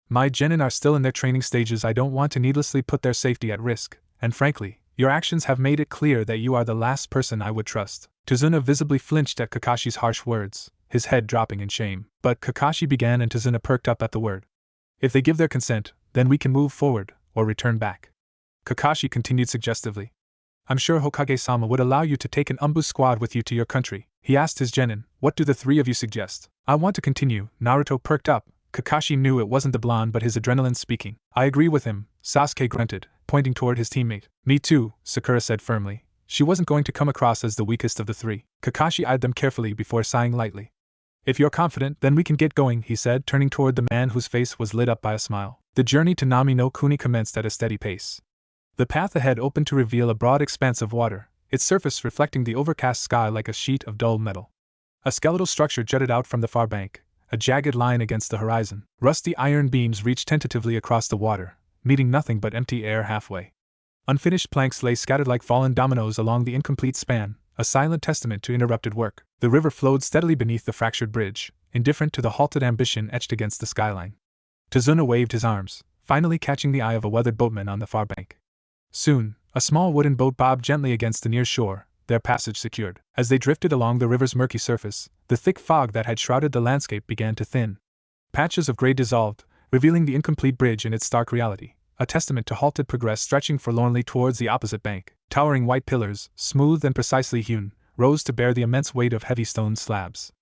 "My genin are still in their training stages. I don't want to needlessly put their safety at risk, and frankly, your actions have made it clear that you are the last person I would trust." Tazuna visibly flinched at Kakashi's harsh words, his head dropping in shame. But Kakashi began and Tazuna perked up at the word. "If they give their consent, then we can move forward, or return back." Kakashi continued suggestively. I'm sure Hokage-sama would allow you to take an Umbu squad with you to your country. He asked his genin, what do the three of you suggest? I want to continue. Naruto perked up. Kakashi knew it wasn't the blonde but his adrenaline speaking. I agree with him, Sasuke grunted, pointing toward his teammate. Me too, Sakura said firmly. She wasn't going to come across as the weakest of the three. Kakashi eyed them carefully before sighing lightly. If you're confident, then we can get going, he said, turning toward the man whose face was lit up by a smile. The journey to Nami no Kuni commenced at a steady pace. The path ahead opened to reveal a broad expanse of water, its surface reflecting the overcast sky like a sheet of dull metal. A skeletal structure jutted out from the far bank, a jagged line against the horizon. Rusty iron beams reached tentatively across the water, meeting nothing but empty air halfway. Unfinished planks lay scattered like fallen dominoes along the incomplete span, a silent testament to interrupted work. The river flowed steadily beneath the fractured bridge, indifferent to the halted ambition etched against the skyline. Tazuna waved his arms, finally catching the eye of a weathered boatman on the far bank. Soon, a small wooden boat bobbed gently against the near shore, their passage secured. As they drifted along the river's murky surface, the thick fog that had shrouded the landscape began to thin. Patches of gray dissolved, revealing the incomplete bridge in its stark reality, a testament to halted progress stretching forlornly towards the opposite bank. Towering white pillars, smooth and precisely hewn, rose to bear the immense weight of heavy stone slabs.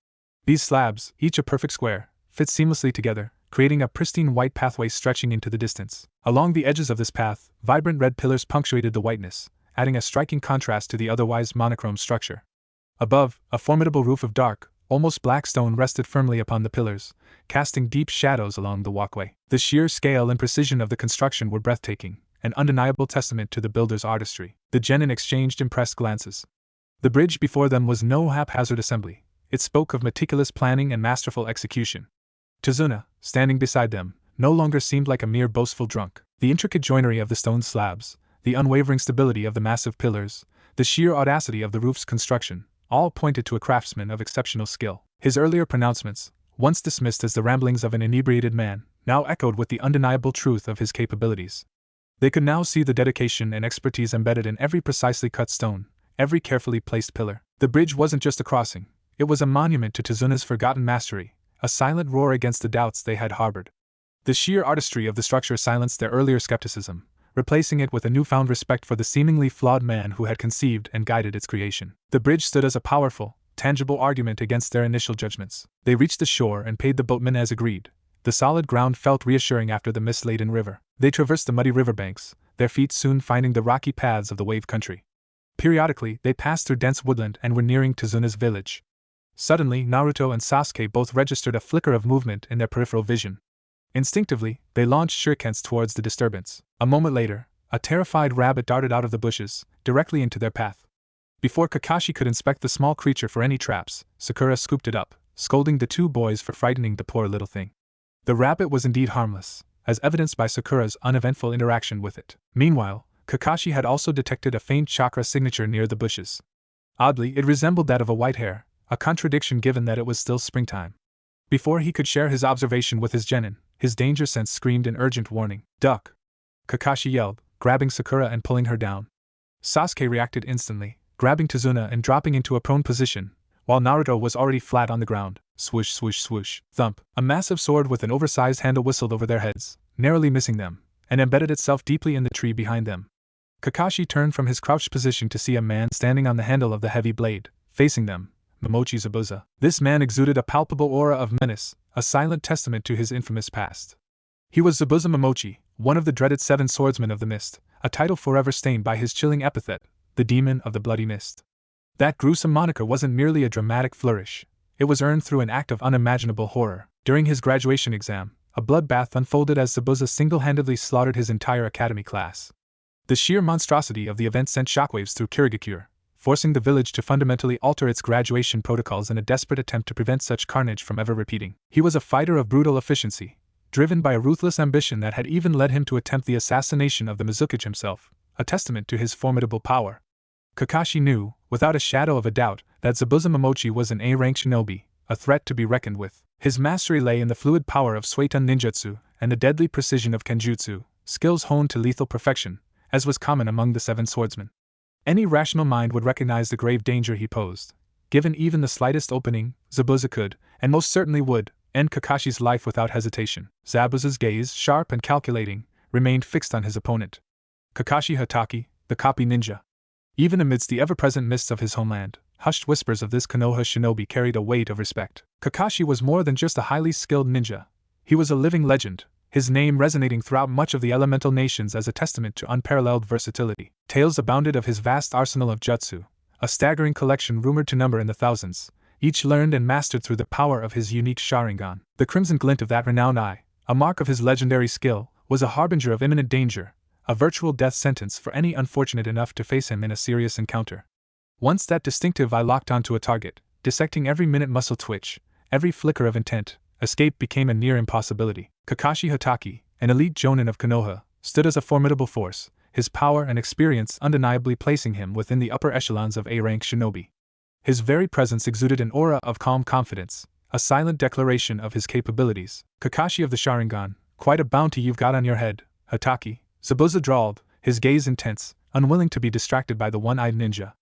These slabs, each a perfect square, fit seamlessly together, creating a pristine white pathway stretching into the distance. Along the edges of this path, vibrant red pillars punctuated the whiteness, adding a striking contrast to the otherwise monochrome structure. Above, a formidable roof of dark, almost black stone rested firmly upon the pillars, casting deep shadows along the walkway. The sheer scale and precision of the construction were breathtaking, an undeniable testament to the builder's artistry. The genin exchanged impressed glances. The bridge before them was no haphazard assembly. It spoke of meticulous planning and masterful execution. Tazuna, standing beside them, no longer seemed like a mere boastful drunk. The intricate joinery of the stone slabs, the unwavering stability of the massive pillars, the sheer audacity of the roof's construction, all pointed to a craftsman of exceptional skill. His earlier pronouncements, once dismissed as the ramblings of an inebriated man, now echoed with the undeniable truth of his capabilities. They could now see the dedication and expertise embedded in every precisely cut stone, every carefully placed pillar. The bridge wasn't just a crossing, it was a monument to Tazuna's forgotten mastery, a silent roar against the doubts they had harbored. The sheer artistry of the structure silenced their earlier skepticism, replacing it with a newfound respect for the seemingly flawed man who had conceived and guided its creation. The bridge stood as a powerful, tangible argument against their initial judgments. They reached the shore and paid the boatman as agreed. The solid ground felt reassuring after the mist-laden river. They traversed the muddy riverbanks, their feet soon finding the rocky paths of the wave country. Periodically, they passed through dense woodland and were nearing Tazuna's village. Suddenly, Naruto and Sasuke both registered a flicker of movement in their peripheral vision. Instinctively, they launched shurikens towards the disturbance. A moment later, a terrified rabbit darted out of the bushes, directly into their path. Before Kakashi could inspect the small creature for any traps, Sakura scooped it up, scolding the two boys for frightening the poor little thing. The rabbit was indeed harmless, as evidenced by Sakura's uneventful interaction with it. Meanwhile, Kakashi had also detected a faint chakra signature near the bushes. Oddly, it resembled that of a white hare, a contradiction given that it was still springtime. Before he could share his observation with his genin, his danger sense screamed an urgent warning. Duck! Kakashi yelled, grabbing Sakura and pulling her down. Sasuke reacted instantly, grabbing Tazuna and dropping into a prone position, while Naruto was already flat on the ground. Swoosh, swoosh, swoosh. Thump. A massive sword with an oversized handle whistled over their heads, narrowly missing them, and embedded itself deeply in the tree behind them. Kakashi turned from his crouched position to see a man standing on the handle of the heavy blade, facing them. Momochi Zabuza. This man exuded a palpable aura of menace, a silent testament to his infamous past. He was Zabuza Momochi, one of the dreaded seven swordsmen of the mist, a title forever stained by his chilling epithet, the demon of the bloody mist. That gruesome moniker wasn't merely a dramatic flourish, it was earned through an act of unimaginable horror. During his graduation exam, a bloodbath unfolded as Zabuza single-handedly slaughtered his entire academy class. The sheer monstrosity of the event sent shockwaves through Kirigakure, forcing the village to fundamentally alter its graduation protocols in a desperate attempt to prevent such carnage from ever repeating. He was a fighter of brutal efficiency, driven by a ruthless ambition that had even led him to attempt the assassination of the Mizukage himself, a testament to his formidable power. Kakashi knew, without a shadow of a doubt, that Zabuza Momochi was an A-rank shinobi, a threat to be reckoned with. His mastery lay in the fluid power of Suiton ninjutsu and the deadly precision of kenjutsu, skills honed to lethal perfection, as was common among the seven swordsmen. Any rational mind would recognize the grave danger he posed. Given even the slightest opening, Zabuza could, and most certainly would, end Kakashi's life without hesitation. Zabuza's gaze, sharp and calculating, remained fixed on his opponent. Kakashi Hatake, the copy ninja. Even amidst the ever-present mists of his homeland, hushed whispers of this Konoha shinobi carried a weight of respect. Kakashi was more than just a highly skilled ninja. He was a living legend, his name resonating throughout much of the elemental nations as a testament to unparalleled versatility. Tales abounded of his vast arsenal of jutsu, a staggering collection rumored to number in the thousands, each learned and mastered through the power of his unique Sharingan. The crimson glint of that renowned eye, a mark of his legendary skill, was a harbinger of imminent danger, a virtual death sentence for any unfortunate enough to face him in a serious encounter. Once that distinctive eye locked onto a target, dissecting every minute muscle twitch, every flicker of intent, escape became a near impossibility. Kakashi Hatake, an elite jonin of Konoha, stood as a formidable force, his power and experience undeniably placing him within the upper echelons of A-rank shinobi. His very presence exuded an aura of calm confidence, a silent declaration of his capabilities. Kakashi of the Sharingan, quite a bounty you've got on your head, Hatake, Zabuza drawled, his gaze intense, unwilling to be distracted by the one-eyed ninja.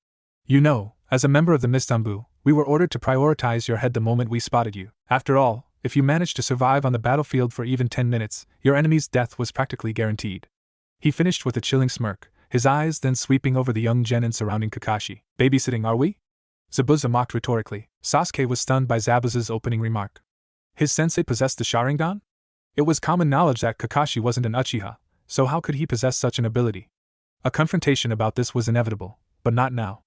You know, as a member of the Mistambu, we were ordered to prioritize your head the moment we spotted you. After all, if you managed to survive on the battlefield for even 10 minutes, your enemy's death was practically guaranteed. He finished with a chilling smirk, his eyes then sweeping over the young genin surrounding Kakashi. Babysitting, are we? Zabuza mocked rhetorically. Sasuke was stunned by Zabuza's opening remark. His sensei possessed the Sharingan? It was common knowledge that Kakashi wasn't an Uchiha, so how could he possess such an ability? A confrontation about this was inevitable, but not now.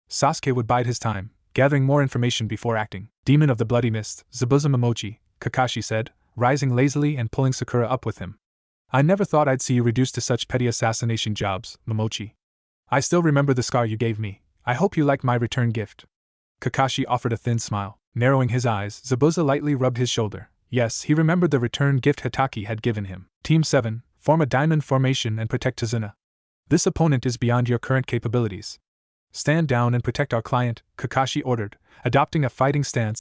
Sasuke would bide his time, gathering more information before acting. Demon of the Bloody Mist, Zabuza Momochi, Kakashi said, rising lazily and pulling Sakura up with him. I never thought I'd see you reduced to such petty assassination jobs, Momochi. I still remember the scar you gave me. I hope you like my return gift. Kakashi offered a thin smile. Narrowing his eyes, Zabuza lightly rubbed his shoulder. Yes, he remembered the return gift Hatake had given him. Team 7, form a diamond formation and protect Tazuna. This opponent is beyond your current capabilities. Stand down and protect our client, Kakashi ordered, adopting a fighting stance